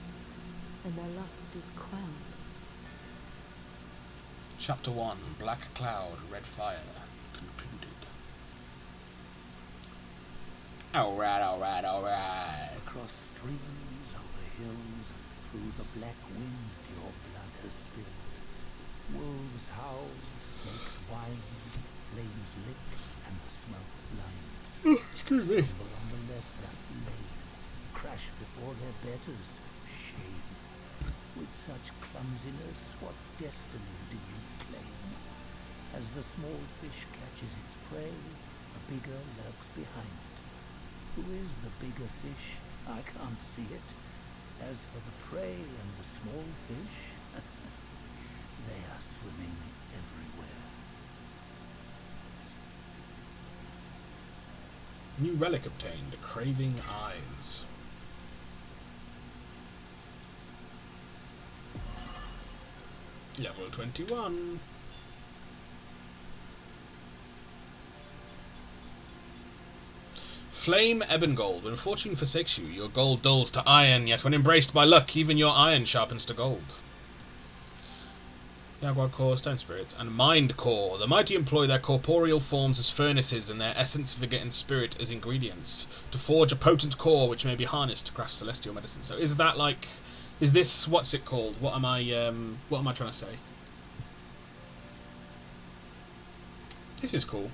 and their lust is quelled? Chapter 1, Black Cloud, Red Fire, concluded. Alright. Across streams, over hills, and through the black wind, your blood has spilled. Wolves howl, snakes whine, flames lick, and the smoke blinds. Excuse me. Stumble on the lesser, lame, crash before their betters, shame. With such clumsiness, what destiny do you claim? As the small fish catches its prey, a bigger lurks behind. Who is the bigger fish? I can't see it. As for the prey and the small fish, they are swimming everywhere. New relic obtained, Craving Eyes. Level 21. Flame Ebongold. When fortune forsakes you, your gold dulls to iron, yet when embraced by luck, even your iron sharpens to gold. Jaguar Core, Stone Spirits, and Mind Core. The mighty employ their corporeal forms as furnaces and their essence, vigour, and spirit as ingredients to forge a potent core which may be harnessed to craft celestial medicine. So is that like... Is this... What's it called? What am I trying to say? This is cool.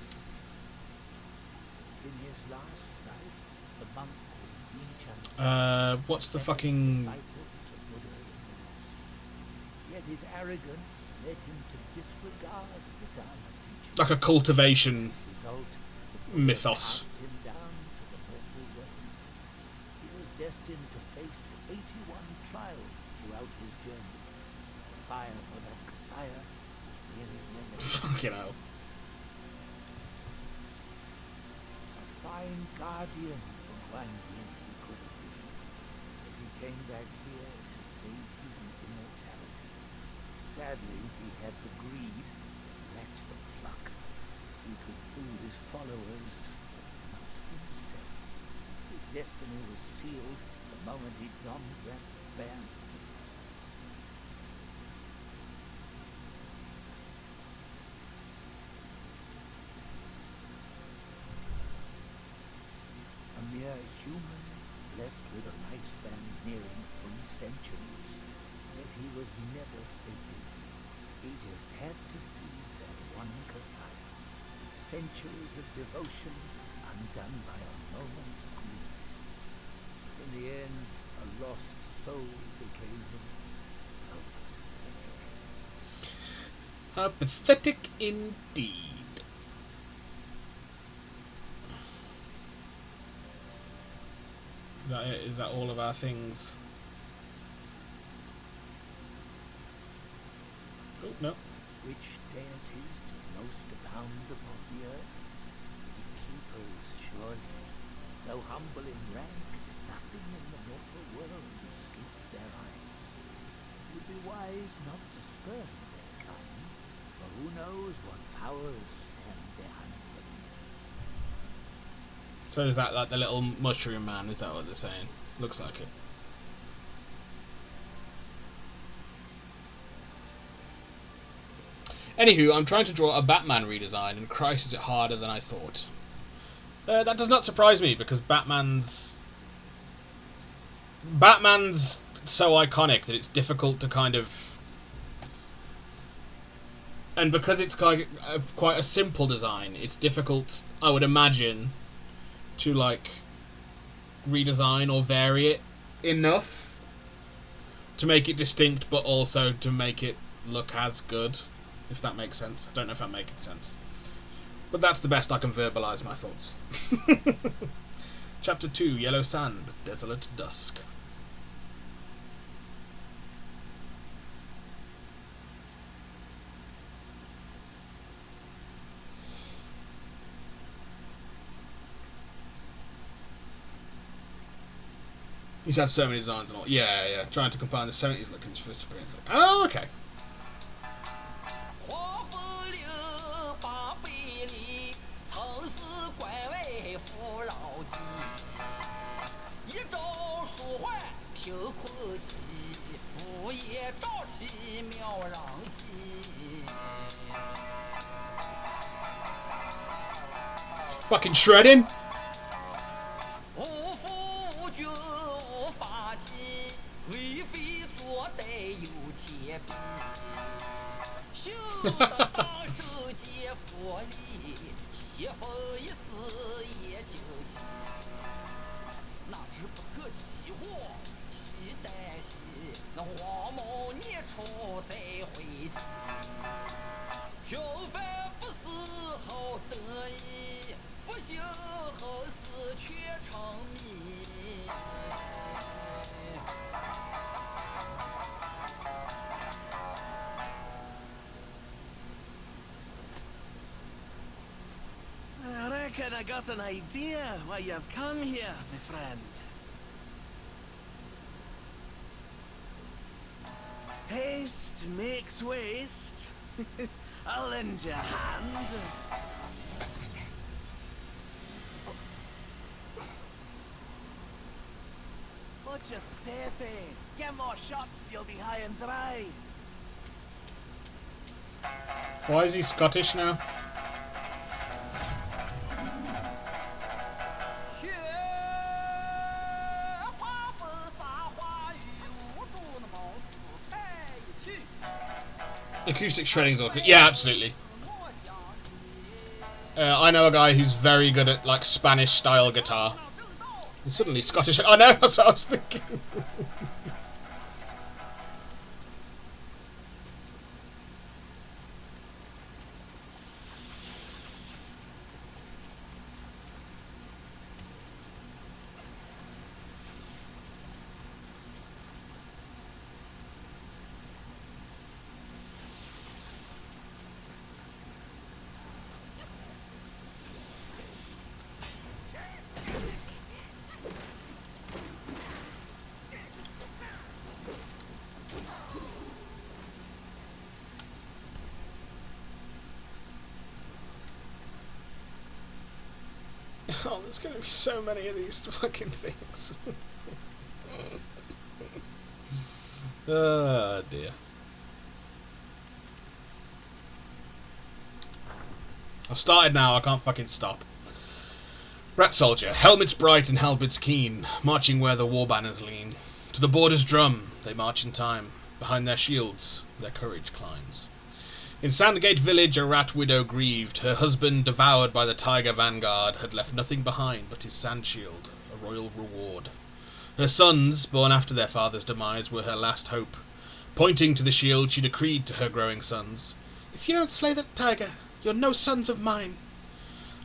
In his last life, the monk was the enchanter. What's the fucking... Disciple to Buddha in the West. Yet his arrogance led him to disregard the Dharma teachings. Like a cultivation Result, the Buddha mythos. cast him down to the mortal realm. He was destined to face 81 trials throughout his journey. The fire for that Kasaya was merely the elation. Fucking hell. A fine guardian from Guan Yin he could have been, but he came back here to daydream immortality. Sadly, he had the greed, but lacked the pluck. He could fool his followers, but not himself. His destiny was sealed the moment he donned that band. A mere human, blessed with a lifespan nearing 3 centuries, yet he was never sated. He just had to seize that one Kasaya. Centuries of devotion undone by a moment's greed. In the end, a lost soul became him. How pathetic. How pathetic indeed. Is that it? Is that all of our things? Oh, no. Which deities do most abound upon the earth? The keepers, surely. Though humble in rank, nothing in the mortal world escapes their eyes. It would be wise not to spurn their kind, for who knows what powers stand behind them. So is that like the little mushroom man? Is that what they're saying? Looks like it. Anywho, I'm trying to draw a Batman redesign, and Christ is it harder than I thought. That does not surprise me, because Batman's so iconic that it's difficult to kind of... And because it's quite a simple design, it's difficult, I would imagine, to like redesign or vary it enough to make it distinct, but also to make it look as good, if that makes sense. I don't know if I'm making sense, but that's the best I can verbalize my thoughts. Chapter 2, Yellow Sand, Desolate Dusk. He's had so many designs and all. Yeah, yeah. Trying to combine the 70s look in his first appearance. Oh, okay. 华府六八百里，曾是官为富饶地。一朝舒缓贫困期，无夜朝气渺然气。Fucking shred him. 无父无君无法纪，为非作歹有天比。修得大手皆佛力，邪风一丝也惊奇。哪知不测其祸，其旦夕，那黄毛年初再回击。平凡不是好得意，不幸后事却成谜。I reckon I got an idea why you've come here, my friend. Haste makes waste. I'll lend you a hand. Watch your step, eh? Get more shots, you'll be high and dry. Why is he Scottish now? Acoustic shredding's all good. Yeah, absolutely. I know a guy who's very good at like Spanish style guitar. And suddenly Scottish. I know, that's what I was thinking. Oh, there's going to be so many of these fucking things. Oh dear. I've started now, I can't fucking stop. Rat soldier, helmets bright and halberds keen, marching where the war banners lean. To the border's drum, they march in time. Behind their shields, their courage climbs. In Sandgate village a rat widow grieved. Her husband, devoured by the tiger vanguard, had left nothing behind but his sand shield, a royal reward. Her sons, born after their father's demise, were her last hope. Pointing to the shield, she decreed to her growing sons, "If you don't slay that tiger, you're no sons of mine."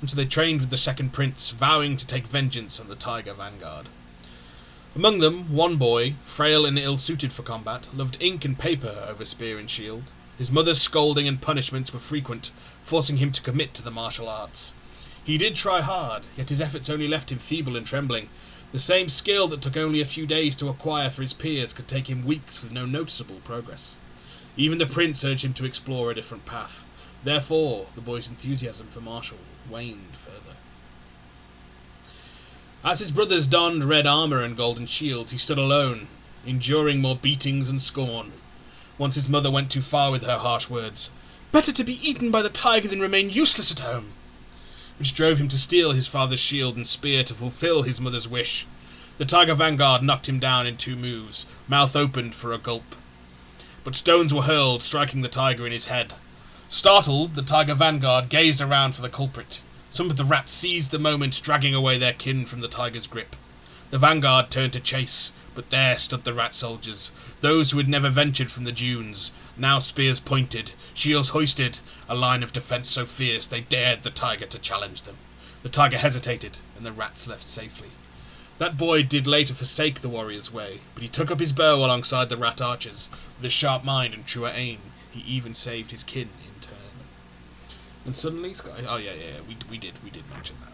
And so they trained with the second prince, vowing to take vengeance on the tiger vanguard. Among them, one boy, frail and ill-suited for combat, loved ink and paper over spear and shield. His mother's scolding and punishments were frequent, forcing him to commit to the martial arts. He did try hard, yet his efforts only left him feeble and trembling. The same skill that took only a few days to acquire for his peers could take him weeks with no noticeable progress. Even the prince urged him to explore a different path. Therefore, the boy's enthusiasm for martial waned further. As his brothers donned red armour and golden shields, he stood alone, enduring more beatings and scorn. Once his mother went too far with her harsh words, "Better to be eaten by the tiger than remain useless at home," which drove him to steal his father's shield and spear to fulfill his mother's wish. The tiger vanguard knocked him down in 2 moves, mouth opened for a gulp. But stones were hurled, striking the tiger in his head. Startled, the tiger vanguard gazed around for the culprit. Some of the rats seized the moment, dragging away their kin from the tiger's grip. The vanguard turned to chase, but there stood the rat soldiers, those who had never ventured from the dunes, now spears pointed, shields hoisted, a line of defence so fierce they dared the tiger to challenge them. The tiger hesitated, and the rats left safely. That boy did later forsake the warrior's way, but he took up his bow alongside the rat archers. With a sharp mind and truer aim, he even saved his kin in turn. And suddenly, oh yeah, we did mention that.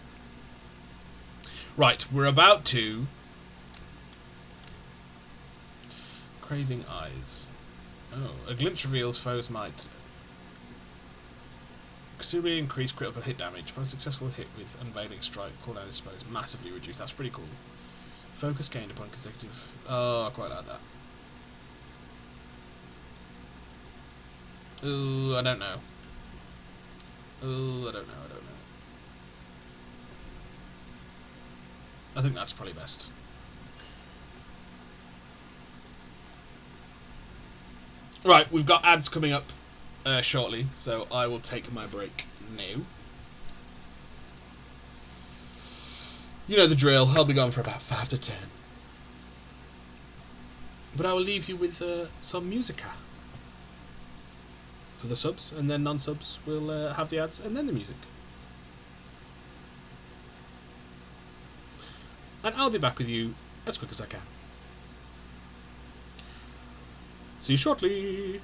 Right, we're about to Craving eyes. Oh, a glimpse reveals foes might considerably increase critical hit damage. Upon a successful hit with unveiling strike, cooldown is supposed massively reduced. That's pretty cool. Focus gained upon consecutive. Oh, I quite like that. Ooh, I don't know. Ooh, I don't know. I think that's probably best. Right, we've got ads coming up shortly, so I will take my break now. You know the drill. I'll be gone for about 5 to 10. But I will leave you with some musica for the subs, and then non-subs will have the ads and then the music. And I'll be back with you as quick as I can. See you shortly.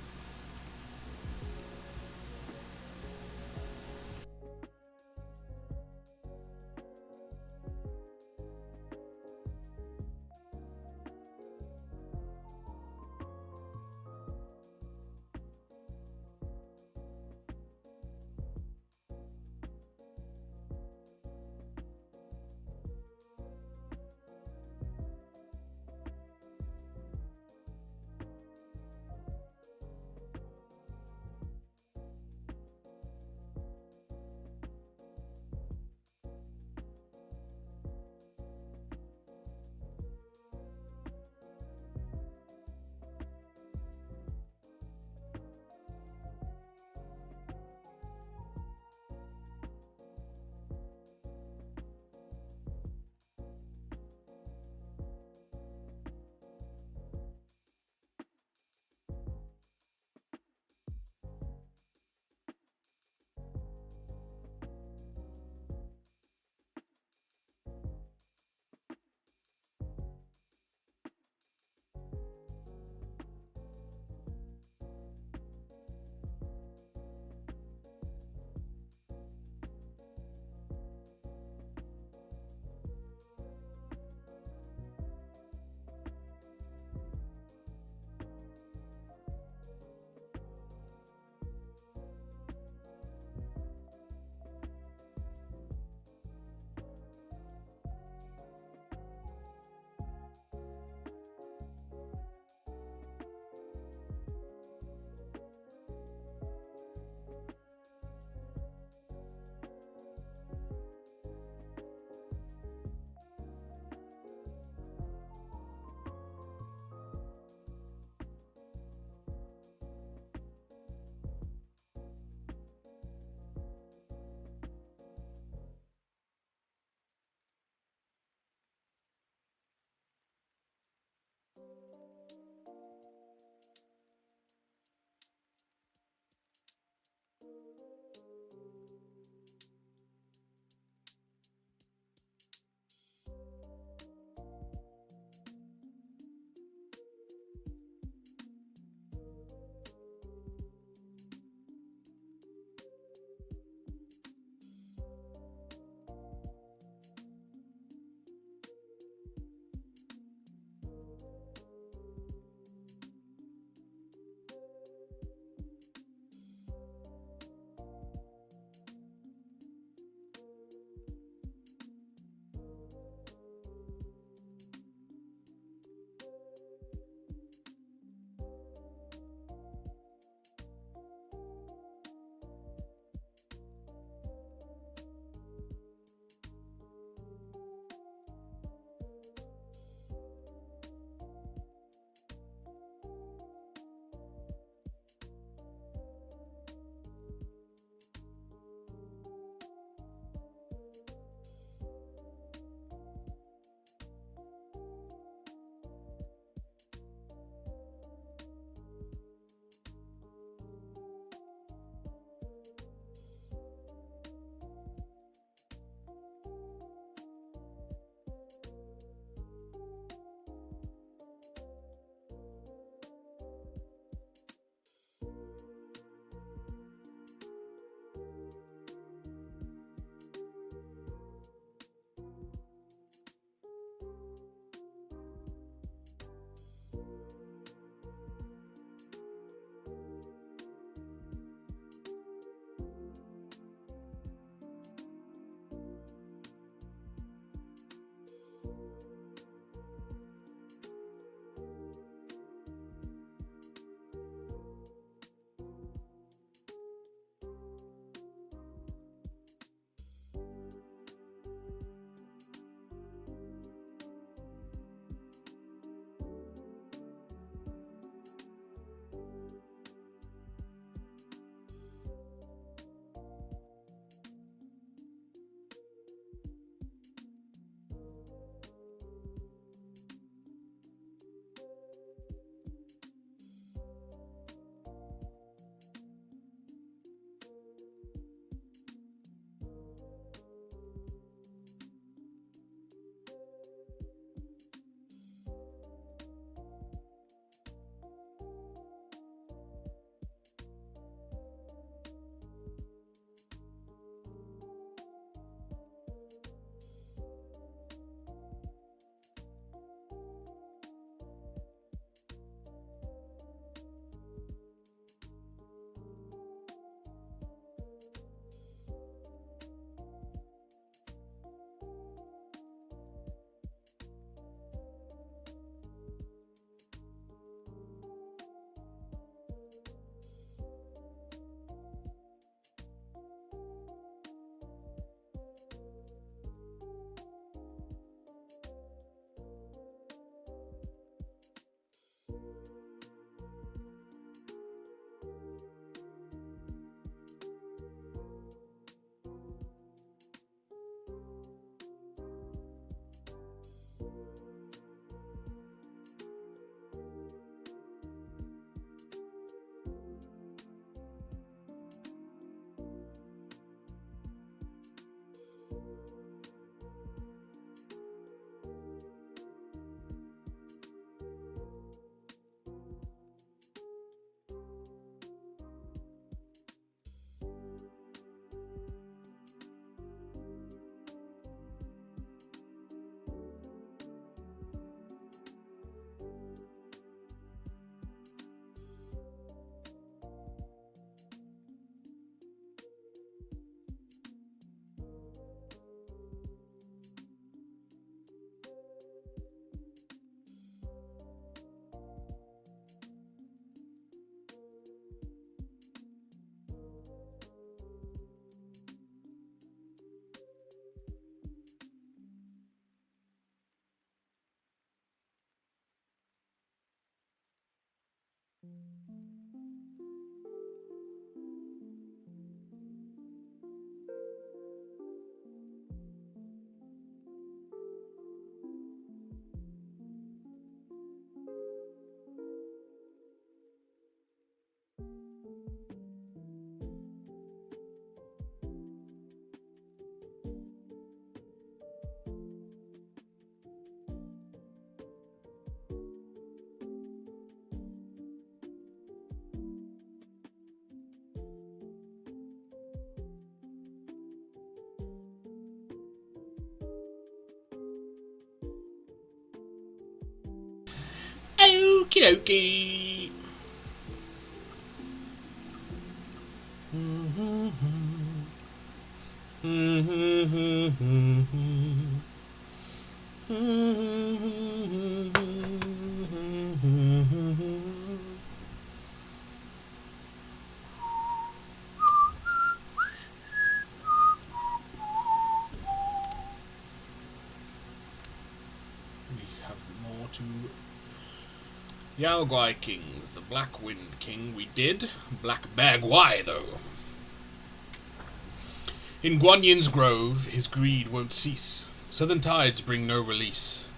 dokie. Yao Guai Kings, the Black Wind King we did. Black Bear Guai, though. In Guan Yin's grove, his greed won't cease. Southern tides bring no release.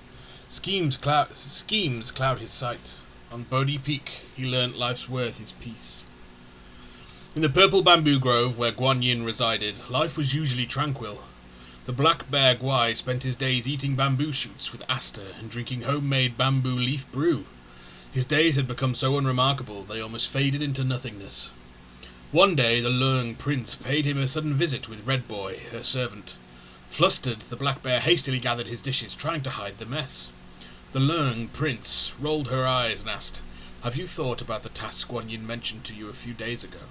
Schemes cloud his sight. On Bodhi Peak, he learnt life's worth is peace. In the purple bamboo grove where Guan Yin resided, life was usually tranquil. The Black Bear Guai spent his days eating bamboo shoots with Aster and drinking homemade bamboo leaf brew. His days had become so unremarkable they almost faded into nothingness. One day the Leung Prince paid him a sudden visit with Red Boy, her servant. Flustered, the Black Bear hastily gathered his dishes, trying to hide the mess. The Leung Prince rolled her eyes and asked, "Have you thought about the task Guan Yin mentioned to you a few days ago?"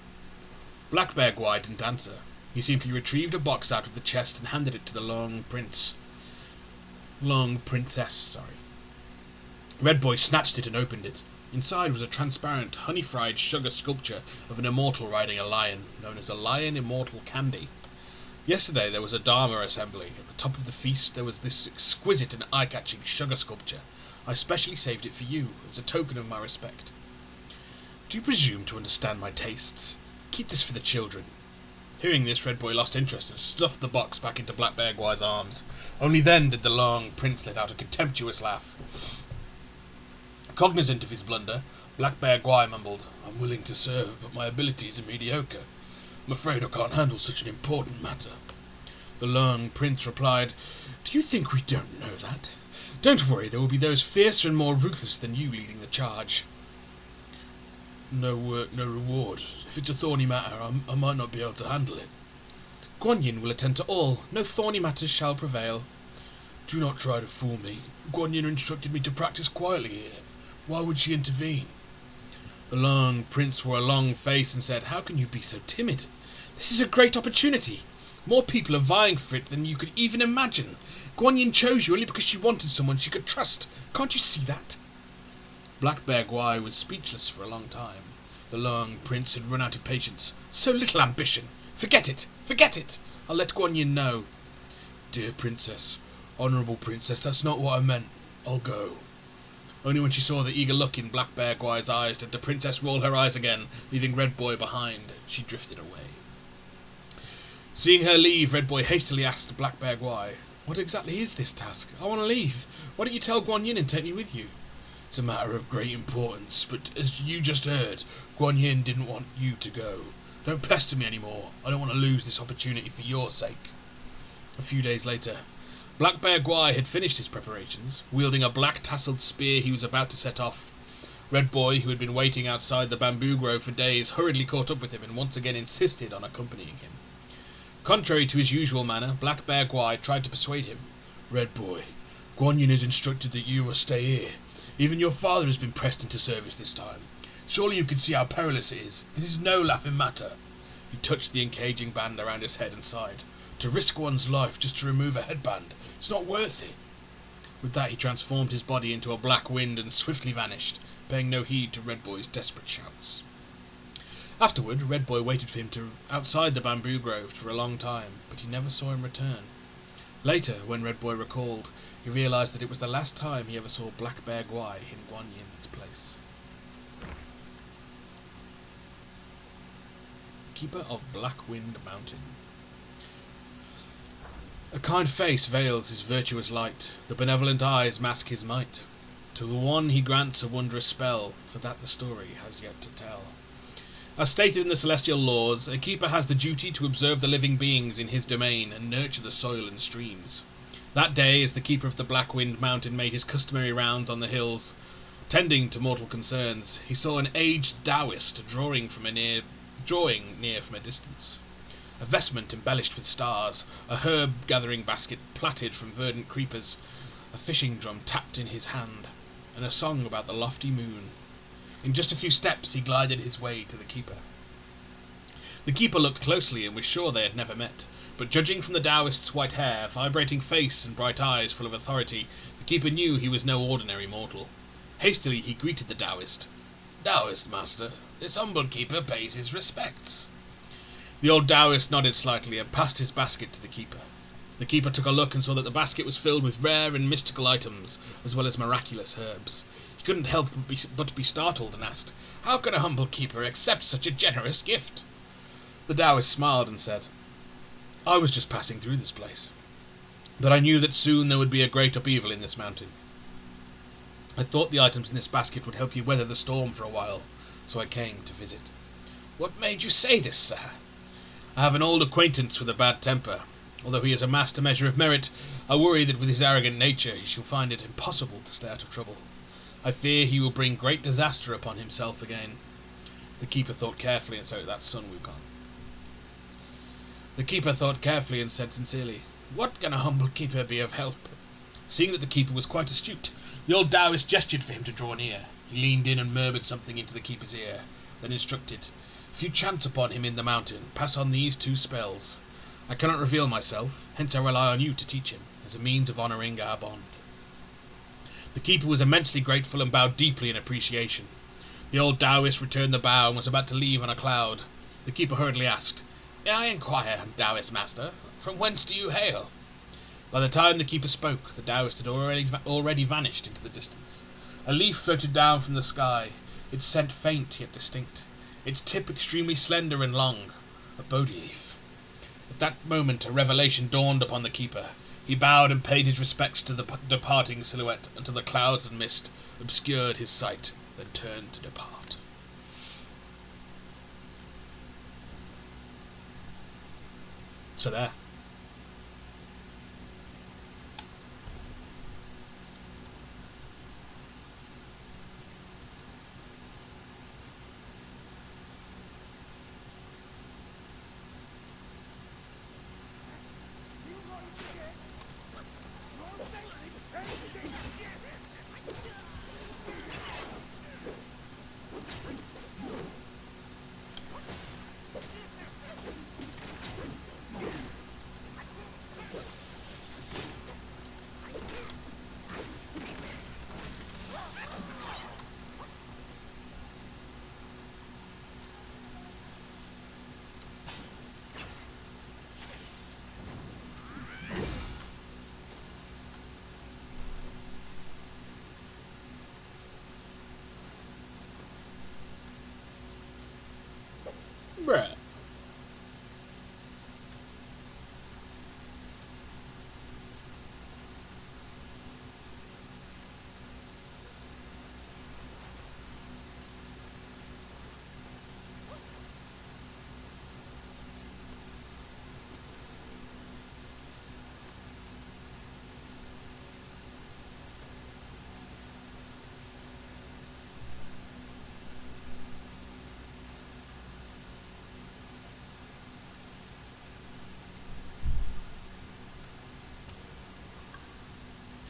Black Bear Guai didn't answer. He simply retrieved a box out of the chest and handed it to the Leung Princess. Red Boy snatched it and opened it. Inside was a transparent, honey-fried sugar sculpture of an immortal riding a lion, known as a Lion Immortal Candy. Yesterday there was a Dharma assembly. At the top of the feast there was this exquisite and eye-catching sugar sculpture. I specially saved it for you, as a token of my respect. Do you presume to understand my tastes? Keep this for the children. Hearing this, Red Boy lost interest and stuffed the box back into Black Bear Guai's arms. Only then did the Leung Prince let out a contemptuous laugh. Cognizant of his blunder, Black Bear Guai mumbled, "I'm willing to serve, but my abilities are mediocre. I'm afraid I can't handle such an important matter." The Leung Prince replied, "Do you think we don't know that? Don't worry, there will be those fiercer and more ruthless than you leading the charge. No work, no reward. If it's a thorny matter, I might not be able to handle it. Guan Yin will attend to all. No thorny matters shall prevail. Do not try to fool me. Guan Yin instructed me to practice quietly here. Why would she intervene?" The Leung Prince wore a long face and said, "How can you be so timid? This is a great opportunity. More people are vying for it than you could even imagine. Guan Yin chose you only because she wanted someone she could trust. Can't you see that?" Black Bear Guai was speechless for a long time. The Leung Prince had run out of patience. "So little ambition! Forget it! Forget it! I'll let Guan Yin know." "Dear Princess, Honourable Princess, that's not what I meant. I'll go." Only when she saw the eager look in Black Bear Guai's eyes did the princess roll her eyes again, leaving Red Boy behind. She drifted away. Seeing her leave, Red Boy hastily asked Black Bear Guai, "What exactly is this task? I want to leave. Why don't you tell Guan Yin and take me with you?" "It's a matter of great importance, but as you just heard, Guan Yin didn't want you to go. Don't pester me anymore. I don't want to lose this opportunity for your sake." A few days later, Black Bear Guai had finished his preparations. Wielding a black tasseled spear, he was about to set off. Red Boy, who had been waiting outside the bamboo grove for days, hurriedly caught up with him and once again insisted on accompanying him. Contrary to his usual manner, Black Bear Guai tried to persuade him. "Red Boy, Guan Yin has instructed that you must stay here. Even your father has been pressed into service this time. Surely you can see how perilous it is. This is no laughing matter." He touched the encaging band around his head and sighed. "To risk one's life just to remove a headband, it's not worth it." With that he transformed his body into a black wind and swiftly vanished, paying no heed to Red Boy's desperate shouts. Afterward, Red Boy waited for him outside the bamboo grove for a long time, but he never saw him return. Later, when Red Boy recalled, he realized that it was the last time he ever saw Black Bear Guai in Guan Yin's place. Keeper of Black Wind Mountain. A kind face veils his virtuous light, the benevolent eyes mask his might. To the one he grants a wondrous spell, for that the story has yet to tell. As stated in the celestial laws, a keeper has the duty to observe the living beings in his domain and nurture the soil and streams. That day, as the keeper of the Black Wind Mountain made his customary rounds on the hills, tending to mortal concerns, he saw an aged Taoist drawing near from a distance. A vestment embellished with stars, a herb-gathering basket plaited from verdant creepers, a fishing drum tapped in his hand, and a song about the lofty moon. In just a few steps he glided his way to the keeper. The keeper looked closely and was sure they had never met, but judging from the Taoist's white hair, vibrating face, and bright eyes full of authority, the keeper knew he was no ordinary mortal. Hastily he greeted the Taoist. "Taoist, master, this humble keeper pays his respects." The old Taoist nodded slightly and passed his basket to the keeper. The keeper took a look and saw that the basket was filled with rare and mystical items, as well as miraculous herbs. He couldn't help but be startled and asked, "How can a humble keeper accept such a generous gift?" The Taoist smiled and said, "I was just passing through this place, but I knew that soon there would be a great upheaval in this mountain. I thought the items in this basket would help you weather the storm for a while, so I came to visit." "What made you say this, sir?" "I have an old acquaintance with a bad temper. Although he has amassed a measure of merit, I worry that with his arrogant nature he shall find it impossible to stay out of trouble. I fear he will bring great disaster upon himself again." The keeper thought carefully and said, "That's Sun Wukong." The keeper thought carefully and said sincerely, "What can a humble keeper be of help?" Seeing that the keeper was quite astute, the old Taoist gestured for him to draw near. He leaned in and murmured something into the keeper's ear, then instructed, "If you chance upon him in the mountain, pass on these 2 spells. I cannot reveal myself, hence I rely on you to teach him, as a means of honouring our bond." The keeper was immensely grateful and bowed deeply in appreciation. The old Taoist returned the bow and was about to leave on a cloud. The keeper hurriedly asked, "May I inquire, Taoist master, from whence do you hail?" By the time the keeper spoke, the Taoist had already vanished into the distance. A leaf floated down from the sky, its scent faint yet distinct, its tip extremely slender and long, a Bodhi leaf. At that moment a revelation dawned upon the keeper. He bowed and paid his respects to the departing silhouette until the clouds and mist obscured his sight, then turned to depart. So there. Bruh.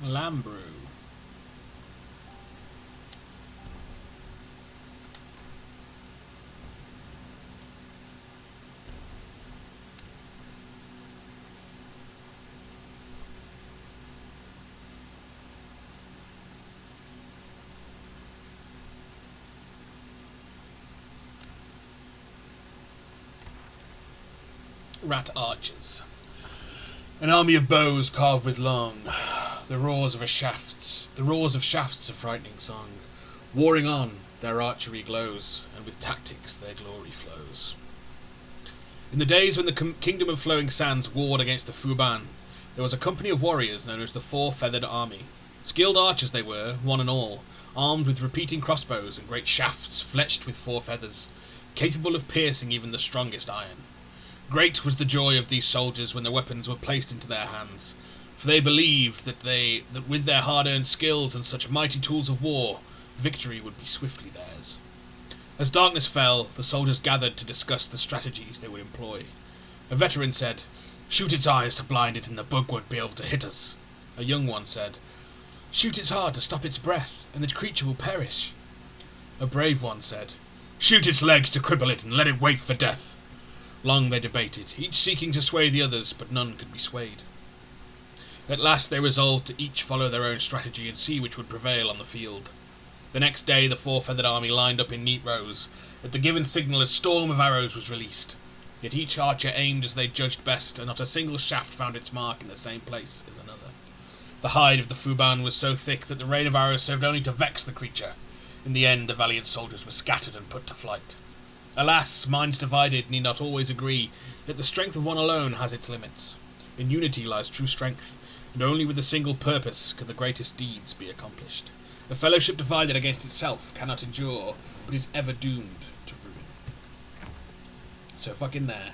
Lambrew. Rat archers. An army of bows carved with long. The roars of shafts a frightening song. Warring on, their archery glows, and with tactics their glory flows. In the days when the Kingdom of Flowing Sands warred against the Fuban, there was a company of warriors known as the Four-Feathered Army. Skilled archers they were, one and all, armed with repeating crossbows and great shafts fletched with 4 feathers, capable of piercing even the strongest iron. Great was the joy of these soldiers when the weapons were placed into their hands, for they believed that with their hard-earned skills and such mighty tools of war, victory would be swiftly theirs. As darkness fell, the soldiers gathered to discuss the strategies they would employ. A veteran said, "Shoot its eyes to blind it and the bug won't be able to hit us." A young one said, "Shoot its heart to stop its breath, and the creature will perish." A brave one said, "Shoot its legs to cripple it and let it wait for death." Long they debated, each seeking to sway the others, but none could be swayed. At last they resolved to each follow their own strategy and see which would prevail on the field. The next day the four-feathered army lined up in neat rows. At the given signal a storm of arrows was released. Yet each archer aimed as they judged best, and not a single shaft found its mark in the same place as another. The hide of the Fuban was so thick that the rain of arrows served only to vex the creature. In the end the valiant soldiers were scattered and put to flight. Alas, minds divided need not always agree, yet the strength of one alone has its limits. In unity lies true strength, and only with a single purpose can the greatest deeds be accomplished. A fellowship divided against itself cannot endure, but is ever doomed to ruin. So fucking there.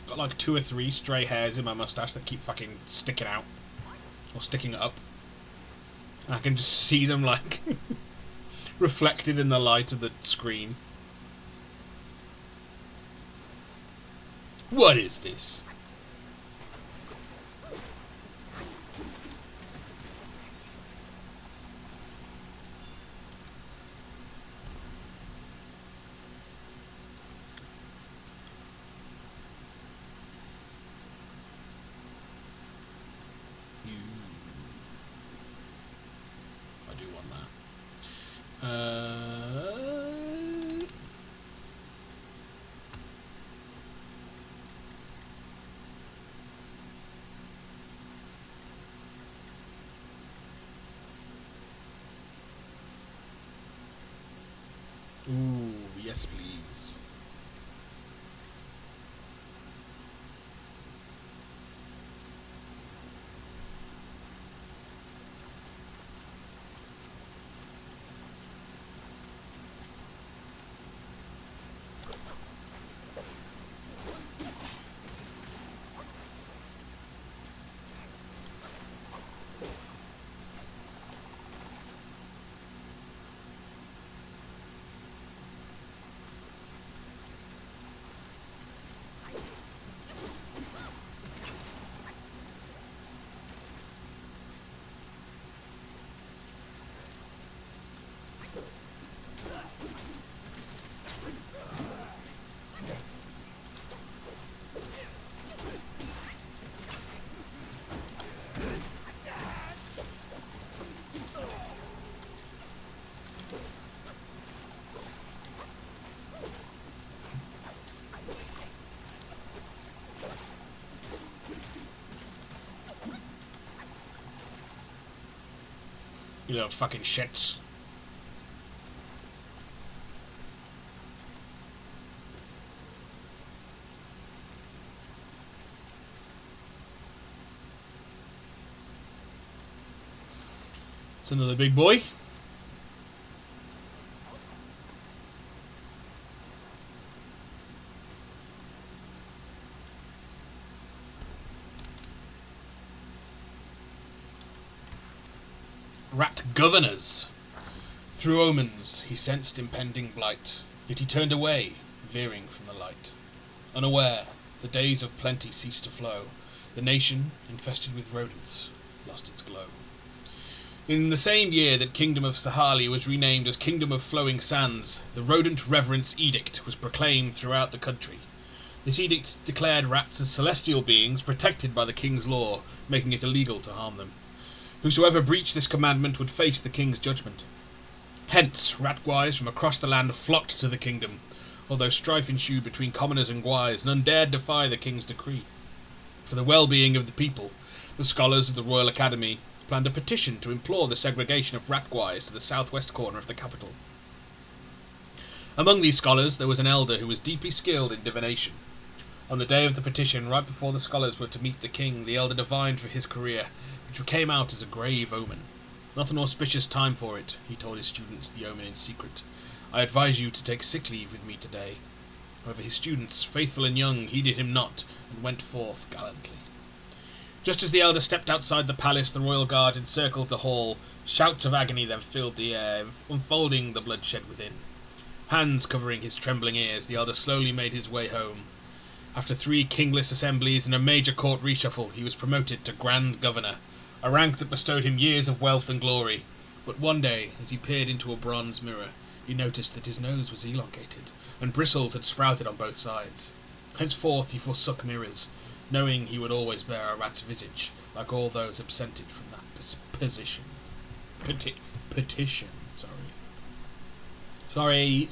Got like 2 or 3 stray hairs in my mustache that keep fucking sticking out. Or sticking up. I can just see them like reflected in the light of the screen. What is this? I do want that. Ooh, yes please. You little fucking shits. It's another big boy. Rat governors. Through omens he sensed impending blight, yet he turned away, veering from the light. Unaware, the days of plenty ceased to flow. The nation, infested with rodents, lost its glow. In the same year that Kingdom of Sahali was renamed as Kingdom of Flowing Sands, the Rodent Reverence Edict was proclaimed throughout the country. This edict declared rats as celestial beings protected by the king's law, making it illegal to harm them. Whosoever breached this commandment would face the king's judgment. Hence, rat guys from across the land flocked to the kingdom, although strife ensued between commoners and guys, none dared defy the king's decree. For the well-being of the people, the scholars of the Royal Academy planned a petition to implore the segregation of rat guys to the southwest corner of the capital. Among these scholars there was an elder who was deeply skilled in divination. On the day of the petition, right before the scholars were to meet the king, the elder divined for his career, which came out as a grave omen. Not an auspicious time for it, he told his students the omen in secret. I advise you to take sick leave with me today. However, his students, faithful and young, heeded him not, and went forth gallantly. Just as the elder stepped outside the palace, the royal guard encircled the hall. Shouts of agony then filled the air, unfolding the bloodshed within. Hands covering his trembling ears, the elder slowly made his way home. After 3 kingless assemblies and a major court reshuffle, he was promoted to Grand Governor, a rank that bestowed him years of wealth and glory. But one day, as he peered into a bronze mirror, he noticed that his nose was elongated, and bristles had sprouted on both sides. Henceforth he forsook mirrors, knowing he would always bear a rat's visage, like all those absented from that position. Petition. Sorry.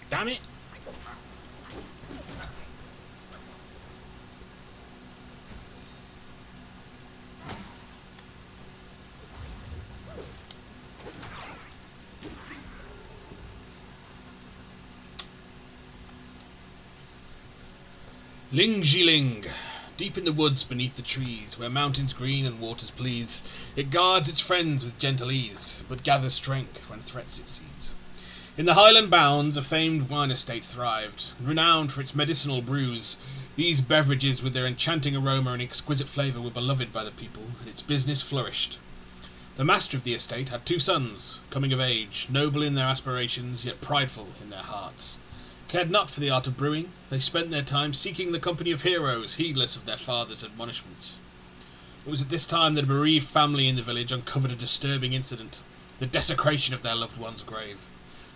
Damn it! Ling Jiling, deep in the woods beneath the trees, where mountains green and waters please, it guards its friends with gentle ease, but gathers strength when threats it sees. In the highland bounds, a famed wine estate thrived, renowned for its medicinal brews. These beverages, with their enchanting aroma and exquisite flavour, were beloved by the people, and its business flourished. The master of the estate had 2 sons, coming of age, noble in their aspirations, yet prideful in their hearts. Cared not for the art of brewing, they spent their time seeking the company of heroes, heedless of their father's admonishments. It was at this time that a bereaved family in the village uncovered a disturbing incident, the desecration of their loved one's grave.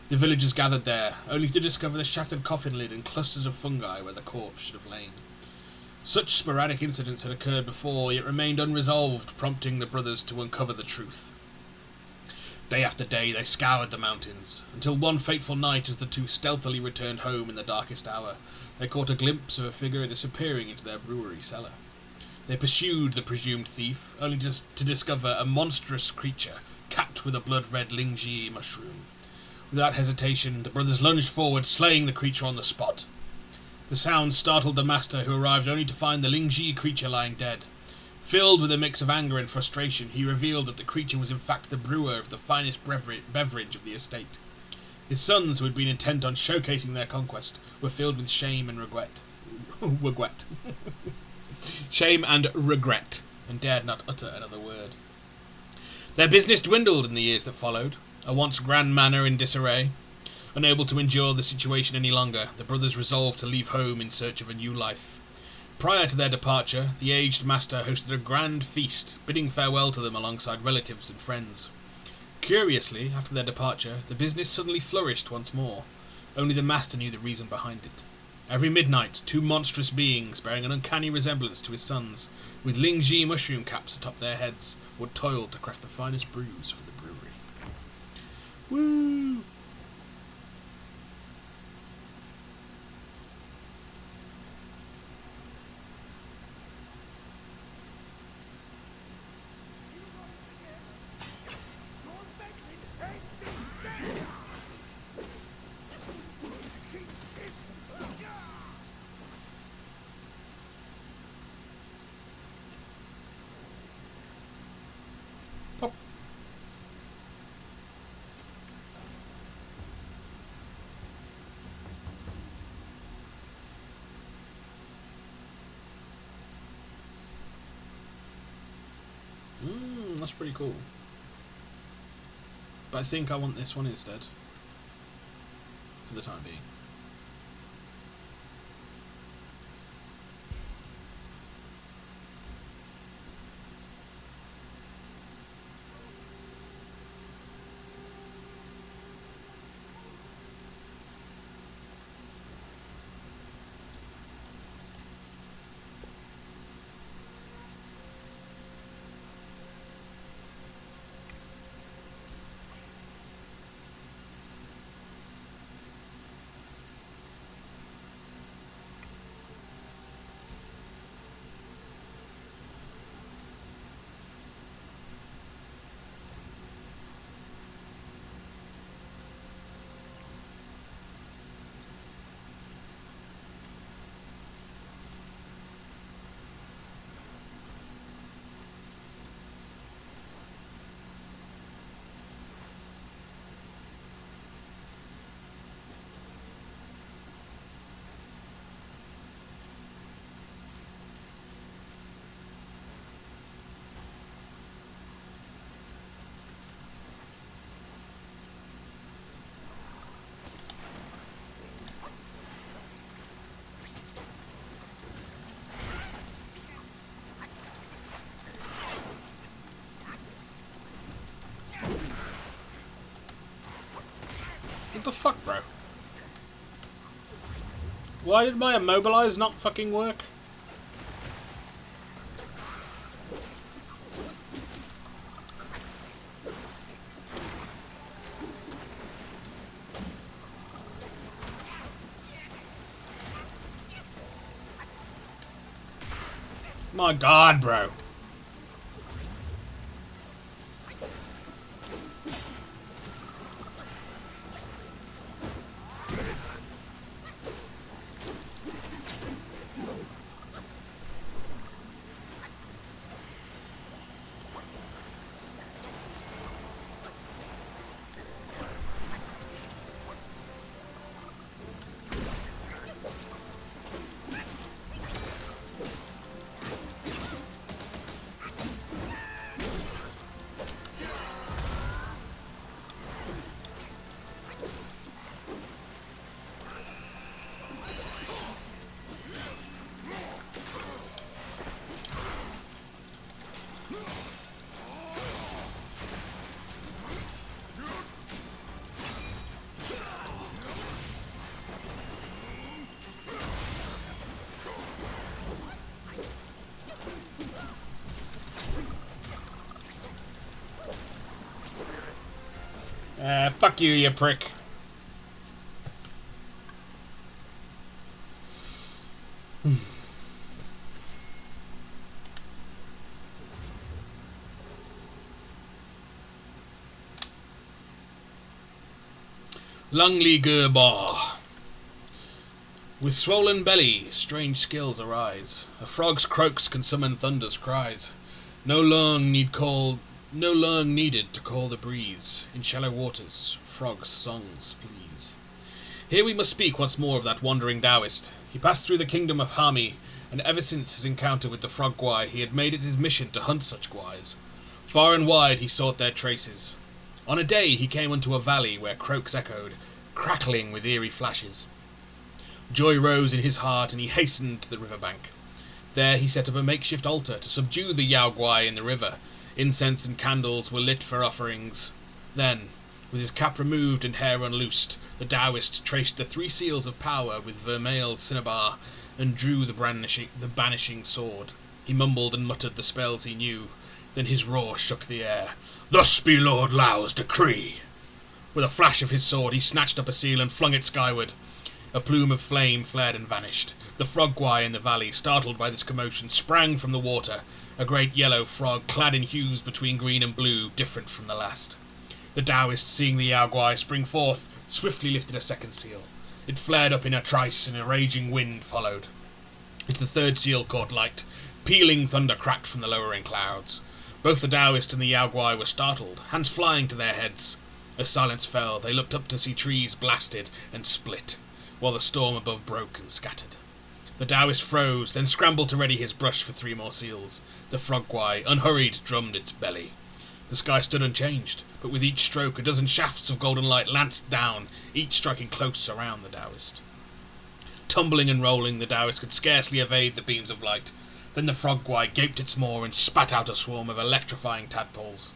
The villagers gathered there, only to discover the shattered coffin lid and clusters of fungi where the corpse should have lain. Such sporadic incidents had occurred before, yet remained unresolved, prompting the brothers to uncover the truth. Day after day they scoured the mountains, until one fateful night, as the 2 stealthily returned home in the darkest hour, they caught a glimpse of a figure disappearing into their brewery cellar. They pursued the presumed thief, only to discover a monstrous creature, capped with a blood-red Lingji mushroom. Without hesitation, the brothers lunged forward, slaying the creature on the spot. The sound startled the master, who arrived only to find the Lingji creature lying dead. Filled with a mix of anger and frustration, he revealed that the creature was in fact the brewer of the finest beverage of the estate. His sons, who had been intent on showcasing their conquest, were filled with shame and regret. Shame and regret, and dared not utter another word. Their business dwindled in the years that followed, a once grand manor in disarray. Unable to endure the situation any longer, the brothers resolved to leave home in search of a new life. Prior to their departure, the aged master hosted a grand feast, bidding farewell to them alongside relatives and friends. Curiously, after their departure, the business suddenly flourished once more. Only the master knew the reason behind it. Every midnight, 2 monstrous beings, bearing an uncanny resemblance to his sons, with Lingji mushroom caps atop their heads, would toil to craft the finest brews for the brewery. Woo! That's pretty cool. But I think I want this one instead. For the time being. What the fuck, bro? Why did my immobilize not fucking work? My god, bro. Fuck you, you prick. Lungli Gerbar. With swollen belly, strange skills arise. A frog's croaks can summon thunder's cries. No lung needed to call the breeze. In shallow waters, frogs' songs please. Here we must speak once more of that wandering Taoist. He passed through the kingdom of Hami, and ever since his encounter with the frog gwai, he had made it his mission to hunt such gwais. Far and wide he sought their traces. On a day he came unto a valley where croaks echoed, crackling with eerie flashes. Joy rose in his heart, and he hastened to the river bank. There he set up a makeshift altar to subdue the Yao Guai in the river. Incense and candles were lit for offerings. Then, with his cap removed and hair unloosed, the Taoist traced the 3 seals of power with vermeil cinnabar, and drew the banishing sword. He mumbled and muttered the spells he knew. Then his roar shook the air. "Thus be Lord Lao's decree!" With a flash of his sword he snatched up a seal and flung it skyward. A plume of flame flared and vanished. The frog gwai in the valley, startled by this commotion, sprang from the water, a great yellow frog clad in hues between green and blue, different from the last. The Taoist, seeing the Yao Guai spring forth, swiftly lifted a second seal. It flared up in a trice, and a raging wind followed. As the third seal caught light, pealing thunder cracked from the lowering clouds. Both the Taoist and the Yao Guai were startled, hands flying to their heads. As silence fell, they looked up to see trees blasted and split, while the storm above broke and scattered. The Taoist froze, then scrambled to ready his brush for 3 more seals. The frog gwai, unhurried, drummed its belly. The sky stood unchanged, but with each stroke a dozen shafts of golden light lanced down, each striking close around the Taoist. Tumbling and rolling, the Taoist could scarcely evade the beams of light. Then the frog guy gaped its maw and spat out a swarm of electrifying tadpoles.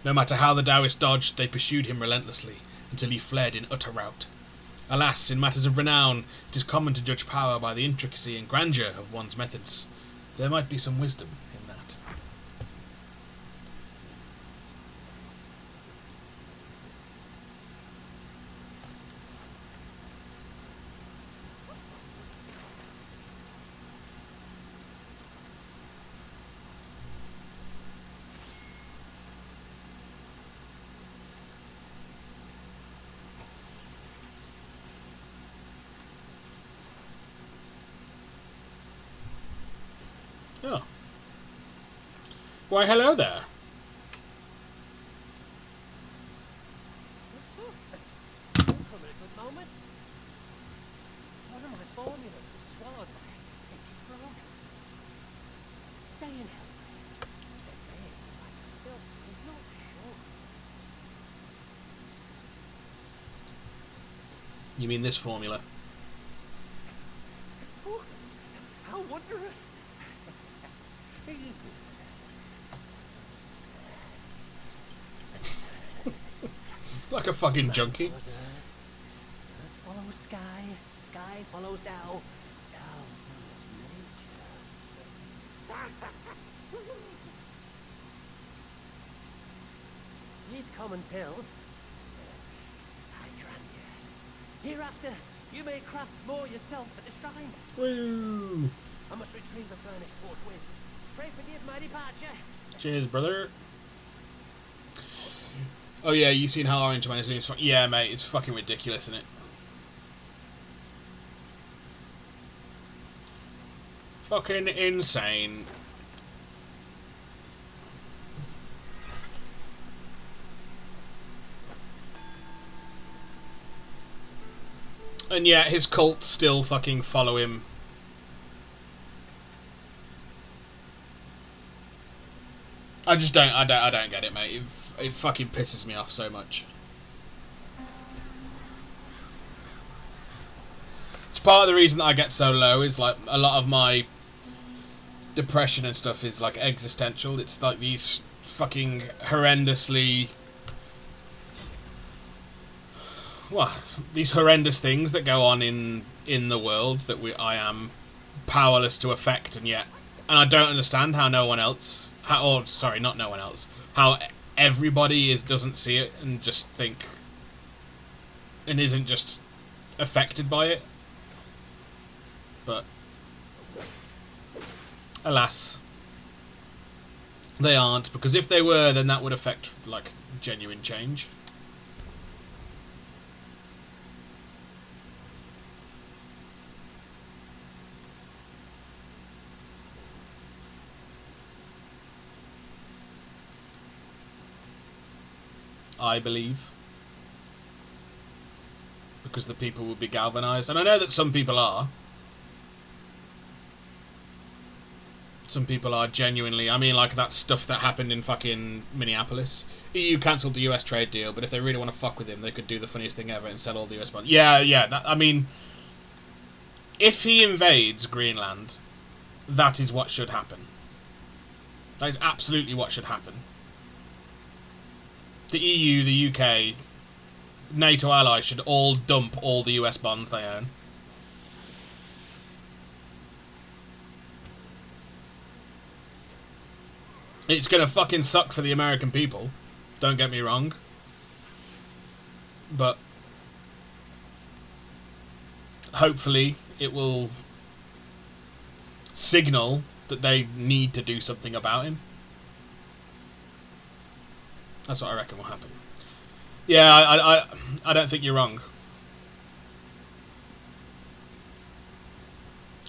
No matter how the Taoist dodged, they pursued him relentlessly, until he fled in utter rout. Alas, in matters of renown, it is common to judge power by the intricacy and grandeur of one's methods. There might be some wisdom in that. Oh. Why, hello there. Come at a good moment. One of my formulas was swallowed by a petty frog. Stay and help me. A deity like myself will not show You mean this formula? Oh, how wondrous! Like a fucking junkie. Follows earth, earth follows sky, sky follows Tao, Tao follows nature. These common pills, I grant you. Hereafter, you may craft more yourself at the shrines. Woo! I must retrieve the furnace forthwith. Pray forgive my departure. Cheers, brother. Oh yeah, you seen how Orange Man is doing? Yeah, mate, it's fucking ridiculous, isn't it? Fucking insane. And yet his cult still fucking follow him. I just don't get it, mate. It fucking pisses me off so much. It's part of the reason that I get so low is like a lot of my depression and stuff is like existential. It's like these fucking horrendously these horrendous things that go on in the world that I am powerless to affect, and I don't understand how no one else, not no one else, how everybody doesn't see it and just think and isn't just affected by it. But alas, they aren't, because if they were, then that would affect like genuine change. I believe, because the people would be galvanized, and I know that some people are. Some people are genuinely. I mean, like that stuff that happened in fucking Minneapolis. EU cancelled the US trade deal, but if they really want to fuck with him, they could do the funniest thing ever and sell all the US bonds. Yeah. I mean, if he invades Greenland, that is what should happen. That is absolutely what should happen. The EU, the UK, NATO allies should all dump all the US bonds they own. It's gonna fucking suck for the American people, don't get me wrong. But hopefully it will signal that they need to do something about him. That's what I reckon will happen. Yeah, I don't think you're wrong.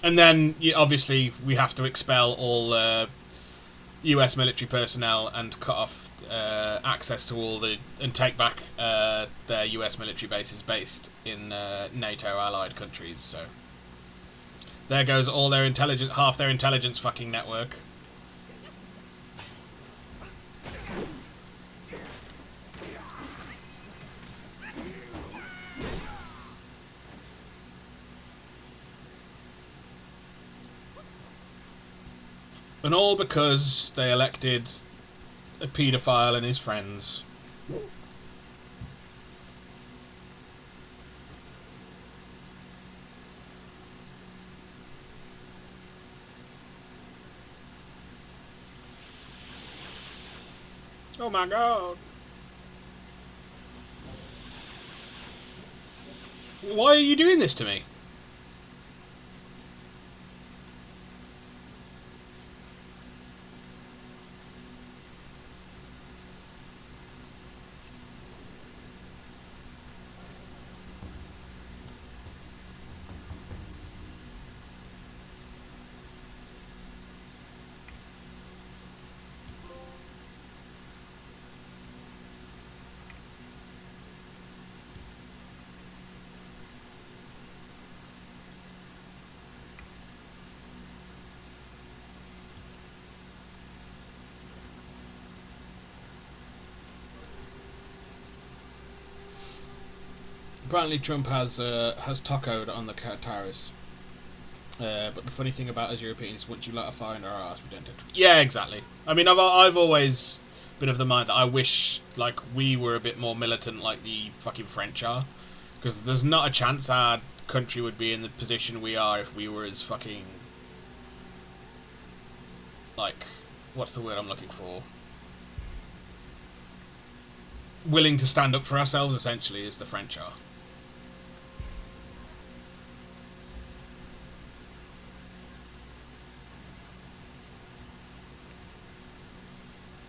And then, obviously, we have to expel all US military personnel and cut off access to all and take back their US military bases based in NATO allied countries. So there goes all their intelligence, half their intelligence fucking network. And all because they elected a paedophile and his friends. Oh my god. Why are you doing this to me? Apparently Trump has tacoed on the Qataris. But the funny thing about us Europeans, once you light a fire in our arse, we don't touch it. Yeah, exactly. I mean, I've always been of the mind that I wish, like, we were a bit more militant like the fucking French are. Because there's not a chance our country would be in the position we are if we were as fucking... like, what's the word I'm looking for? Willing to stand up for ourselves, essentially, as the French are.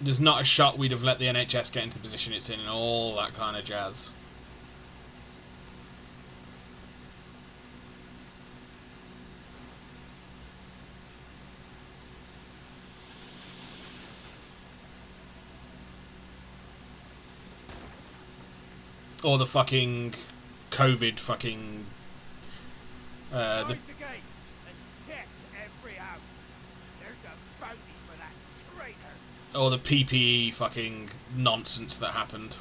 There's not a shot we'd have let the NHS get into the position it's in and all that kind of jazz. Or the fucking COVID fucking... Mind the gate and check every house. There's a bounty for that traitor. Or the PPE fucking nonsense that happened.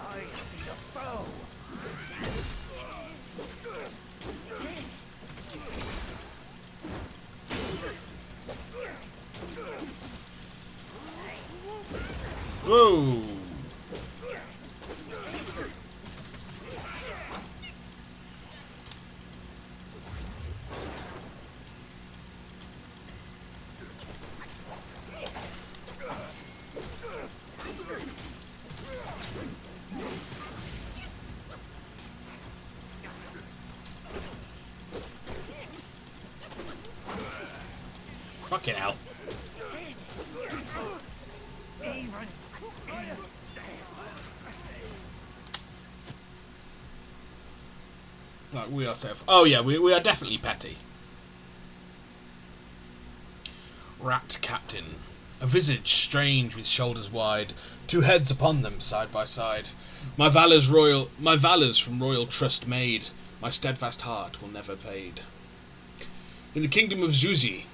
I see the foe. Whoa! Fucking hell. Like, we are so... Oh yeah, we are definitely petty. Rat Captain. A visage strange with shoulders wide, two heads upon them side by side. My valours from royal trust made, my steadfast heart will never fade. In the kingdom of Zuzi,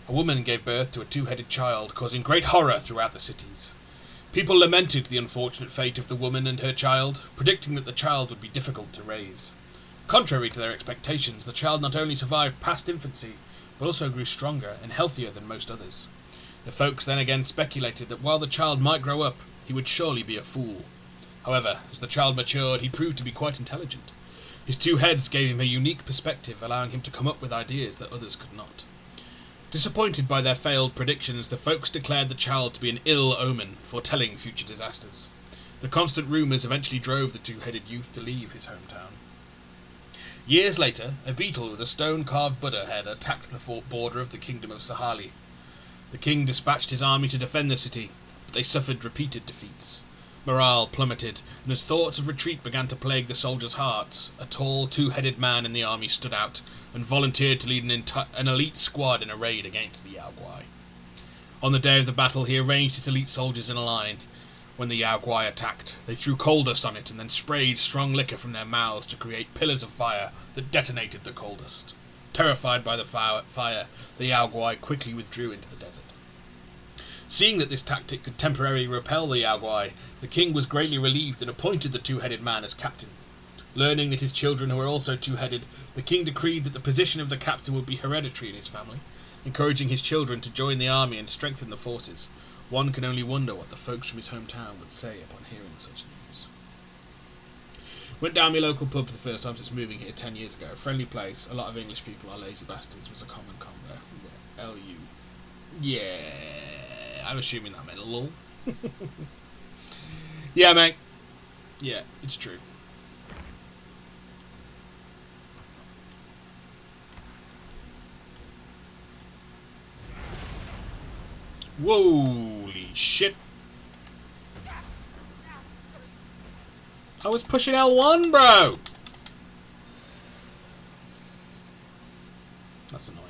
a woman gave birth to a two-headed child, causing great horror throughout the cities. People lamented the unfortunate fate of the woman and her child, predicting that the child would be difficult to raise. Contrary to their expectations, the child not only survived past infancy, but also grew stronger and healthier than most others. The folks then again speculated that while the child might grow up, he would surely be a fool. However, as the child matured, he proved to be quite intelligent. His two heads gave him a unique perspective, allowing him to come up with ideas that others could not. Disappointed by their failed predictions, the folks declared the child to be an ill omen, foretelling future disasters. The constant rumours eventually drove the two-headed youth to leave his hometown. Years later, a beetle with a stone-carved Buddha head attacked the fort border of the kingdom of Sahali. The king dispatched his army to defend the city, but they suffered repeated defeats. Morale plummeted, and as thoughts of retreat began to plague the soldiers' hearts, a tall, two-headed man in the army stood out and volunteered to lead an elite squad in a raid against the Yao Guai. On the day of the battle, he arranged his elite soldiers in a line. When the Yao Guai attacked, they threw coal dust on it and then sprayed strong liquor from their mouths to create pillars of fire that detonated the coal dust. Terrified by the fire, the Yao Guai quickly withdrew into the desert. Seeing that this tactic could temporarily repel the Yao Guai, the king was greatly relieved and appointed the two-headed man as captain. Learning that his children were also two-headed, the king decreed that the position of the captain would be hereditary in his family, encouraging his children to join the army and strengthen the forces. One can only wonder what the folks from his hometown would say upon hearing such news. Went down my local pub for the first time since moving here 10 years ago. Friendly place, a lot of English people are lazy bastards was a common combo. L-U. Yeah, I'm assuming that meant lol. Yeah, mate. Yeah, it's true. Holy shit. I was pushing L1, bro! That's annoying.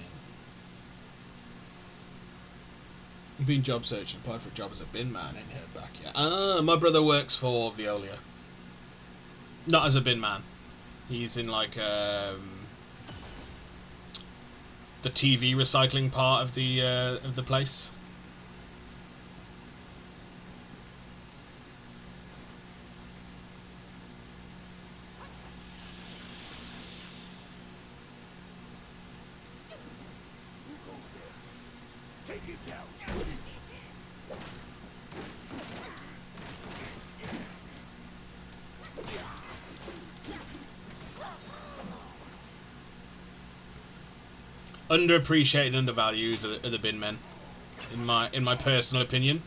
You've been job searching, applied for a job as a bin man, ain't heard back yet. Ah, my brother works for Veolia. Not as a bin man. He's in like the TV recycling part of the place. Take it down. Underappreciated, undervalued are the bin men, in my personal opinion.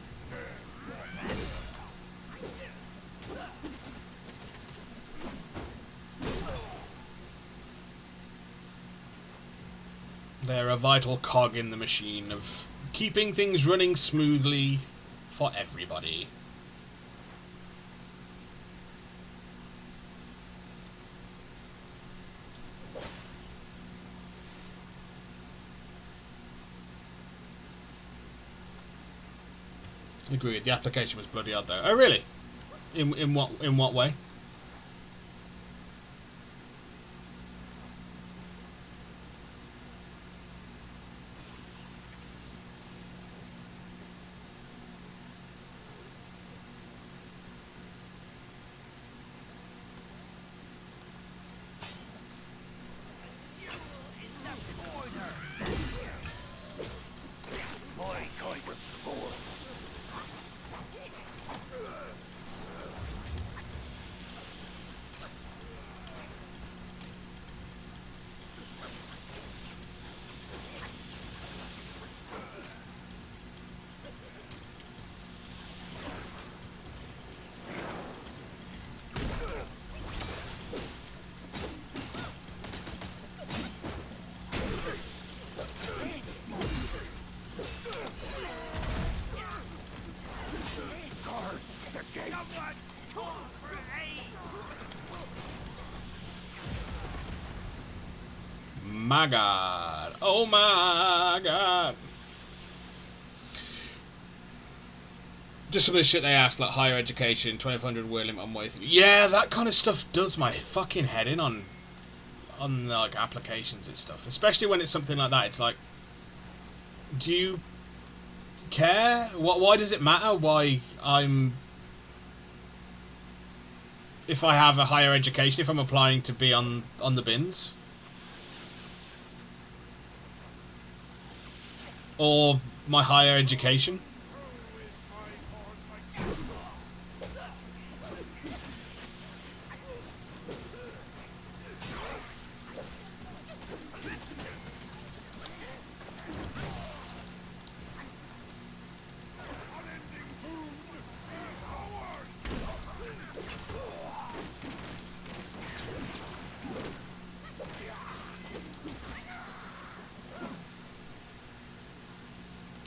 They're a vital cog in the machine of keeping things running smoothly for everybody. Agreed. The application was bloody odd though. Oh really? In what way? My God. Oh my God. Just some of the shit they asked, like higher education, 2,500 word limit on way. Yeah, that kind of stuff does my fucking head in on like applications and stuff. Especially when it's something like that. It's like, do you care? Why does it matter why if I have a higher education, if I'm applying to be on the bins? Or my higher education?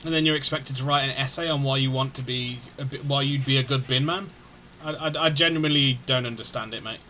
And then you're expected to write an essay on why you want to be why you'd be a good bin man. I genuinely don't understand it, mate.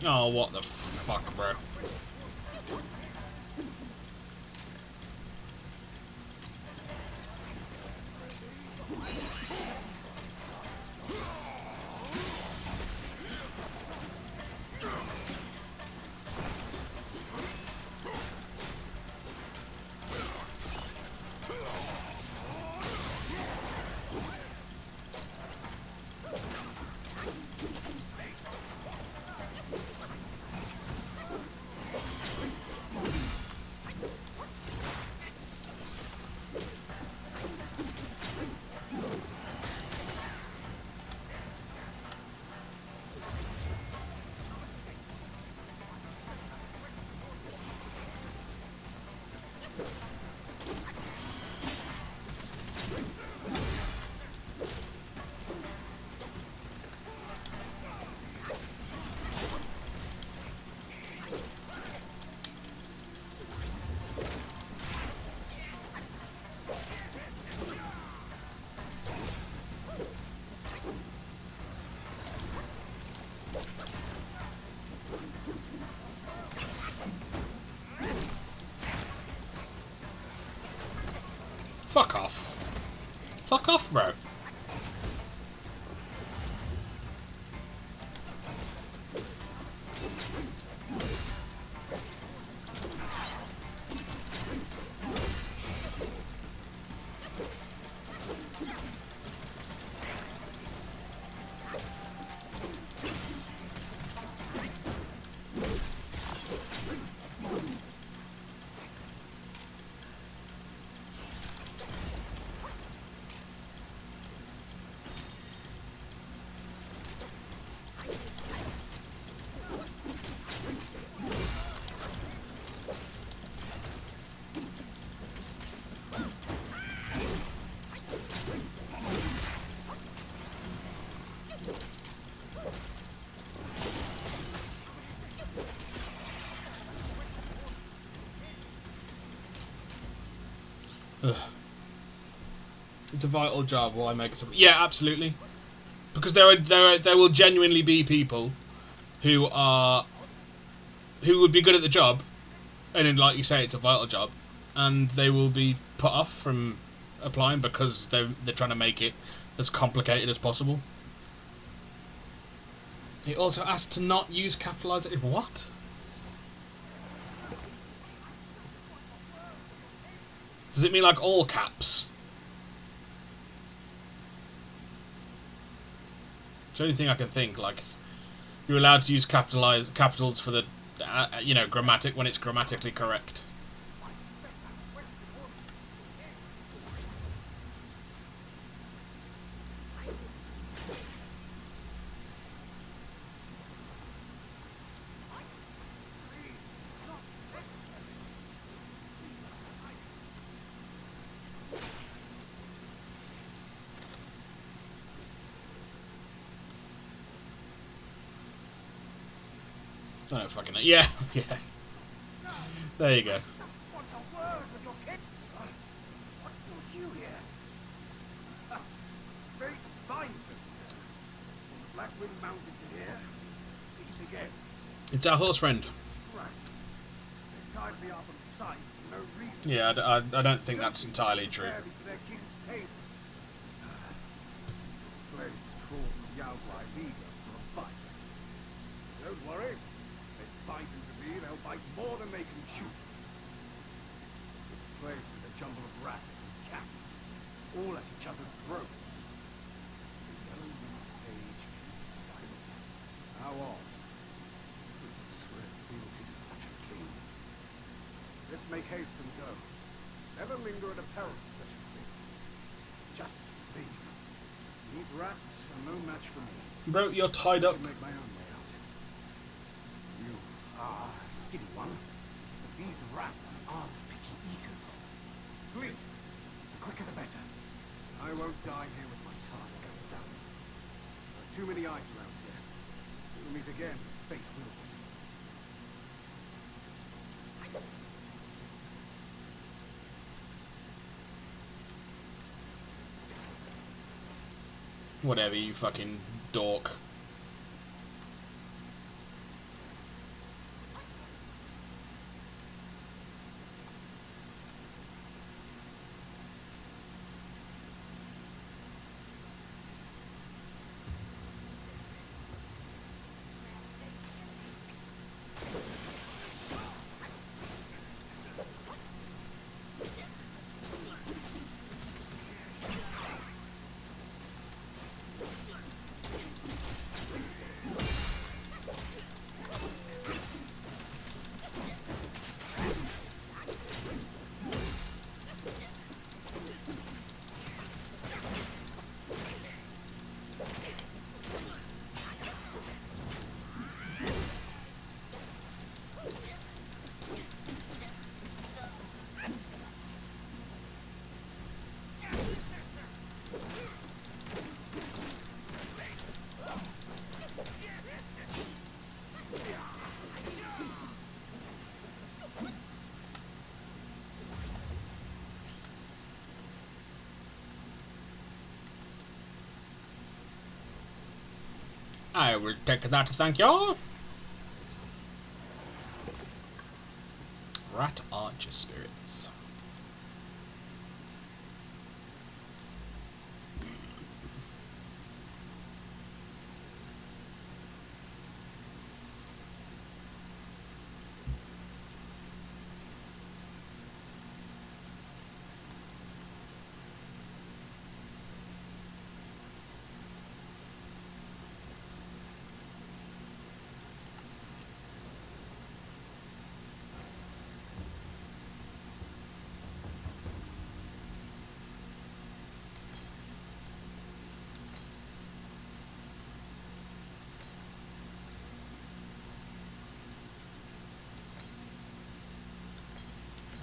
Oh, what the fuck, bro? Fuck off. Fuck off, bro. Ugh. It's a vital job. Why make it something? Yeah, absolutely. Because there will genuinely be people who would be good at the job, and then, like you say, it's a vital job, and they will be put off from applying because they're trying to make it as complicated as possible. It also asked to not use capitalised. What? Does it mean like all caps? It's the only thing I can think. Like, you're allowed to use capitals for the, grammatic when it's grammatically correct. I don't fucking know. Yeah, yeah. There you go. Want a word with your kid? What brought you here? Fate binds us. From the Black Wind Mountain to here. Meet again. It's our horse friend. Rats. They tied me up on sight for no reason. Yeah, I don't think that's entirely true. Prepare me for their king's table. This place crawls with Yaoguai's eager for a bite. Don't worry. If they bite into me, they'll bite more than they can chew. This place is a jumble of rats and cats, all at each other's throats. The yellow wind sage keeps silent. How odd. Who would swear fealty to such a king? Let's make haste and go. Never linger at a peril such as this. Just leave. These rats are no match for me. Bro, you're tied up. I can make my own way out. You are a skinny one, but these rats aren't picky eaters. Flee. The quicker the better. I won't die here with my task undone. There are too many eyes around here. We'll meet again if fate wills it. Whatever, you fucking dork. I will take that, thank you. Rat Archer Spirits.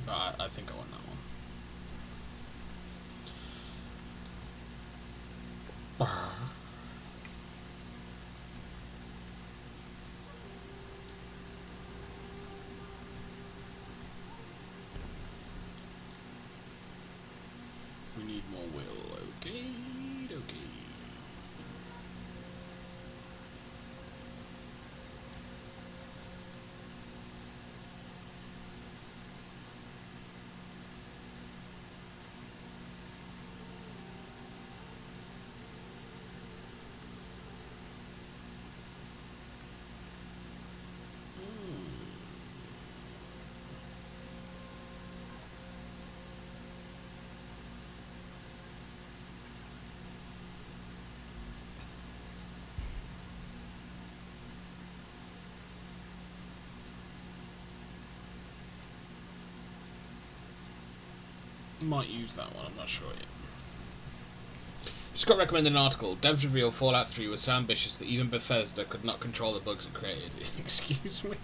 But I think I want that one. We need more will. Okay, okay. Might use that one, I'm not sure yet. Just got recommended an article. Devs reveal Fallout 3 was so ambitious that even Bethesda could not control the bugs it created. Excuse me?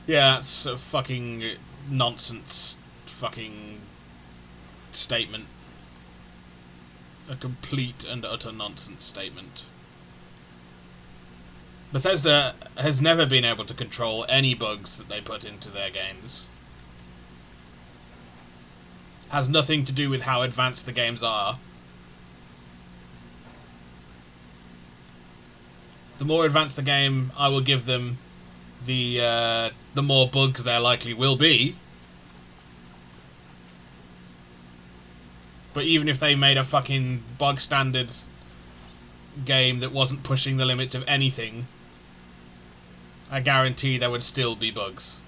Yeah, that's a fucking nonsense fucking statement. A complete and utter nonsense statement. Bethesda has never been able to control any bugs that they put into their games. Has nothing to do with how advanced the games are. The more advanced the game, I will give them, the more bugs there likely will be. But even if they made a fucking bog standard game that wasn't pushing the limits of anything, I guarantee there would still be bugs.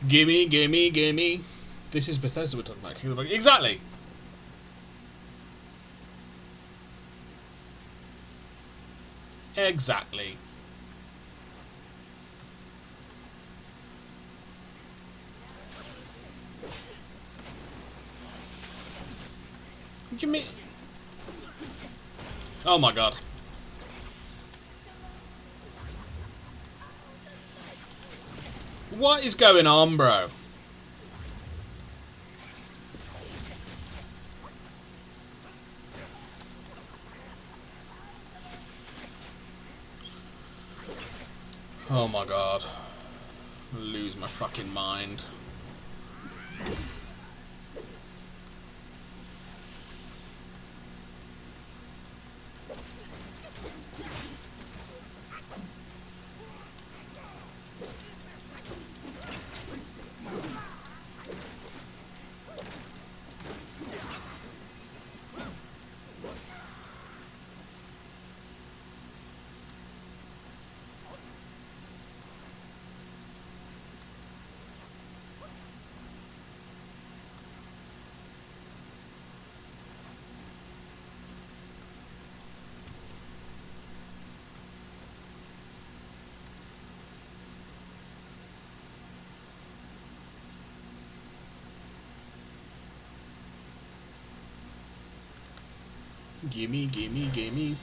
Gimme, gimme, gimme. This is Bethesda we're talking about. Exactly. Exactly. What do you mean? Oh my god. What is going on, bro? Oh my god. I'll lose my fucking mind. Gimme, gimme, gimme.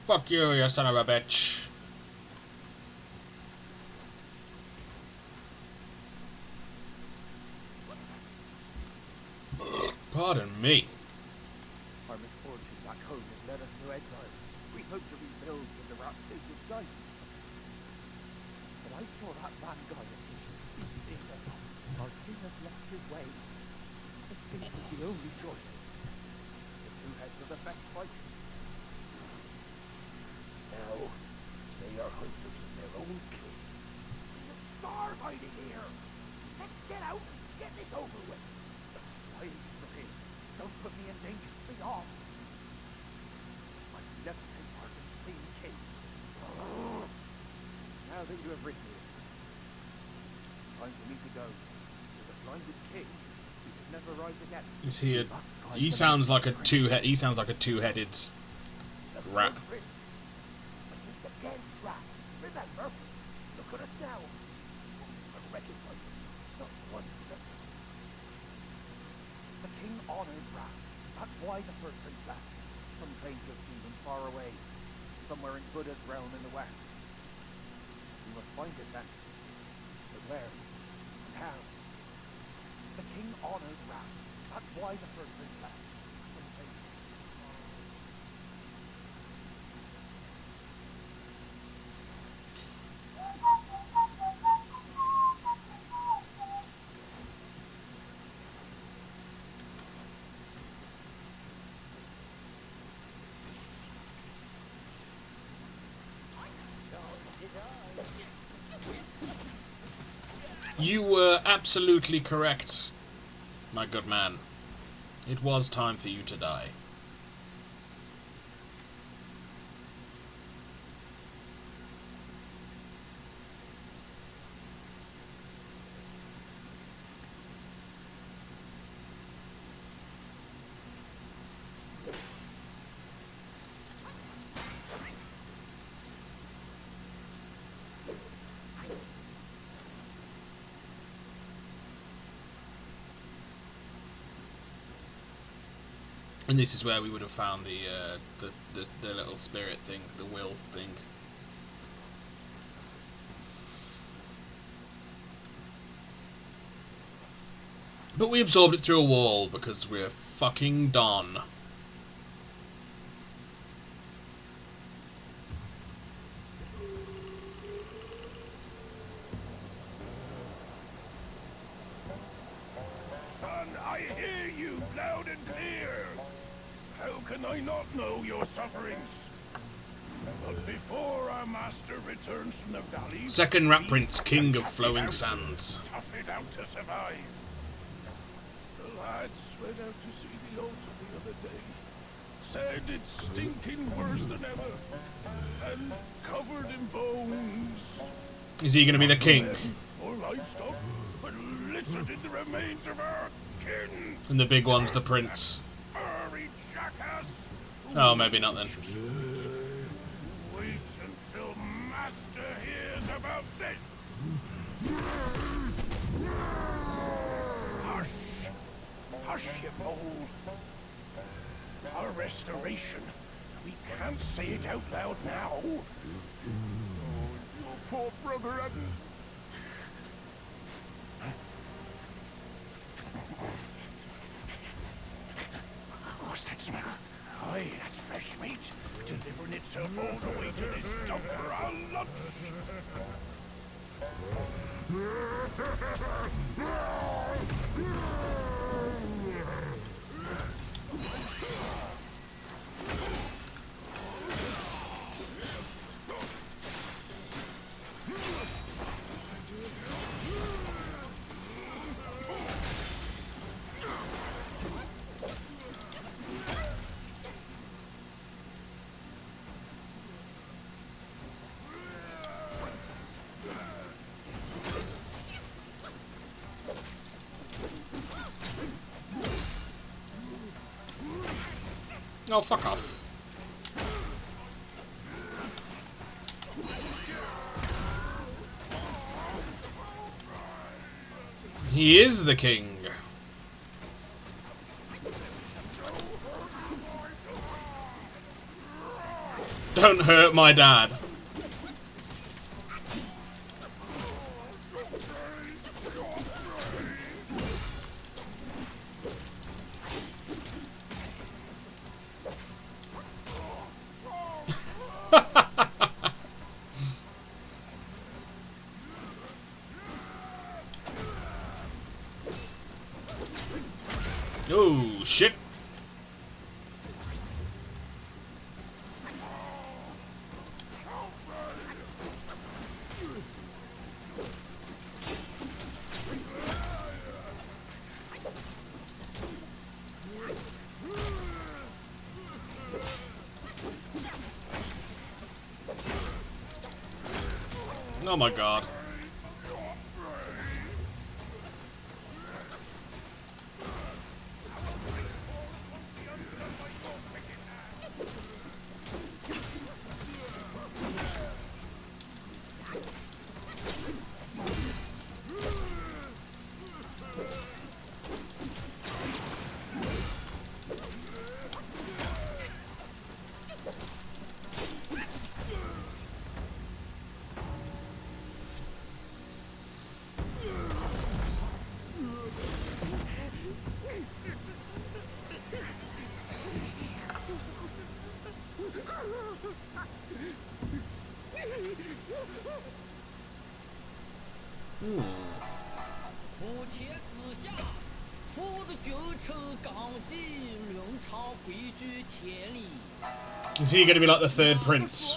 Fuck you son of a bitch. Pardon me. Our misfortune back home has led us to exile. We hope to rebuild with the Rat's safest guidance. But I saw that vanguard of his feasting. Our king has lost his way. Escape is the only choice. The two heads are the best fighters. Now, they are hunters of their own king. We'll starve hiding here. Let's get out and get this over with. Please, for him. Don't put me in danger. Be off. I'd never take part in slaying king. Now that you have rid me, it's time for me to go. With a blinded king, we could never rise again. Is he a... He sounds like a two-headed rat. But he's against rats. Remember? Look at us now. I recognize it. Not one bit. The king honored rats. That's why the Third Prince left. Some claim to have seen them far away, somewhere in Buddha's realm in the west. We must find it then. But where? And how? The king honored rats. That's why the Third Prince left. Some claim to have seen them far away. You were absolutely correct, my good man. It was time for you to die. And this is where we would have found the little spirit thing, the will thing. But we absorbed it through a wall because we're fucking Don. Son, I hear you loud and clear. How can I not know your sufferings? But before our master returns from the valley, Second Rat Prince, we King have of tough it Flowing out- Sands. Tough it out to survive. The lads went out to see the altar the other day. Said it's stinking worse than ever, and covered in bones. Is he going to be the king? Or livestock, but littered in the remains of our kin. And the big one's the prince. Furry jackass. Oh, maybe not then. Wait until Master hears about this. Hush. Hush, you fool. Our restoration. We can't say it out loud now. Oh, you poor brother had... What's that smell? Aye, that's fresh meat, delivering itself all the way to this dump for our lunch. Oh, fuck off. He is the king. Don't hurt my dad. Oh, shit. Oh my god. Is he going to be like the third prince?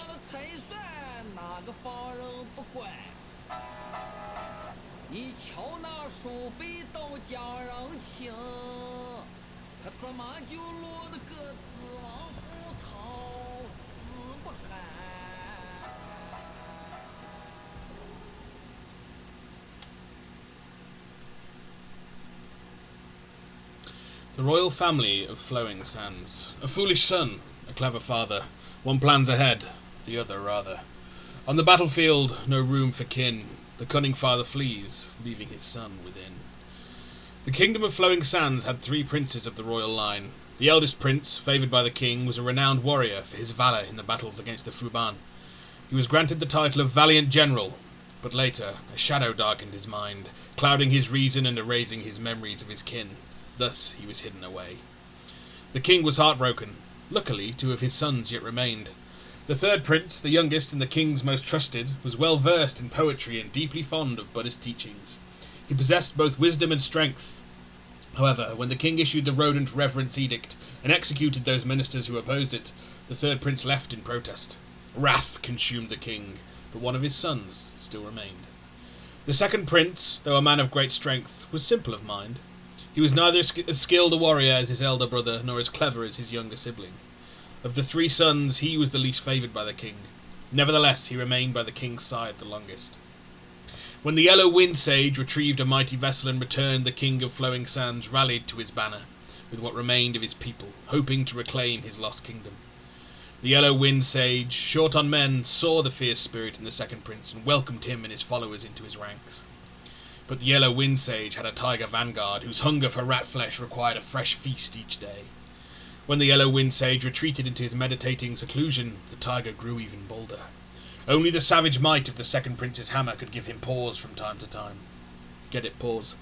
The royal family of Flowing Sands. A foolish son, a clever father. One plans ahead, the other rather. On the battlefield, no room for kin. The cunning father flees, leaving his son within. The kingdom of Flowing Sands had 3 princes of the royal line. The eldest prince, favoured by the king, was a renowned warrior for his valour in the battles against the Fuban. He was granted the title of Valiant General, but later a shadow darkened his mind, clouding his reason and erasing his memories of his kin. Thus he was hidden away. The king was heartbroken. Luckily, 2 of his sons yet remained. The third prince, the youngest and the king's most trusted, was well versed in poetry and deeply fond of Buddhist teachings. He possessed both wisdom and strength. However, when the king issued the rodent reverence edict and executed those ministers who opposed it, the third prince left in protest. Wrath consumed the king, but one of his sons still remained. The second prince, though a man of great strength, was simple of mind. He was neither as skilled a warrior as his elder brother, nor as clever as his younger sibling. Of the 3 sons, he was the least favoured by the king. Nevertheless, he remained by the king's side the longest. When the Yellow Wind Sage retrieved a mighty vessel and returned, the king of Flowing Sands rallied to his banner, with what remained of his people, hoping to reclaim his lost kingdom. The Yellow Wind Sage, short on men, saw the fierce spirit in the second prince and welcomed him and his followers into his ranks. But the Yellow Wind Sage had a tiger vanguard whose hunger for rat flesh required a fresh feast each day. When the Yellow Wind Sage retreated into his meditating seclusion, the tiger grew even bolder. Only the savage might of the second prince's hammer could give him pause from time to time. Get it, pause.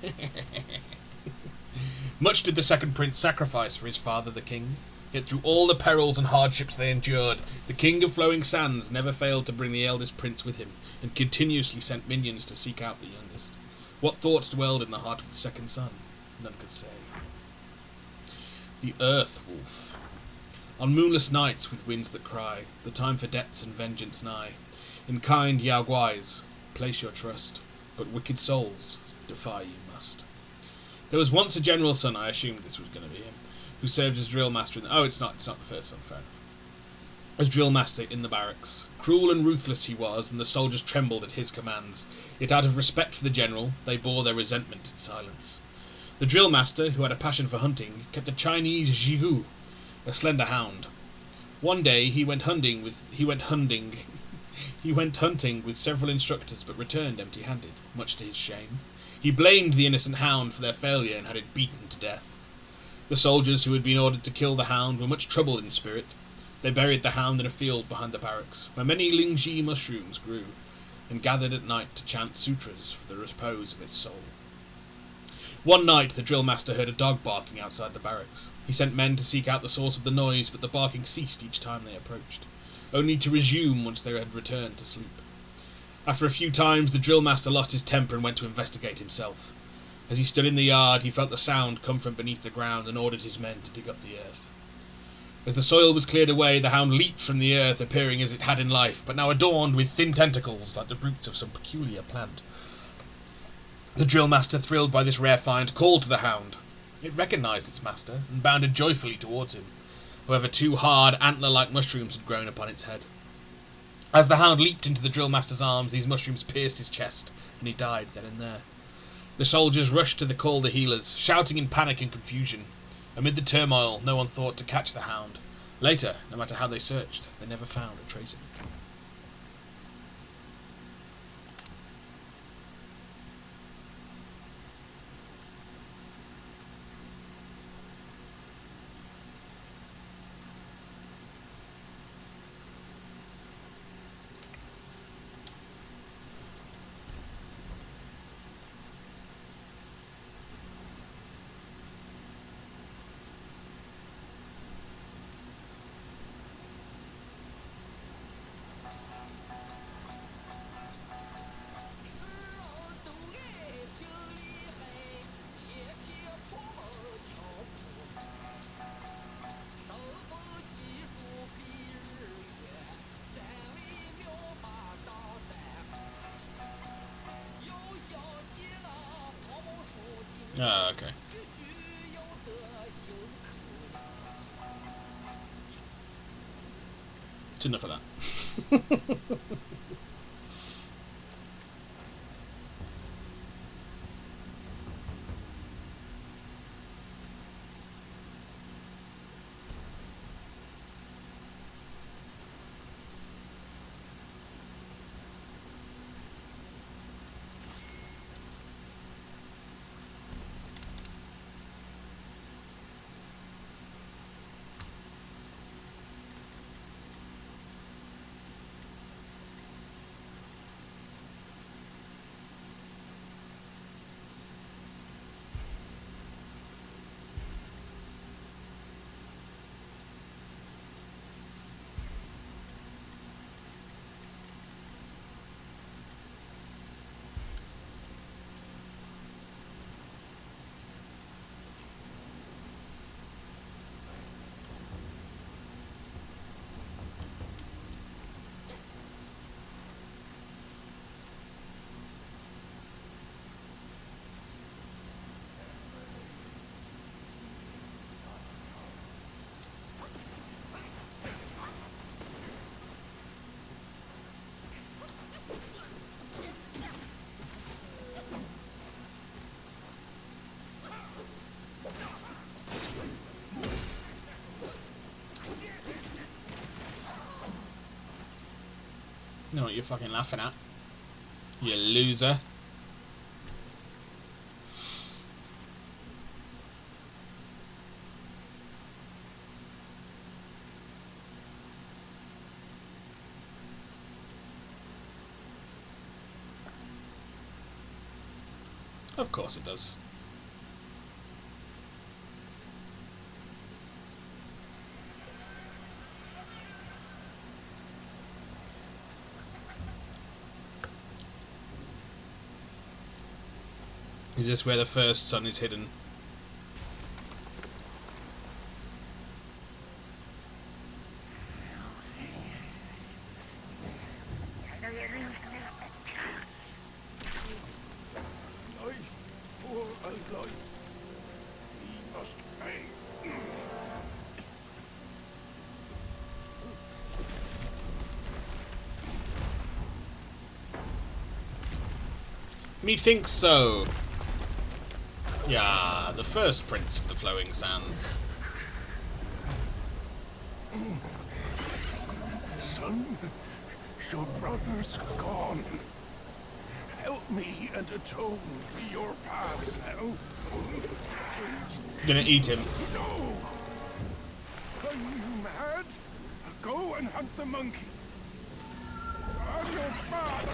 Much did the second prince sacrifice for his father the king, yet through all the perils and hardships they endured, the king of flowing sands never failed to bring the eldest prince with him, and continuously sent minions to seek out the youngest. What thoughts dwelled in the heart of the second son? None could say. The Earth Wolf. On moonless nights with winds that cry, the time for debts and vengeance nigh. In kind Yao Guais, place your trust, but wicked souls defy you must. There was once a general's son, I assumed this was going to be him, who served as drill master in it's not the first son, fair enough. As drill master in the barracks. Cruel and ruthless he was, and the soldiers trembled at his commands, yet out of respect for the general, they bore their resentment in silence. The drill master, who had a passion for hunting, kept a Chinese jigu, a slender hound. One day he went hunting with several instructors, but returned empty-handed, much to his shame. He blamed the innocent hound for their failure and had it beaten to death. The soldiers who had been ordered to kill the hound were much troubled in spirit. They buried the hound in a field behind the barracks, where many lingji mushrooms grew, and gathered at night to chant sutras for the repose of its soul. One night the drill master heard a dog barking outside the barracks. He sent men to seek out the source of the noise, but the barking ceased each time they approached, only to resume once they had returned to sleep. After a few times the drill master lost his temper and went to investigate himself. As he stood in the yard, he felt the sound come from beneath the ground and ordered his men to dig up the earth. As the soil was cleared away, the hound leaped from the earth, appearing as it had in life, but now adorned with thin tentacles like the roots of some peculiar plant. The drill master, thrilled by this rare find, called to the hound. It recognised its master and bounded joyfully towards him. However, two hard, antler-like mushrooms had grown upon its head. As the hound leaped into the drill master's arms, these mushrooms pierced his chest, and he died then and there. The soldiers rushed to call the healers, shouting in panic and confusion. Amid the turmoil, no one thought to catch the hound. Later, no matter how they searched, they never found a trace of it. Ah, okay. It's enough of that. Know what you're fucking laughing at, you loser. Of course it does. Is this where the first sun is hidden? Life for a life. He must pay. Methinks so. Yeah, the first Prince of the Flowing Sands. Son, your brother's gone. Help me and atone for your past now. Gonna eat him. No! Are you mad? Go and hunt the monkey. I'm your father.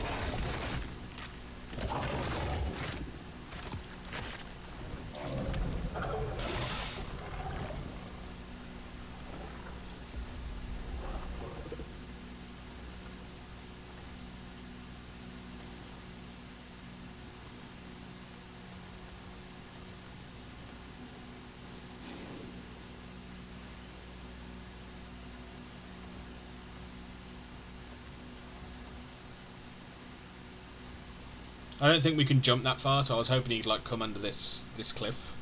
I don't think we can jump that far, so I was hoping he'd like come under this cliff.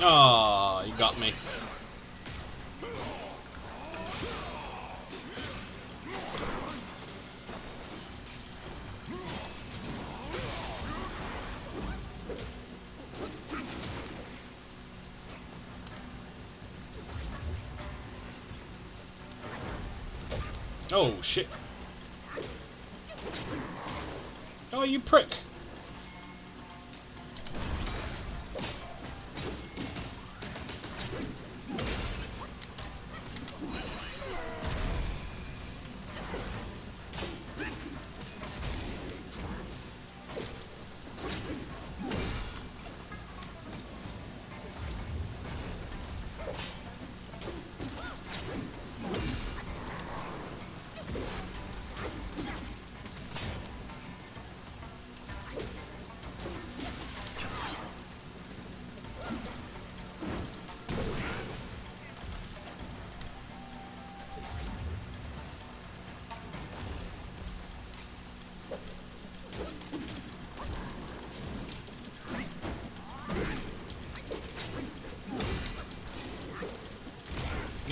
Oh, he got me. Oh, shit. Oh, you prick.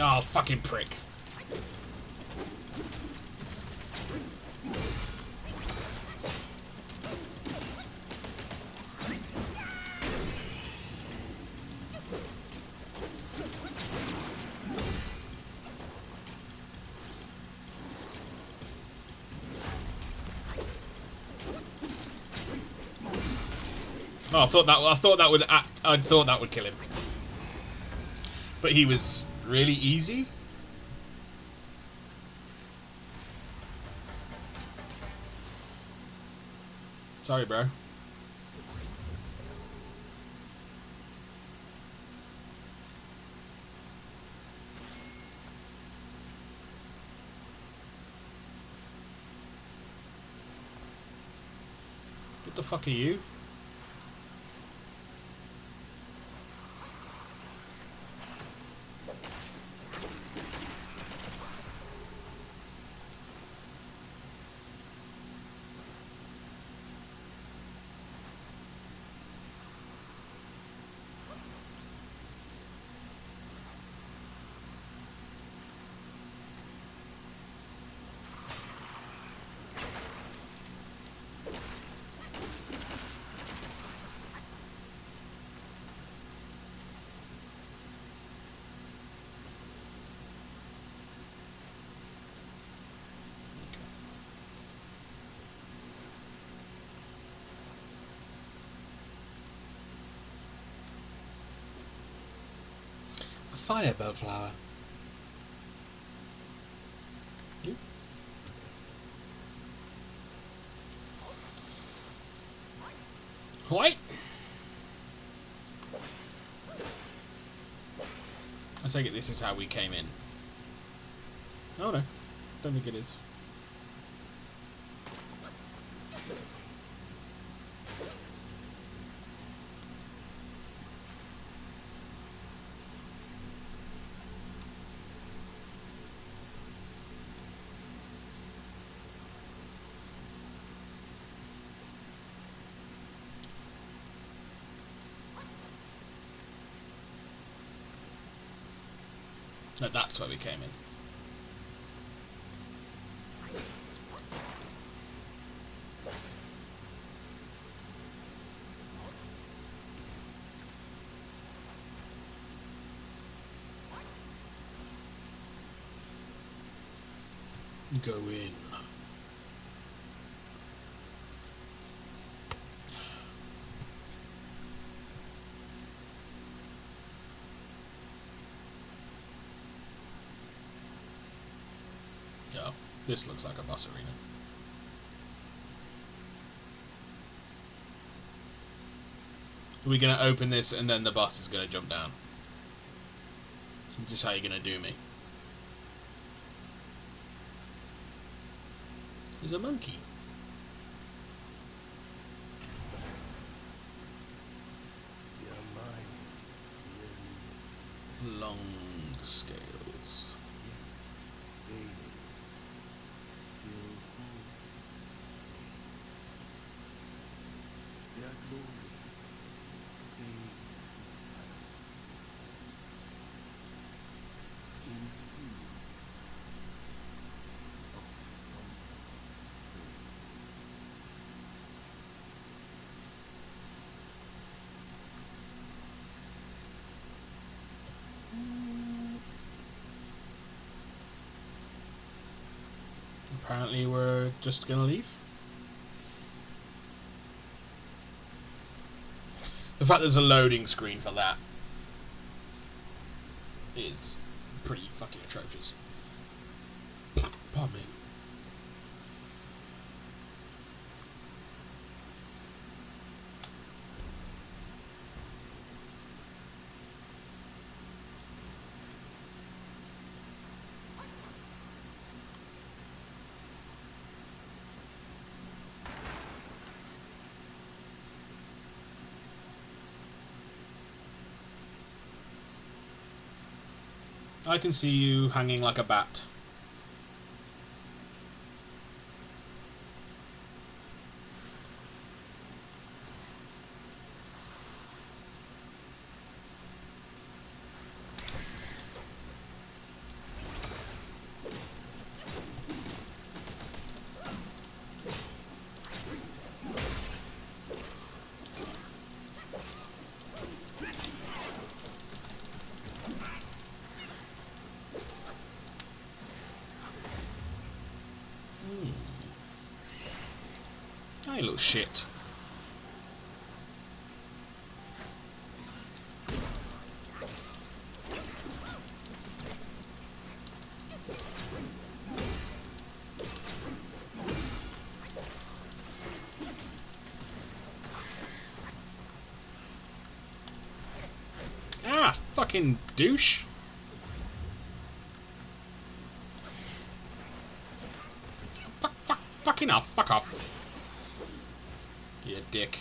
Oh, fucking prick. Oh, I thought that would kill him. But he was really easy. Sorry, bro. What the fuck are you? fire bellflower. You. White. I take it this is how we came in. Oh no, don't think it is. No, that's where we came in. Go in. Oh, this looks like a bus arena. Are we going to open this and then the bus is going to jump down? Is this how you're going to do me? There's a monkey. Long scales. Apparently we're just gonna leave. The fact there's a loading screen for that is pretty fucking atrocious. Pardon me. I can see you hanging like a bat. Hey, little shit. Ah, fucking douche. Fucking off, fuck off. You dick.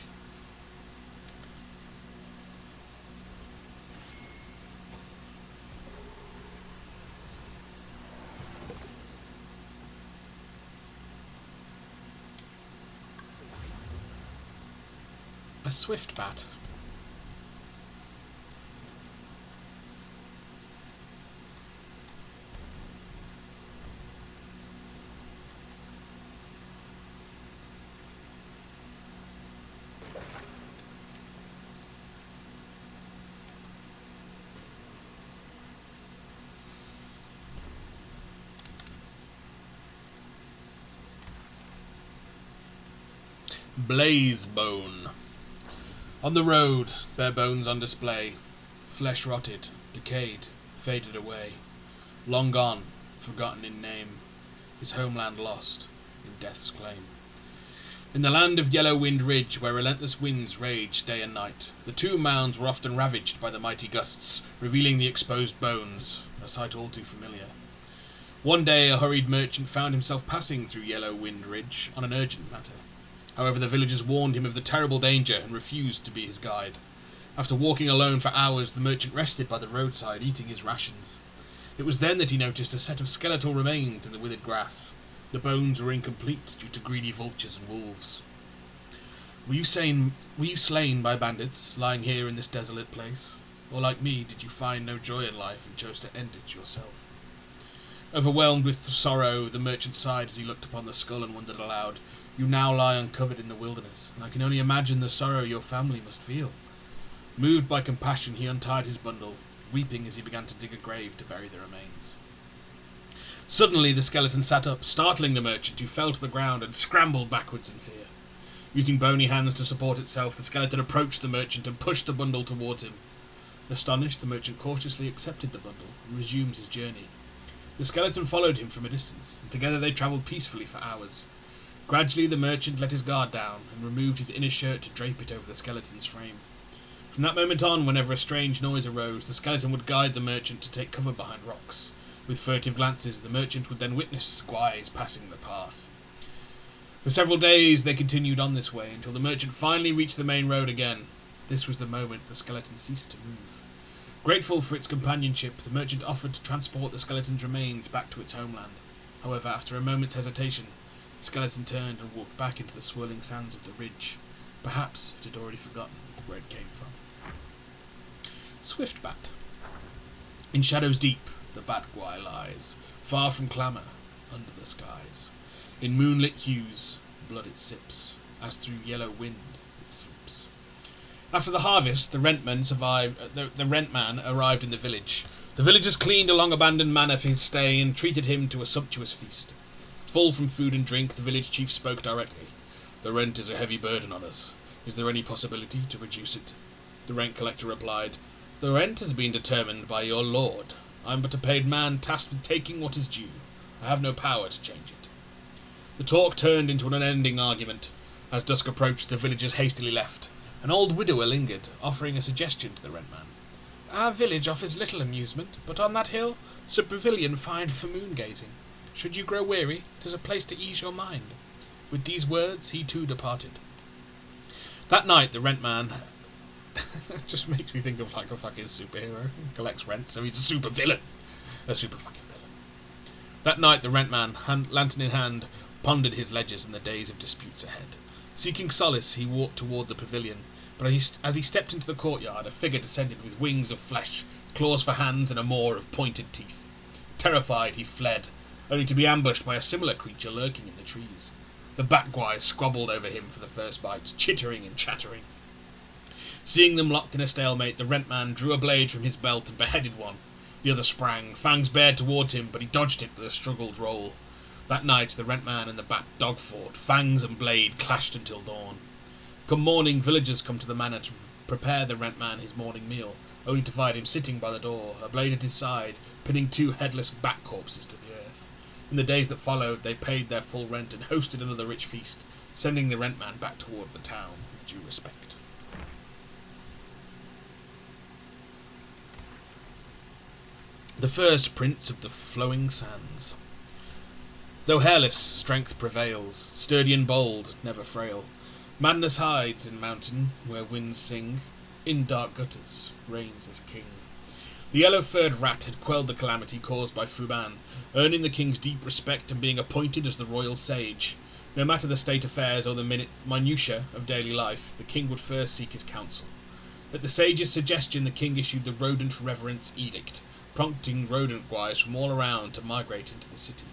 A swift bat. Blaze bone. On the road, bare bones on display, flesh rotted, decayed, faded away, long gone, forgotten in name, his homeland lost in death's claim. In the land of Yellow-Wind Ridge, where relentless winds raged day and night, the tomb mounds were often ravaged by the mighty gusts, revealing the exposed bones, a sight all too familiar. One day a hurried merchant found himself passing through Yellow-Wind Ridge on an urgent matter. However, the villagers warned him of the terrible danger and refused to be his guide. After walking alone for hours, the merchant rested by the roadside, eating his rations. It was then that he noticed a set of skeletal remains in the withered grass. The bones were incomplete due to greedy vultures and wolves. Were you slain by bandits, lying here in this desolate place? Or like me, did you find no joy in life and chose to end it yourself? Overwhelmed with sorrow, the merchant sighed as he looked upon the skull and wondered aloud, "You now lie uncovered in the wilderness, and I can only imagine the sorrow your family must feel." Moved by compassion, he untied his bundle, weeping as he began to dig a grave to bury the remains. Suddenly the skeleton sat up, startling the merchant, who fell to the ground and scrambled backwards in fear. Using bony hands to support itself, the skeleton approached the merchant and pushed the bundle towards him. Astonished, the merchant cautiously accepted the bundle and resumed his journey. The skeleton followed him from a distance, and together they travelled peacefully for hours. Gradually the merchant let his guard down and removed his inner shirt to drape it over the skeleton's frame. From that moment on, whenever a strange noise arose, the skeleton would guide the merchant to take cover behind rocks. With furtive glances, the merchant would then witness squires passing the path. For several days they continued on this way, until the merchant finally reached the main road again. This was the moment the skeleton ceased to move. Grateful for its companionship, the merchant offered to transport the skeleton's remains back to its homeland. However, after a moment's hesitation, the skeleton turned and walked back into the swirling sands of the ridge. Perhaps it had already forgotten where it came from. Swiftbat. In shadows deep, the Batgwai lies, far from clamour, under the skies. In moonlit hues, blood it sips, as through yellow wind it slips. After the harvest, the rentman arrived in the village. The villagers cleaned a long-abandoned manor for his stay and treated him to a sumptuous feast. Full from food and drink, the village chief spoke directly. "The rent is a heavy burden on us. Is there any possibility to reduce it?" The rent collector replied, "The rent has been determined by your lord. I am but a paid man tasked with taking what is due. I have no power to change it." The talk turned into an unending argument. As dusk approached, the villagers hastily left. An old widower lingered, offering a suggestion to the rentman. "Our village offers little amusement, but on that hill is a pavilion fine for moon-gazing. Should you grow weary, 'tis a place to ease your mind." With these words, he too departed. That night, the rentman just makes me think of like a fucking superhero who collects rent, so he's a super villain. A super fucking villain. That night, the rentman, lantern in hand, pondered his ledgers and the days of disputes ahead. Seeking solace, he walked toward the pavilion, but as he stepped into the courtyard, a figure descended with wings of flesh, claws for hands, and a maw of pointed teeth. Terrified, he fled, only to be ambushed by a similar creature lurking in the trees. The Batgwai squabbled over him for the first bite, chittering and chattering. Seeing them locked in a stalemate, the rentman drew a blade from his belt and beheaded one. The other sprang, fangs bared towards him, but he dodged it with a struggled roll. That night, the rentman and the bat dog fought. Fangs and blade clashed until dawn. Come morning, villagers come to the manor to prepare the rentman his morning meal, only to find him sitting by the door, a blade at his side, pinning two headless bat corpses to the earth. In the days that followed, they paid their full rent and hosted another rich feast, sending the rentman back toward the town with due respect. The first prince of the flowing sands. Though hairless, strength prevails, sturdy and bold, never frail. Madness hides in mountain, where winds sing, in dark gutters, reigns as king. The yellow-furred rat had quelled the calamity caused by Fuban, earning the king's deep respect and being appointed as the royal sage. No matter the state affairs or the minutiae of daily life, the king would first seek his counsel. At the sage's suggestion, the king issued the Rodent Reverence Edict, prompting rodent guys from all around to migrate into the city.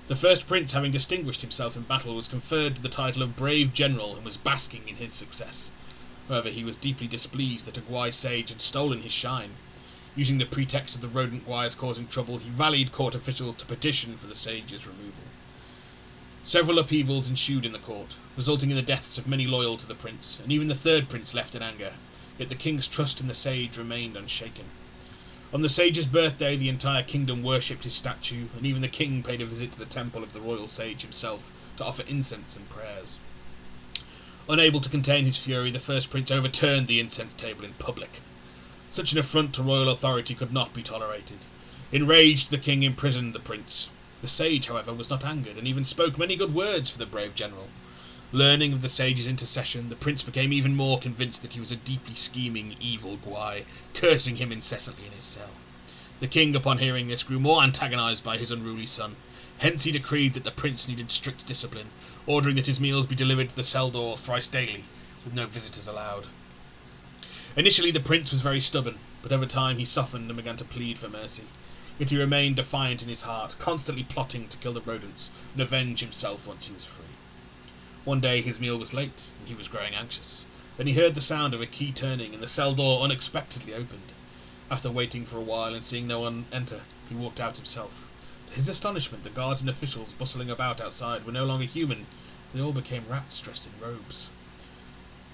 The first prince, having distinguished himself in battle, was conferred the title of Brave General and was basking in his success. However, he was deeply displeased that a Gwai sage had stolen his shine. Using the pretext of the rodent Gwais causing trouble, he rallied court officials to petition for the sage's removal. Several upheavals ensued in the court, resulting in the deaths of many loyal to the prince, and even the third prince left in anger, yet the king's trust in the sage remained unshaken. On the sage's birthday, the entire kingdom worshipped his statue, and even the king paid a visit to the temple of the royal sage himself to offer incense and prayers. Unable to contain his fury, the first prince overturned the incense table in public. Such an affront to royal authority could not be tolerated. Enraged, the king imprisoned the prince. The sage, however, was not angered, and even spoke many good words for the brave general. Learning of the sage's intercession, the prince became even more convinced that he was a deeply scheming, evil Gwai, cursing him incessantly in his cell. The king, upon hearing this, grew more antagonized by his unruly son. Hence he decreed that the prince needed strict discipline, ordering that his meals be delivered to the cell door thrice daily, with no visitors allowed. Initially the prince was very stubborn, but over time he softened and began to plead for mercy. Yet he remained defiant in his heart, constantly plotting to kill the rodents and avenge himself once he was free. One day his meal was late, and he was growing anxious. Then he heard the sound of a key turning, and the cell door unexpectedly opened. After waiting for a while and seeing no one enter, he walked out himself. To his astonishment, the guards and officials bustling about outside were no longer human. They all became rats dressed in robes.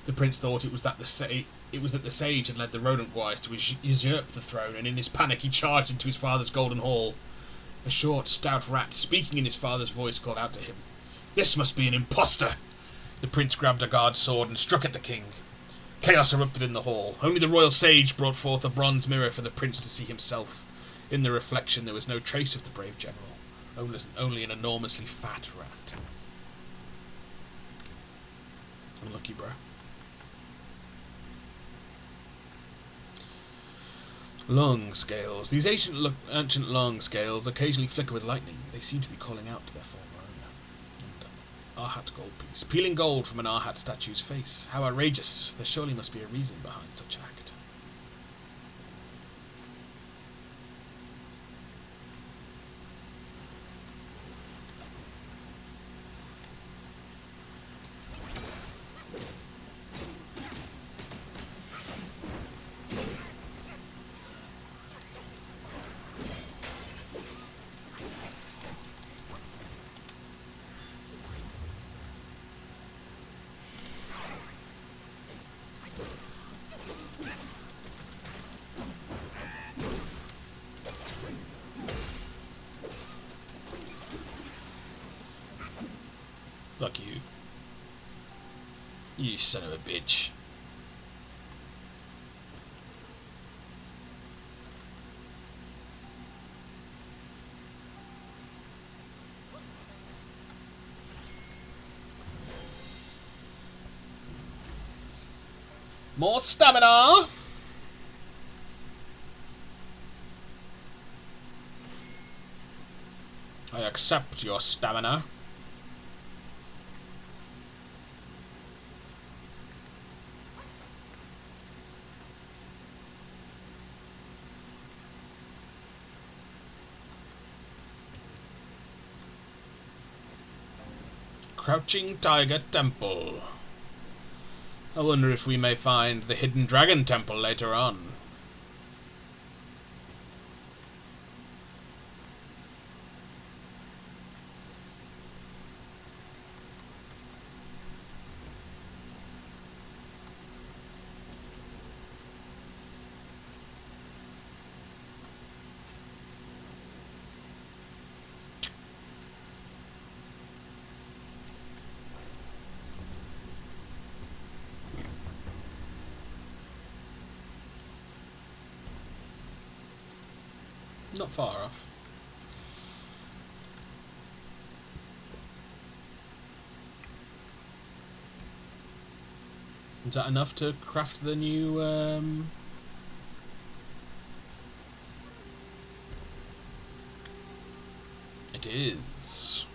The prince thought it was that the sage had led the rodent guys to usurp the throne, and in his panic he charged into his father's golden hall. A short, stout rat, speaking in his father's voice, called out to him, "This must be an impostor!" The prince grabbed a guard's sword and struck at the king. Chaos erupted in the hall. Only the royal sage brought forth a bronze mirror for the prince to see himself. In the reflection there was no trace of the brave general, only an enormously fat rat. Unlucky, bro. Long scales. These ancient long scales occasionally flicker with lightning. They seem to be calling out to their former owner. Arhat gold piece. Peeling gold from an Arhat statue's face. How outrageous. There surely must be a reason behind such an act. Fuck you. You son of a bitch. More stamina! I accept your stamina. Crouching Tiger Temple. I wonder if we may find the Hidden Dragon Temple later on. Not far off. Is that enough to craft the new It is.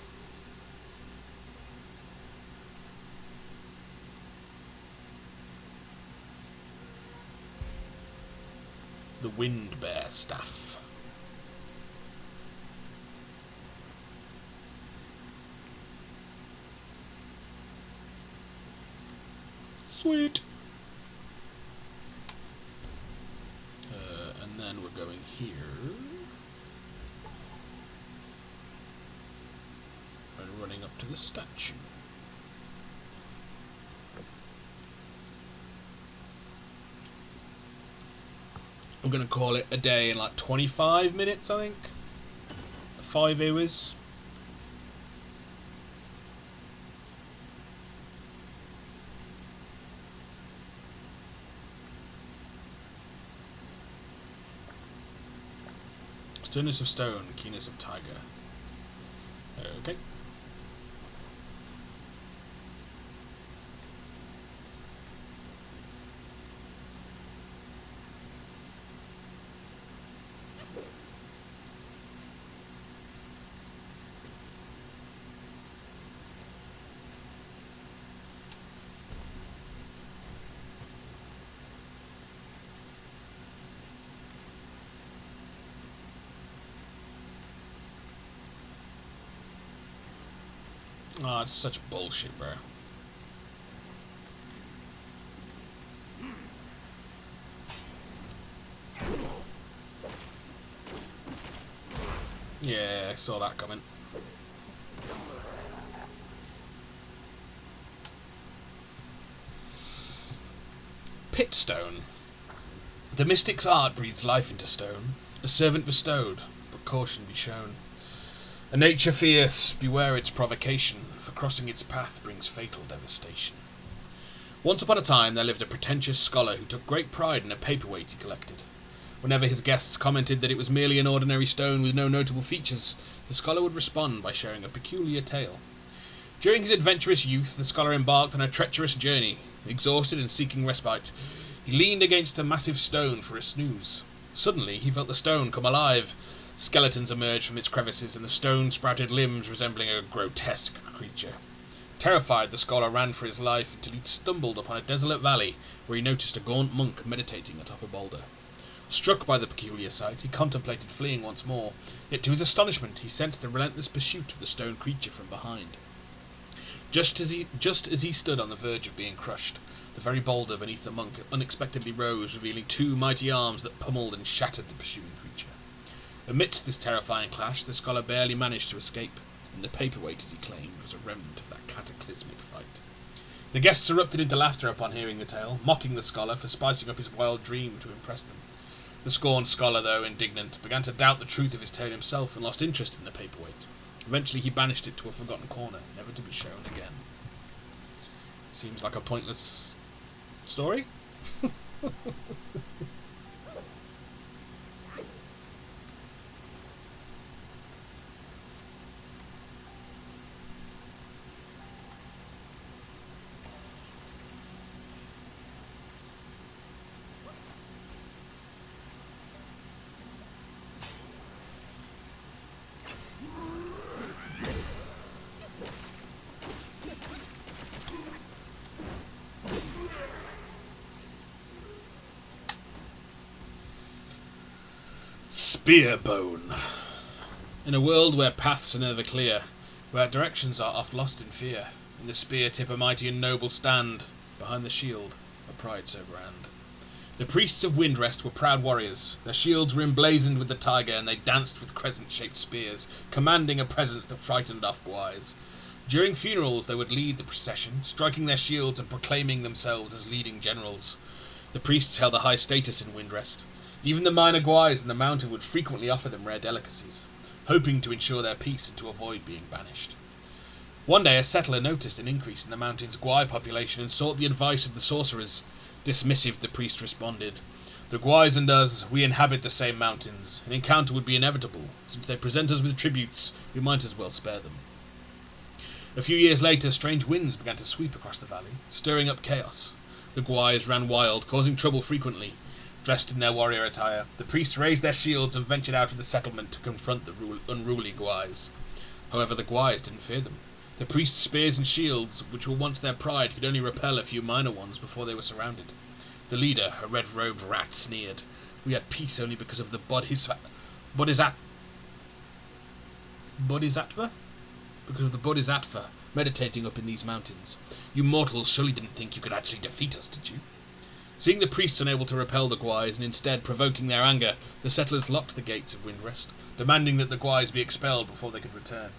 The Wind Bear Staff. Sweet. And then we're going here. And running up to the statue. We're going to call it a day in like 25 minutes, I think. 5 hours. Sternness of stone, keenness of tiger. Okay. Oh, it's such bullshit, bro. Yeah, I saw that coming. Pitstone. The mystic's art breathes life into stone. A servant bestowed, but caution be shown. A nature fierce, beware its provocation, for crossing its path brings fatal devastation. Once upon a time there lived a pretentious scholar who took great pride in a paperweight he collected. Whenever his guests commented that it was merely an ordinary stone with no notable features, the scholar would respond by sharing a peculiar tale. During his adventurous youth, the scholar embarked on a treacherous journey. Exhausted and seeking respite, he leaned against a massive stone for a snooze. Suddenly he felt the stone come alive. Skeletons emerged from its crevices, and the stone sprouted limbs resembling a grotesque creature. Terrified, the scholar ran for his life until he stumbled upon a desolate valley where he noticed a gaunt monk meditating atop a boulder. Struck by the peculiar sight, he contemplated fleeing once more, yet to his astonishment he sensed the relentless pursuit of the stone creature from behind. Just as he stood on the verge of being crushed, the very boulder beneath the monk unexpectedly rose, revealing 2 mighty arms that pummeled and shattered the pursuing creature. Amidst this terrifying clash, the scholar barely managed to escape, and the paperweight, as he claimed, was a remnant of that cataclysmic fight. The guests erupted into laughter upon hearing the tale, mocking the scholar for spicing up his wild dream to impress them. The scorned scholar, though indignant, began to doubt the truth of his tale himself and lost interest in the paperweight. Eventually he banished it to a forgotten corner, never to be shown again. Seems like a pointless story? Spearbone. In a world where paths are never clear, where directions are oft lost in fear, in the spear tip a mighty and noble stand, behind the shield a pride so grand. The priests of Windrest were proud warriors. Their shields were emblazoned with the tiger, and they danced with crescent-shaped spears, commanding a presence that frightened off gwais. During funerals they would lead the procession, striking their shields and proclaiming themselves as leading generals. The priests held a high status in Windrest. Even the minor gwais in the mountain would frequently offer them rare delicacies, hoping to ensure their peace and to avoid being banished. One day a settler noticed an increase in the mountain's gwai population and sought the advice of the sorcerers. Dismissive, the priest responded, "The gwais and us, we inhabit the same mountains. An encounter would be inevitable. Since they present us with tributes, we might as well spare them." A few years later, strange winds began to sweep across the valley, stirring up chaos. The gwais ran wild, causing trouble frequently. Dressed in their warrior attire, the priests raised their shields and ventured out of the settlement to confront the unruly gwais. However, the gwais didn't fear them. The priests' spears and shields, which were once their pride, could only repel a few minor ones before they were surrounded. The leader, a red-robed rat, sneered, "We had peace only because of the Bodhisattva? Because of the Bodhisattva meditating up in these mountains. You mortals surely didn't think you could actually defeat us, did you?" Seeing the priests unable to repel the gwais and instead provoking their anger, the settlers locked the gates of Windrest, demanding that the gwais be expelled before they could return.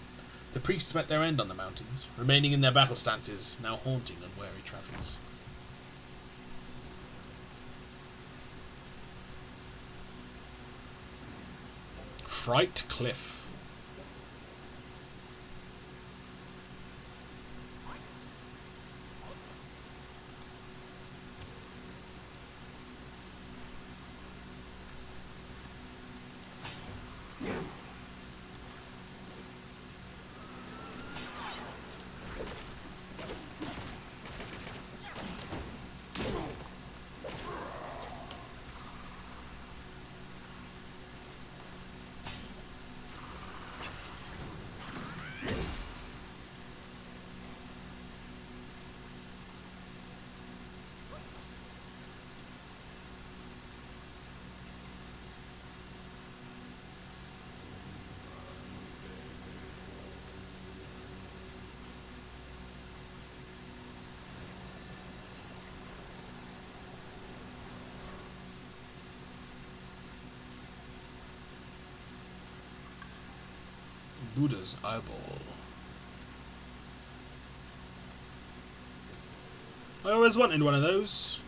The priests met their end on the mountains, remaining in their battle stances, now haunting unwary travellers. Fright Cliff. Buddha's eyeball. I always wanted one of those.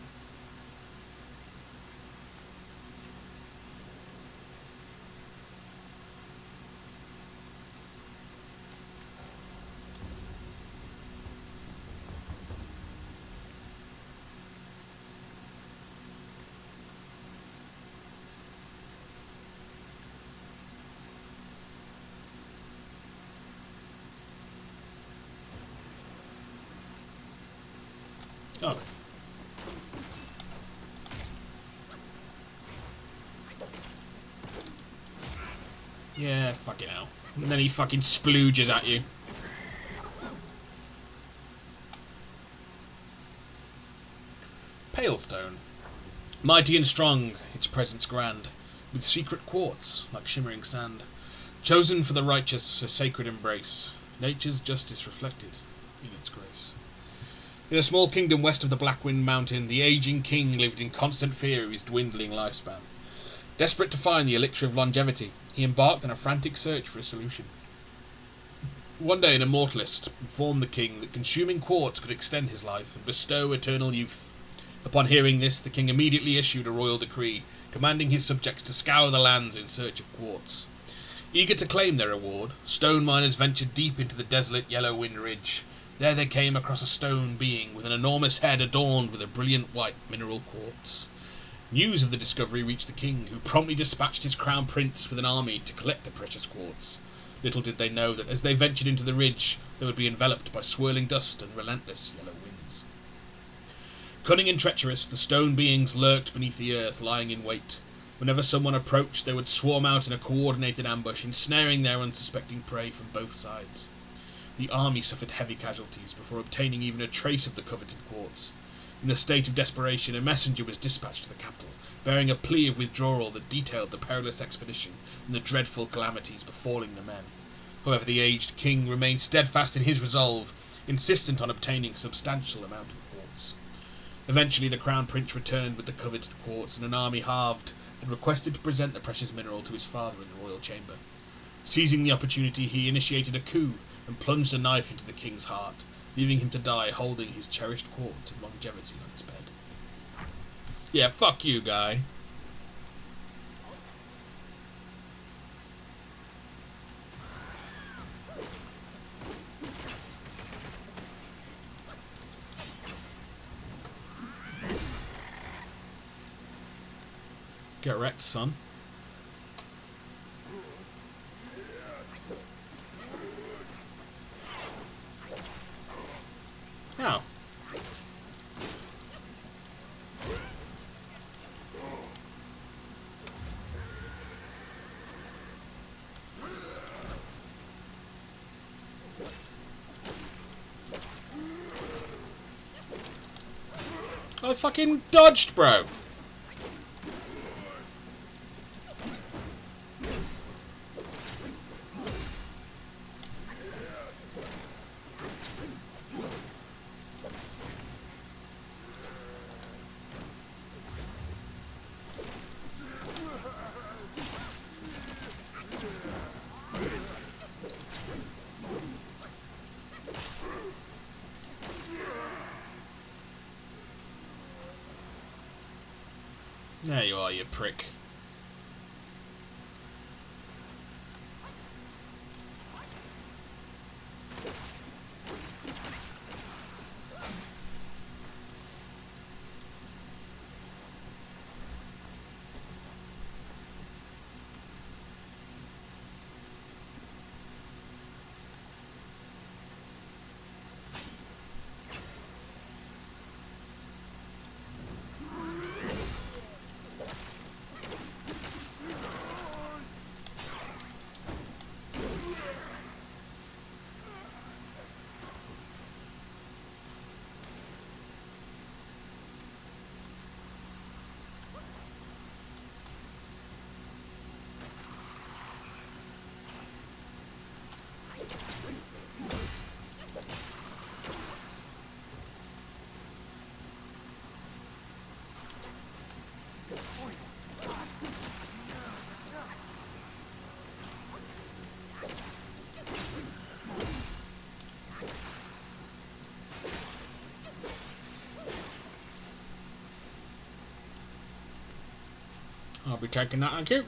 Oh. Yeah, fucking hell. And then he fucking splooges at you. Pale stone. Mighty and strong, its presence grand, with secret quartz, like shimmering sand. Chosen for the righteous, a sacred embrace, nature's justice reflected in its grace. In a small kingdom west of the Black Mountain, the aging king lived in constant fear of his dwindling lifespan. Desperate to find the elixir of longevity, he embarked on a frantic search for a solution. One day an immortalist informed the king that consuming quartz could extend his life and bestow eternal youth. Upon hearing this, the king immediately issued a royal decree, commanding his subjects to scour the lands in search of quartz. Eager to claim their reward, stone miners ventured deep into the desolate Yellow Wind Ridge. There they came across a stone being with an enormous head adorned with a brilliant white mineral quartz. News of the discovery reached the king, who promptly dispatched his crown prince with an army to collect the precious quartz. Little did they know that as they ventured into the ridge, they would be enveloped by swirling dust and relentless yellow winds. Cunning and treacherous, the stone beings lurked beneath the earth, lying in wait. Whenever someone approached, they would swarm out in a coordinated ambush, ensnaring their unsuspecting prey from both sides. The army suffered heavy casualties before obtaining even a trace of the coveted quartz. In a state of desperation, a messenger was dispatched to the capital, bearing a plea of withdrawal that detailed the perilous expedition and the dreadful calamities befalling the men. However, the aged king remained steadfast in his resolve, insistent on obtaining a substantial amount of quartz. Eventually, the crown prince returned with the coveted quartz, and an army halved and requested to present the precious mineral to his father in the royal chamber. Seizing the opportunity, he initiated a coup and plunged a knife into the king's heart, leaving him to die holding his cherished quartz of longevity on his bed. Yeah, fuck you, guy. Get wrecked, son. How? I fucking dodged, bro. There you are, you prick. I'll be taking that, thank you.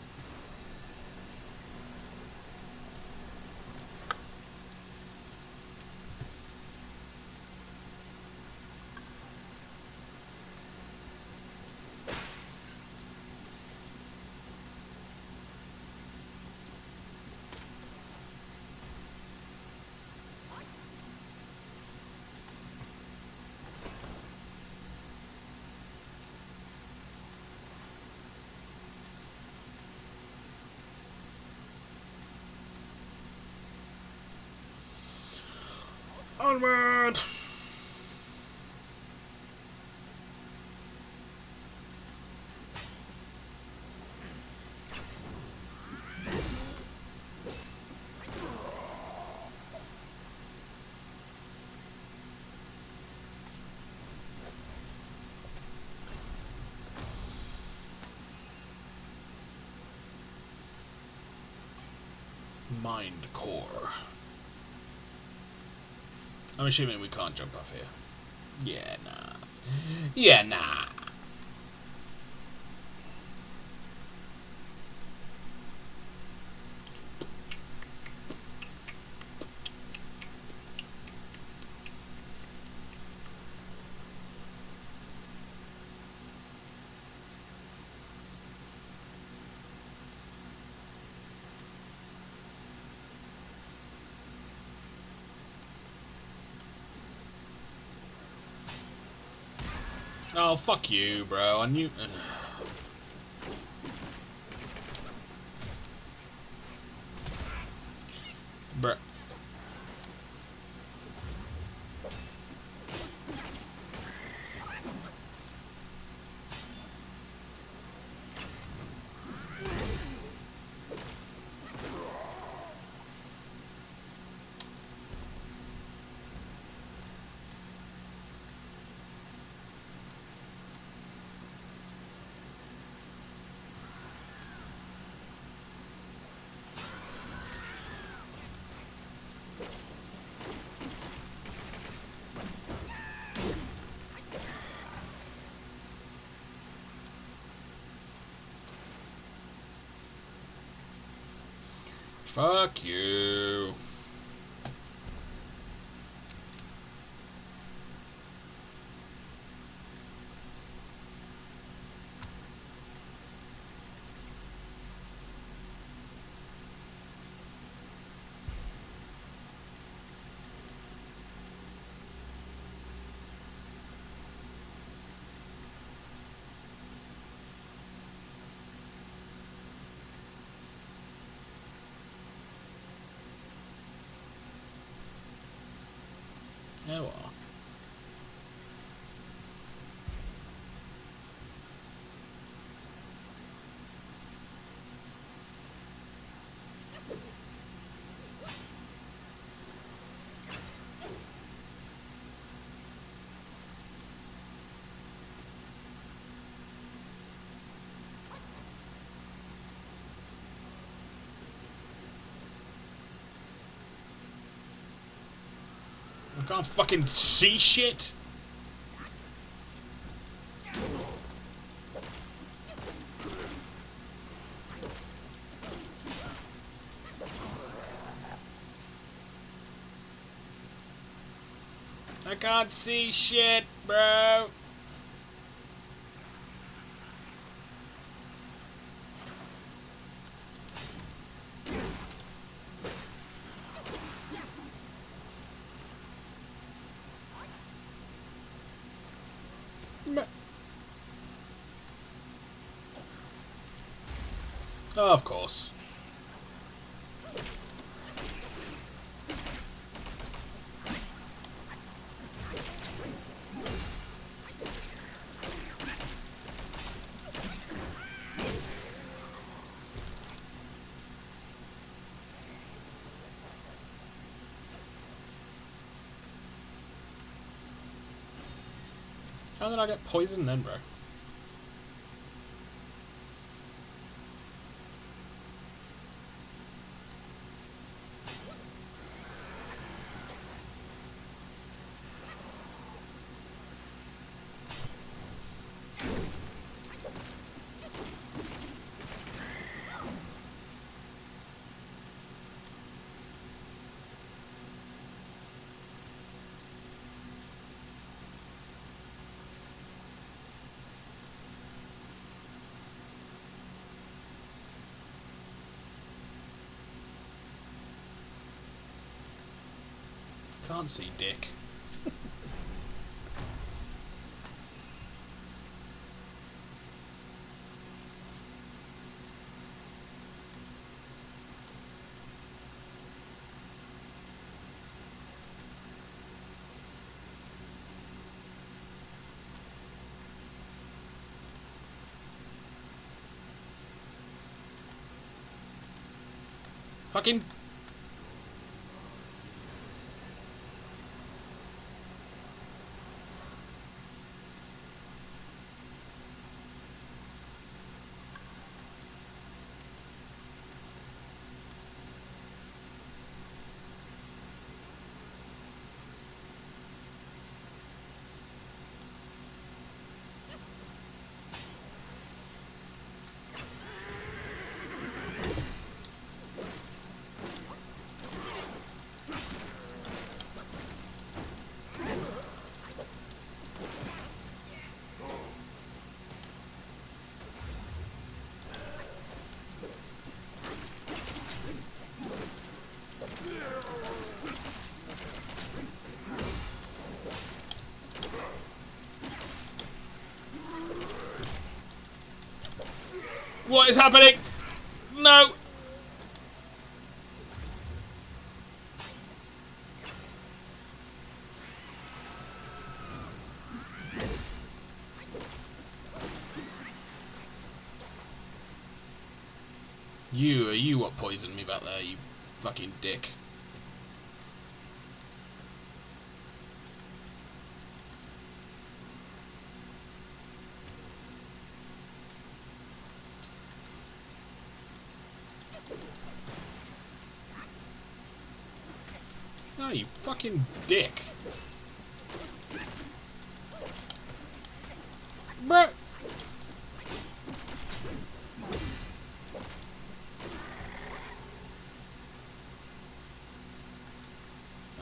Onward! Mind core. I'm assuming we can't jump off here. Yeah, nah. Yeah, nah. Oh, fuck you, bro. I knew... Bruh. Fuck you. Oh well. I can't fucking see shit. I can't see shit, bro. Oh, of course. How did I get poisoned then, bro? can't see, dick. Fucking... What is happening? No! Are you what poisoned me back there, you fucking dick? No, you fucking dick. Bruh.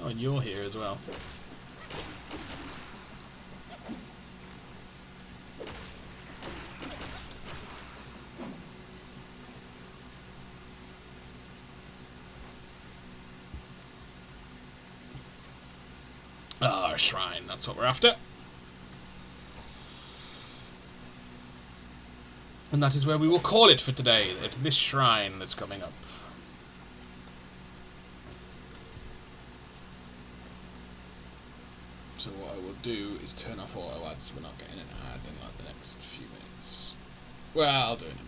Oh, and you're here as well. Ah, shrine, that's what we're after. And that is where we will call it for today, at this shrine that's coming up. So what I will do is turn off auto ads so we're not getting an ad in like the next few minutes. Well, I'll do it in a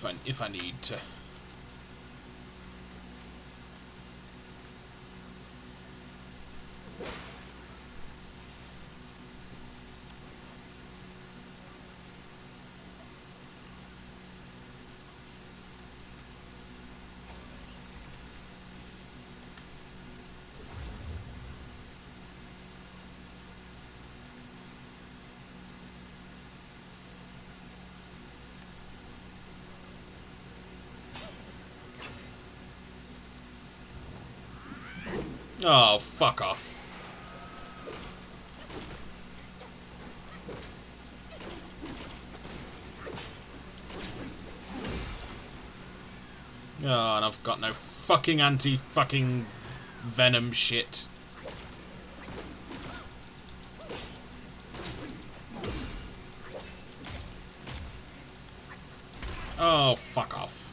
minute. If I need to. Oh, fuck off. Oh, and I've got no fucking anti-fucking venom shit. Oh, fuck off.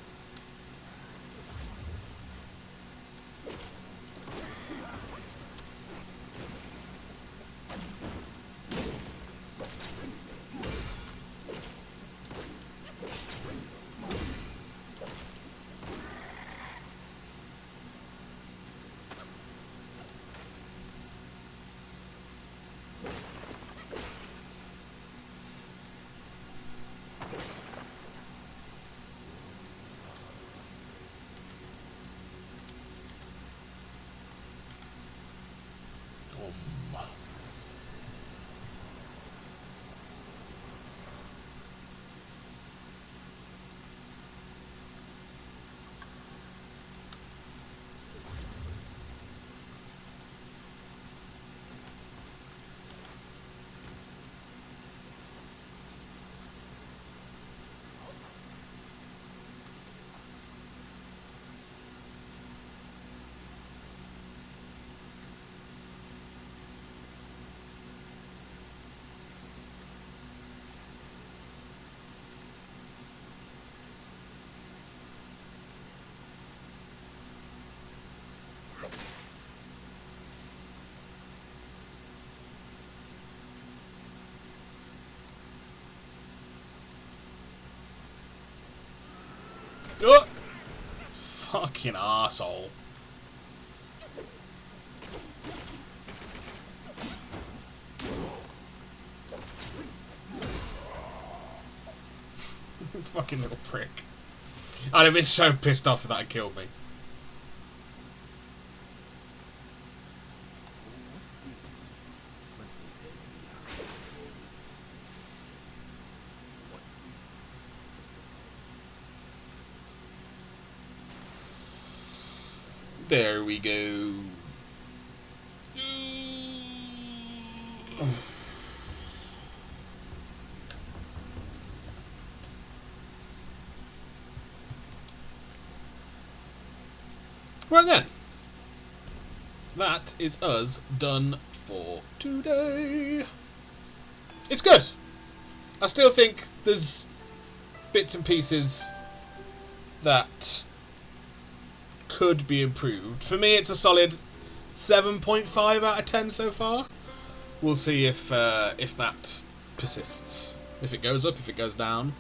Oh! Fucking arsehole. Fucking little prick. I'd have been so pissed off if that had killed me. There we go. Right then. That is us done for today. It's good. I still think there's bits and pieces that could be improved. For me, it's a solid 7.5 out of 10 so far. We'll see if that persists. If it goes up, if it goes down.